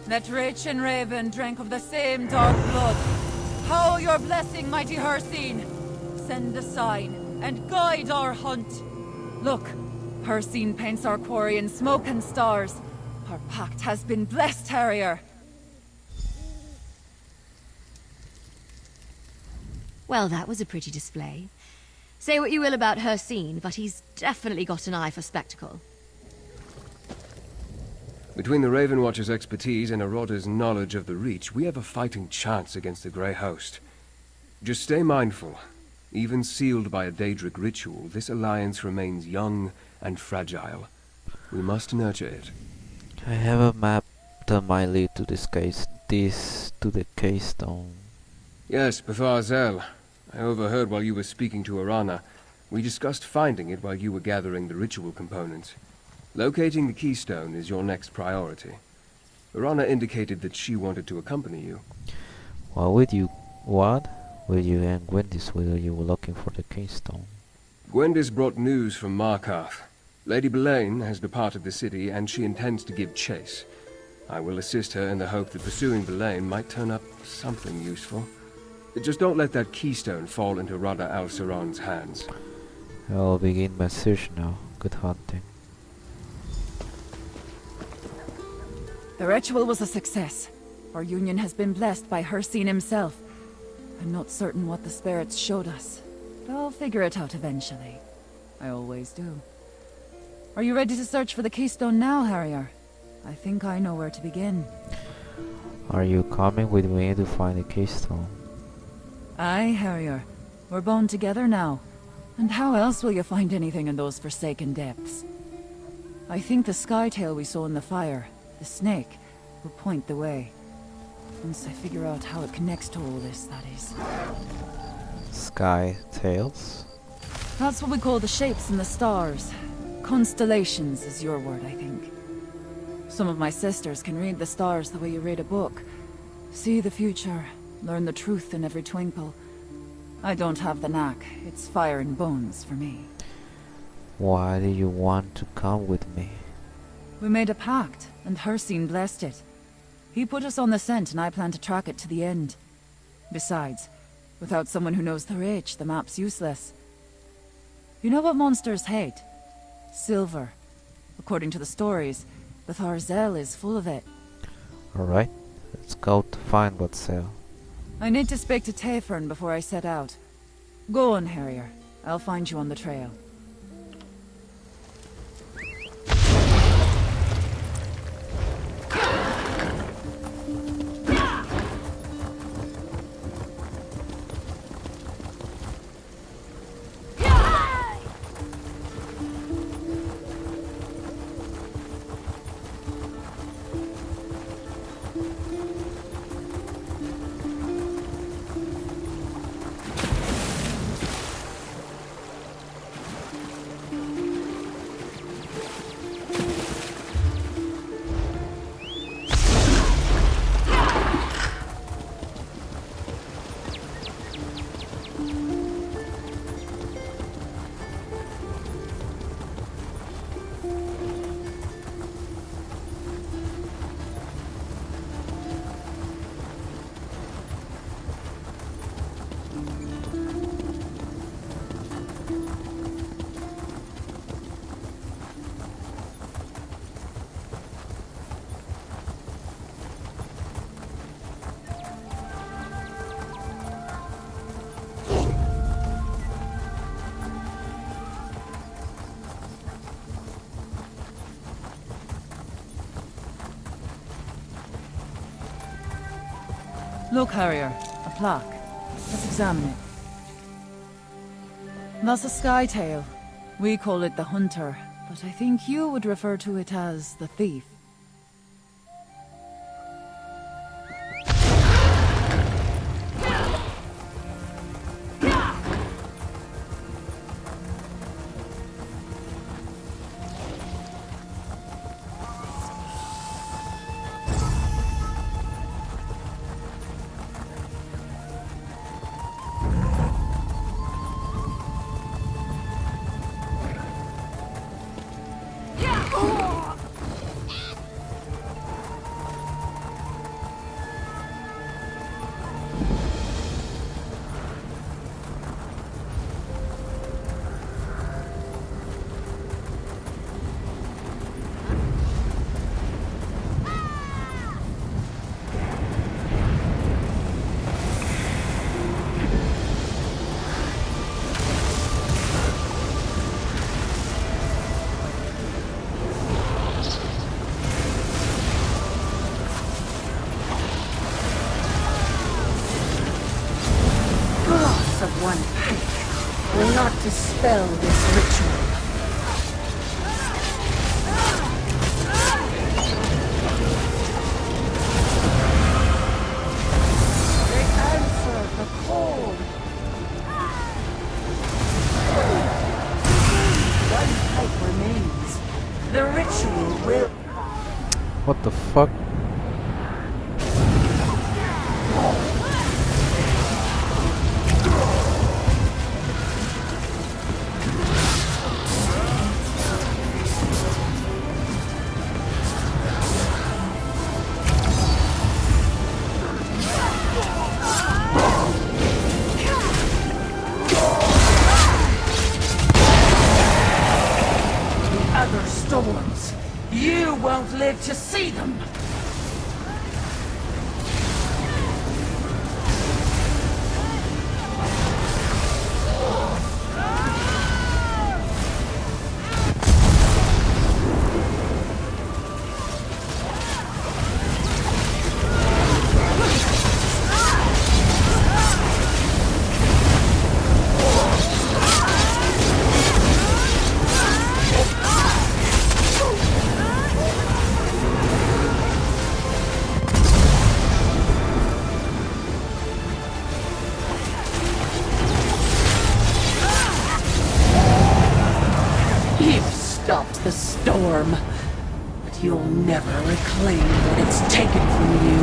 Let Rach and Raven drink of the same dark blood. How your blessing, mighty Hircine! Send the sign, and guide our hunt. Look, Hircine paints our quarry in smoke and stars. Our pact has been blessed, Harrier. Well, that was a pretty display. Say what you will about Hircine, but he's definitely got an eye for spectacle. Between the Raven Watcher's expertise and Aroda's knowledge of the Reach, we have a fighting chance against the Grey Host. Just stay mindful. Even sealed by a Daedric ritual, this alliance remains young and fragile. We must nurture it. I have a map that might lead to this to the Keystone. Yes, Befar Zel. I overheard while you were speaking to Arana. We discussed finding it while you were gathering the ritual components. Locating the keystone is your next priority. Arana indicated that she wanted to accompany you. What? With you and Gwendis, whether you were looking for the keystone? Gwendis brought news from Markarth. Lady Belaine has departed the city, and she intends to give chase. I will assist her in the hope that pursuing Belaine might turn up something useful. Just don't let that keystone fall into Rada al-Saran's hands. I'll begin my search now. Good hunting. The ritual was a success. Our union has been blessed by Hircine himself. I'm not certain what the spirits showed us, but I'll figure it out eventually. I always do. Are you ready to search for the keystone now, Harrier? I think I know where to begin. Are you coming with me to find the keystone? Aye, Harrier. We're bound together now. And how else will you find anything in those forsaken depths? I think the skytail we saw in the fire, the snake, will point the way. Once I figure out how it connects to all this, that is. Sky tails? That's what we call the shapes in the stars. Constellations is your word, I think. Some of my sisters can read the stars the way you read a book. See the future, learn the truth in every twinkle. I don't have the knack. It's fire and bones for me. Why do you want to come with me? We made a pact, and Hircine blessed it. He put us on the scent, and I plan to track it to the end. Besides, without someone who knows the Reach, the map's useless. You know what monsters hate? Silver. According to the stories, Bethar Zel is full of it. Alright, let's go to find what's there. I need to speak to Tayfern before I set out. Go on, Harrier. I'll find you on the trail. Look, Harrier. A plaque. Let's examine it. That's a skytail. We call it the Hunter, but I think you would refer to it as the Thief. Of one pick will not dispel this ritual. They answer the call. One pipe remains. The ritual will... What the fuck? Other storms. You won't live to see them. The storm, but you'll never reclaim what it's taken from you.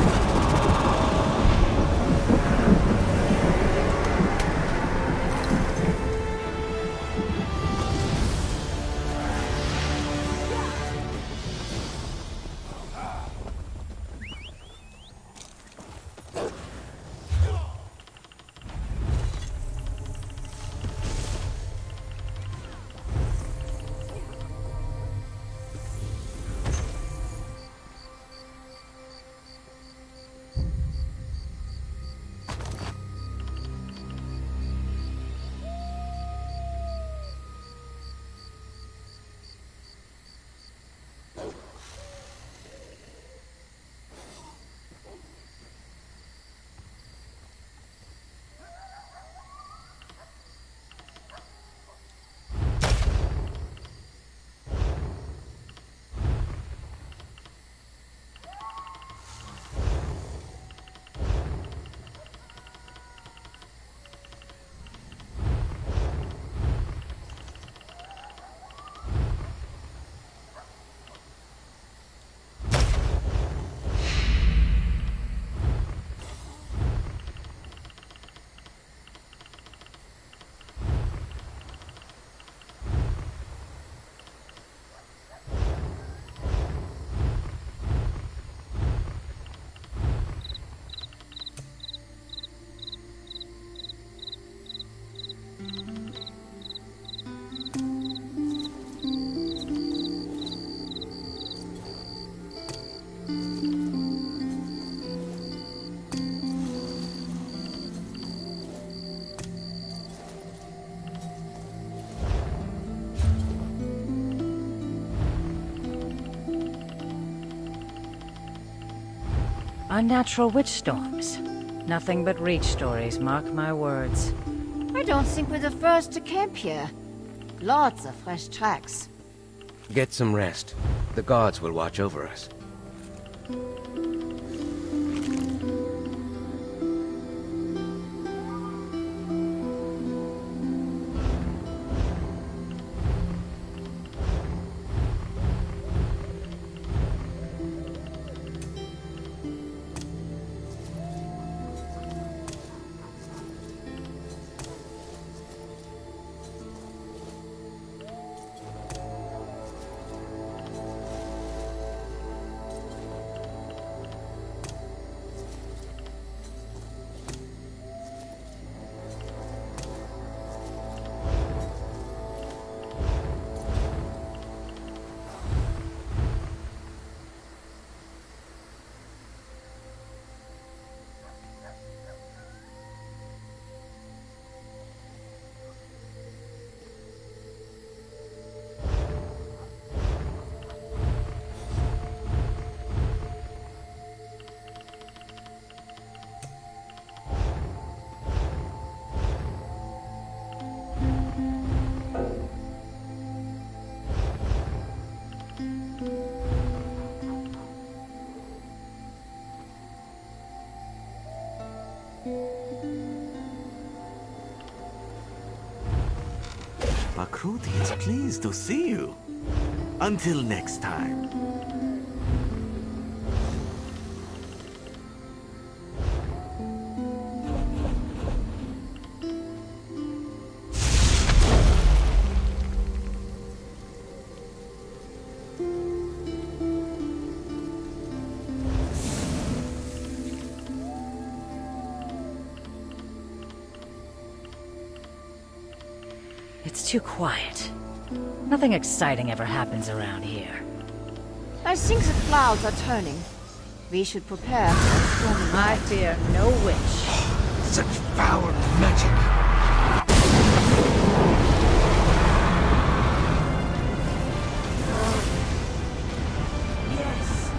Unnatural witch storms. Nothing but Reach stories, mark my words. I don't think we're the first to camp here. Lots of fresh tracks. Get some rest. The gods will watch over us. Markarth is pleased to see you. Until next time. It's too quiet. Nothing exciting ever happens around here. I think the clouds are turning. We should prepare for a storm. I fear no witch. Such foul magic! Yes,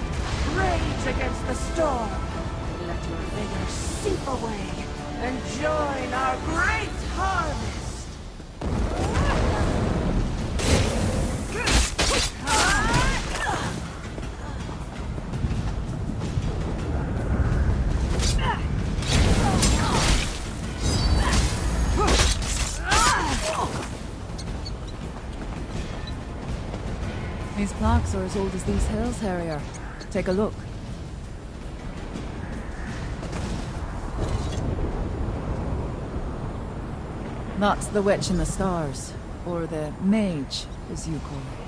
rage against the storm. Let your vigor seep away and join our great harvest. These plaques are as old as these hills, Harrier. Take a look. That's the Witch in the Stars, or the Mage, as you call it.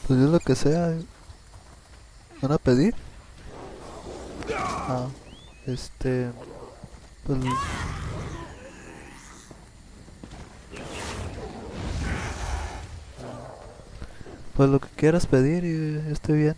Pues es lo que sea. ¿Van a pedir? Ah, pues, pues lo que quieras pedir y estoy bien.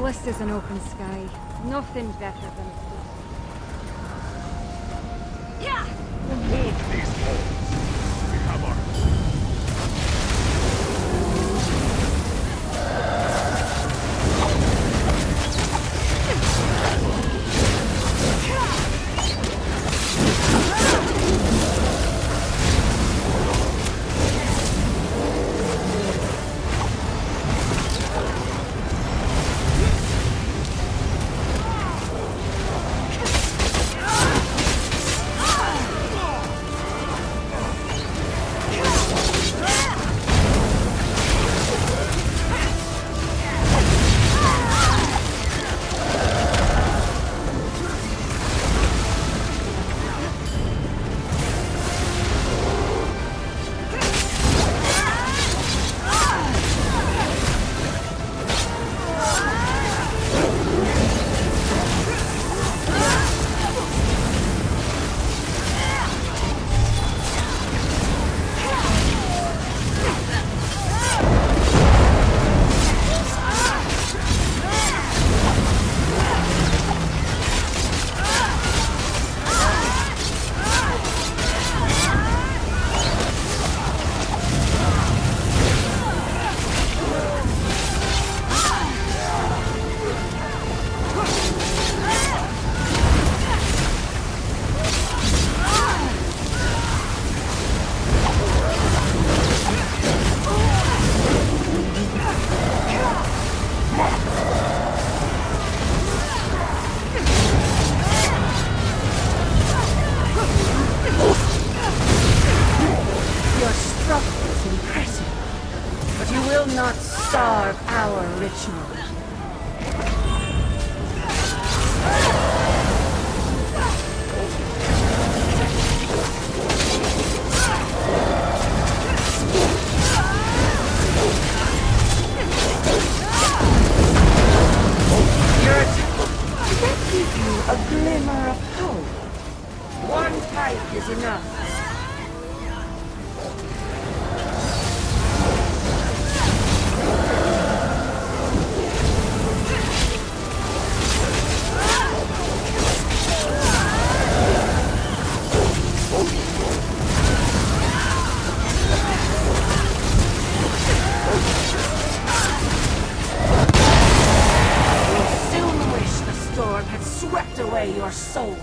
Bliss is an open sky. Nothing better than it. Yeah! Hold these holes. We have our our ritual. Let's give you a glimmer of hope. One pike is enough. Swept away your soul.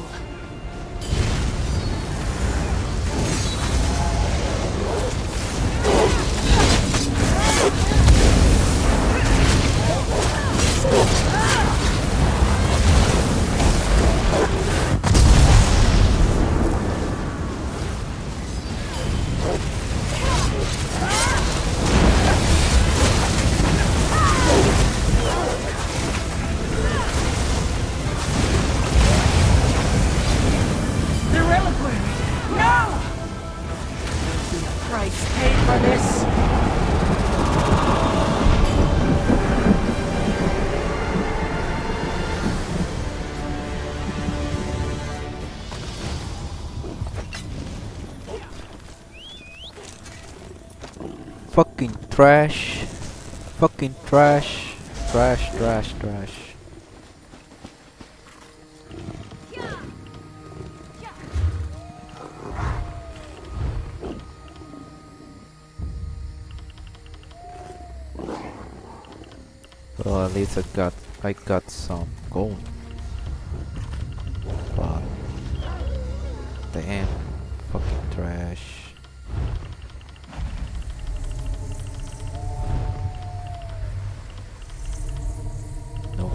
Fucking trash. Fucking trash. Trash, trash, trash. Well, at least I got some gold. But damn, fucking trash. No.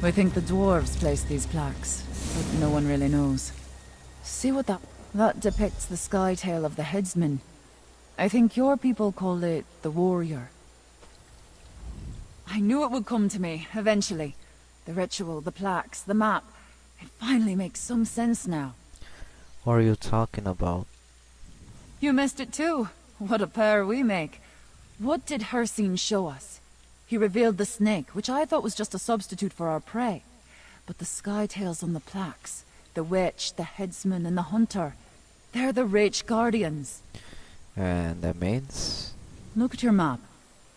We think the dwarves placed these plaques, but no one really knows. See what that depicts the sky tail of the headsman. I think your people call it the warrior. I knew it would come to me, eventually. The ritual, the plaques, the map. It finally makes some sense now. What are you talking about? You missed it too. What a pair we make. What did Hircine show us? He revealed the snake, which I thought was just a substitute for our prey. But the sky tails on the plaques, the witch, the headsman, and the hunter, they're the Wraith Guardians. And that means? Look at your map.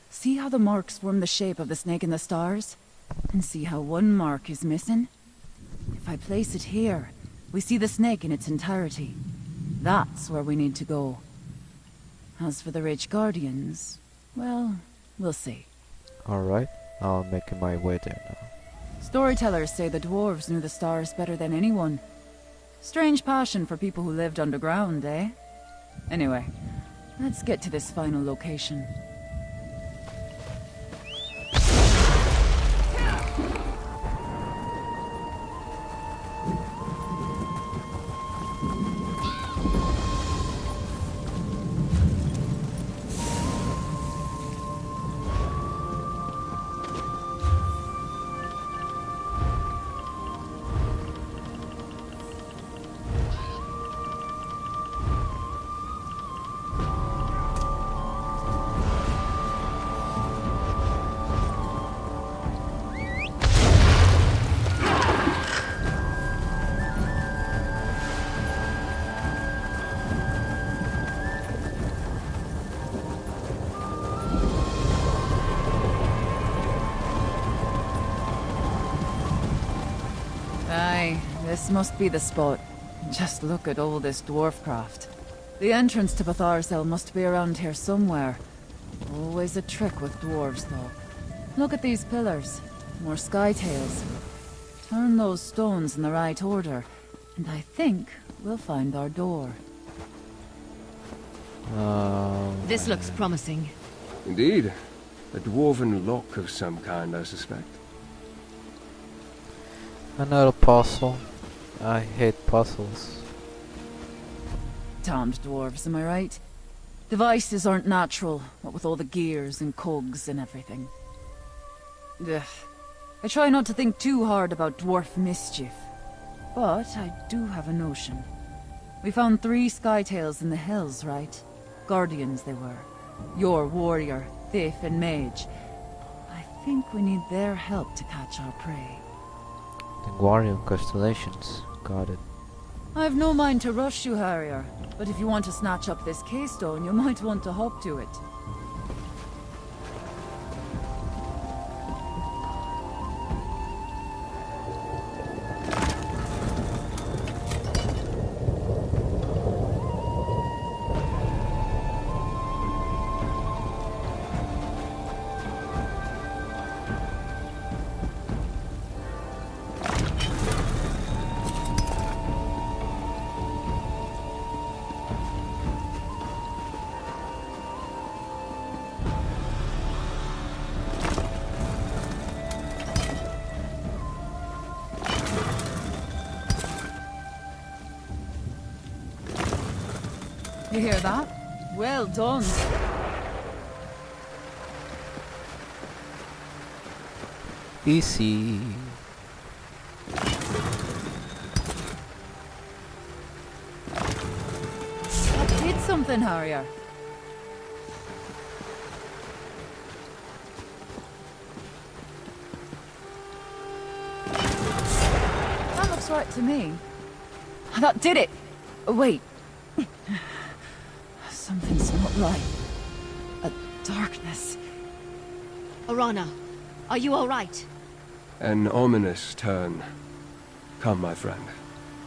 See how the marks form the shape of the snake in the stars? And see how one mark is missing? If I place it here, we see the snake in its entirety. That's where we need to go. As for the Rich Guardians, well, we'll see. Alright, I'll make my way there now. Storytellers say the dwarves knew the stars better than anyone. Strange passion for people who lived underground, eh? Anyway, let's get to this final location. Aye, this must be the spot. Just look at all this dwarf craft. The entrance to Batharsel must be around here somewhere. Always a trick with dwarves, though. Look at these pillars. More skytails. Turn those stones in the right order, and I think we'll find our door. This looks promising. Indeed. A dwarven lock of some kind, I suspect. Another puzzle. I hate puzzles. Damned dwarves, am I right? Devices aren't natural, what with all the gears and cogs and everything. Ugh. I try not to think too hard about dwarf mischief. But I do have a notion. We found 3 skytails in the hills, right? Guardians they were. Your warrior, thief, and mage. I think we need their help to catch our prey. The Guardian Constellations. Got it. I've no mind to rush you, Harrier. But if you want to snatch up this keystone, you might want to hop to it. You hear that? Well done. Easy. That did something, Harrier. That looks right to me. That did it! Oh, wait. Something's not right. A darkness. Orana, are you alright? An ominous turn. Come, my friend.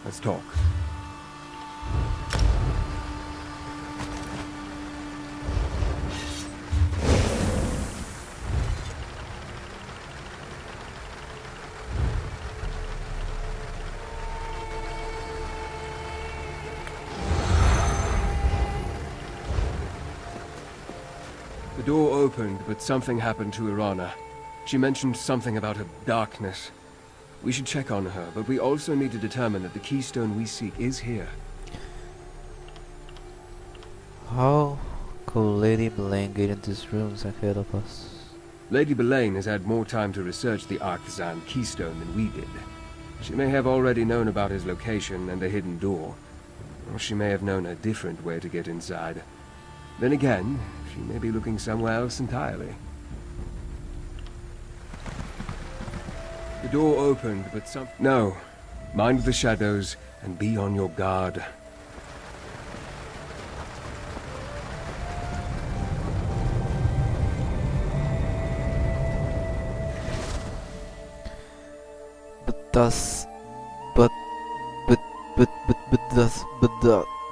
Let's talk. The door opened, but something happened to Orana. She mentioned something about a darkness. We should check on her, but we also need to determine that the keystone we seek is here. How could Lady Belaine get into these rooms ahead of us? Lady Belaine has had more time to research the Arthazan keystone than we did. She may have already known about his location and the hidden door, or she may have known a different way to get inside. Then again, she may be looking somewhere else entirely. The door opened, but No. Mind the shadows and be on your guard. But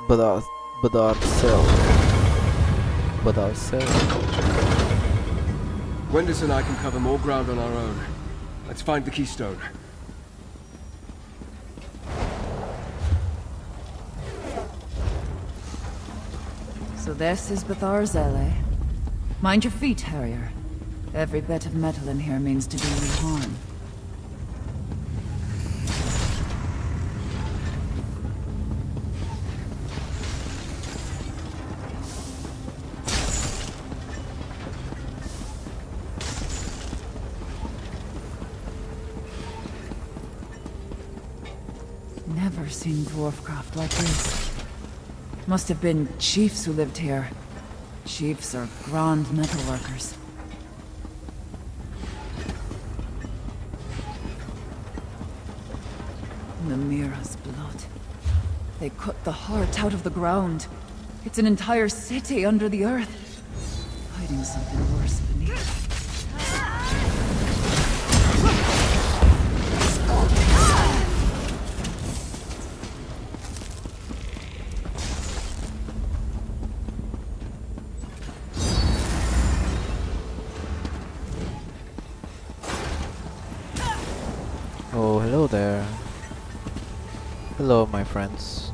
But our, but ourselves. But ourselves. Wendus and I can cover more ground on our own. Let's find the keystone. So this is Betharzel, eh? Mind your feet, Harrier. Every bit of metal in here means to do you harm. Never seen dwarfcraft like this. Must have been chiefs who lived here. Chiefs are grand metalworkers. Namira's blood. They cut the heart out of the ground. It's an entire city under the earth. Hiding something worse beneath. Oh, hello there. Hello, my friends.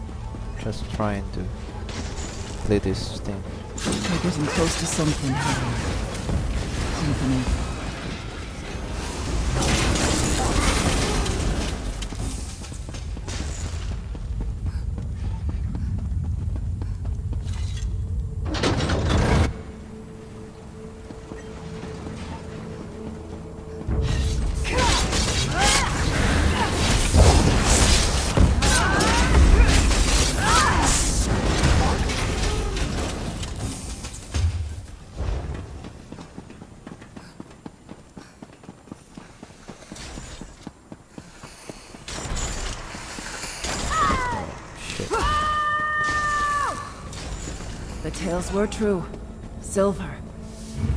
Just trying to play this thing. We're getting close to something, Harrier. Something. The tales were true. Silver.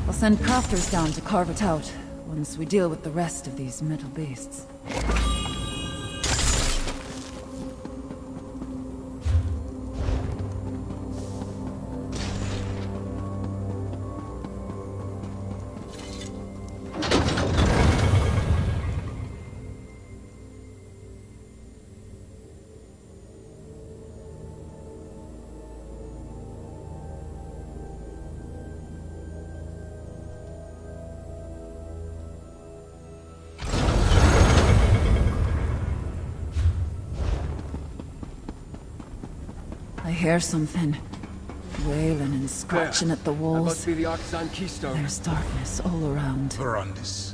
I'll send crafters down to carve it out, once we deal with the rest of these metal beasts. I hear something. Wailing and scratching at the walls. That must be the Artisan keystone. There's darkness all around. Verandis.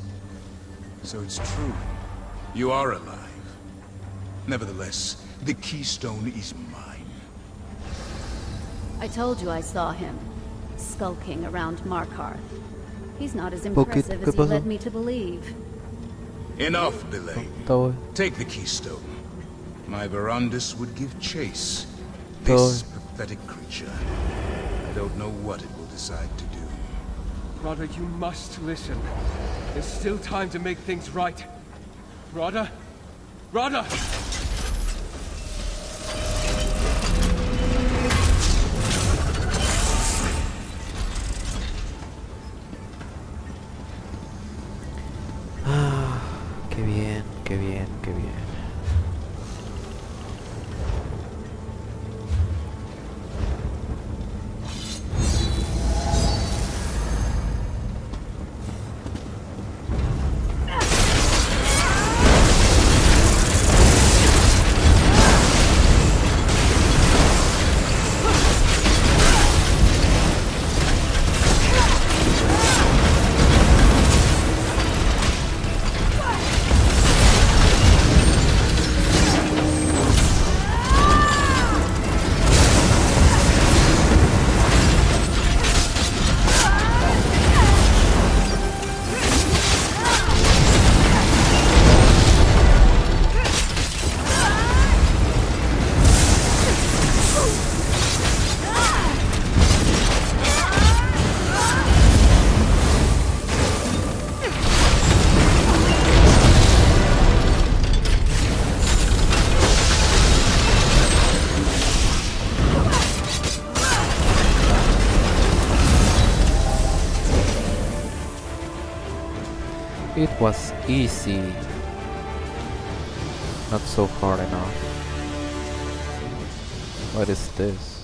So it's true. You are alive. Nevertheless, the keystone is mine. I told you I saw him, skulking around Markarth. He's not as impressive as he led me to believe. Enough delay. Take the keystone. My Verandis would give chase. This pathetic creature. I don't know what it will decide to do. Rada, you must listen. There's still time to make things right. Rada? Rada! Qué bien, qué bien, qué bien. was easy. Not so hard enough. What is this?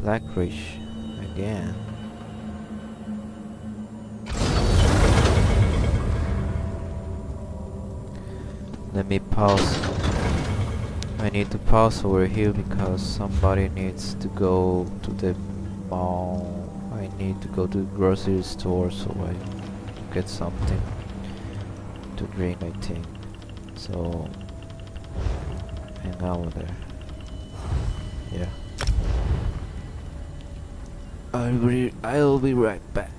Blackfish again. Let me pause. I need to pause over here because somebody needs to go to the mall. I need to go to the grocery store so I get something to drink, I think. So hang out there. Yeah. I'll be right back.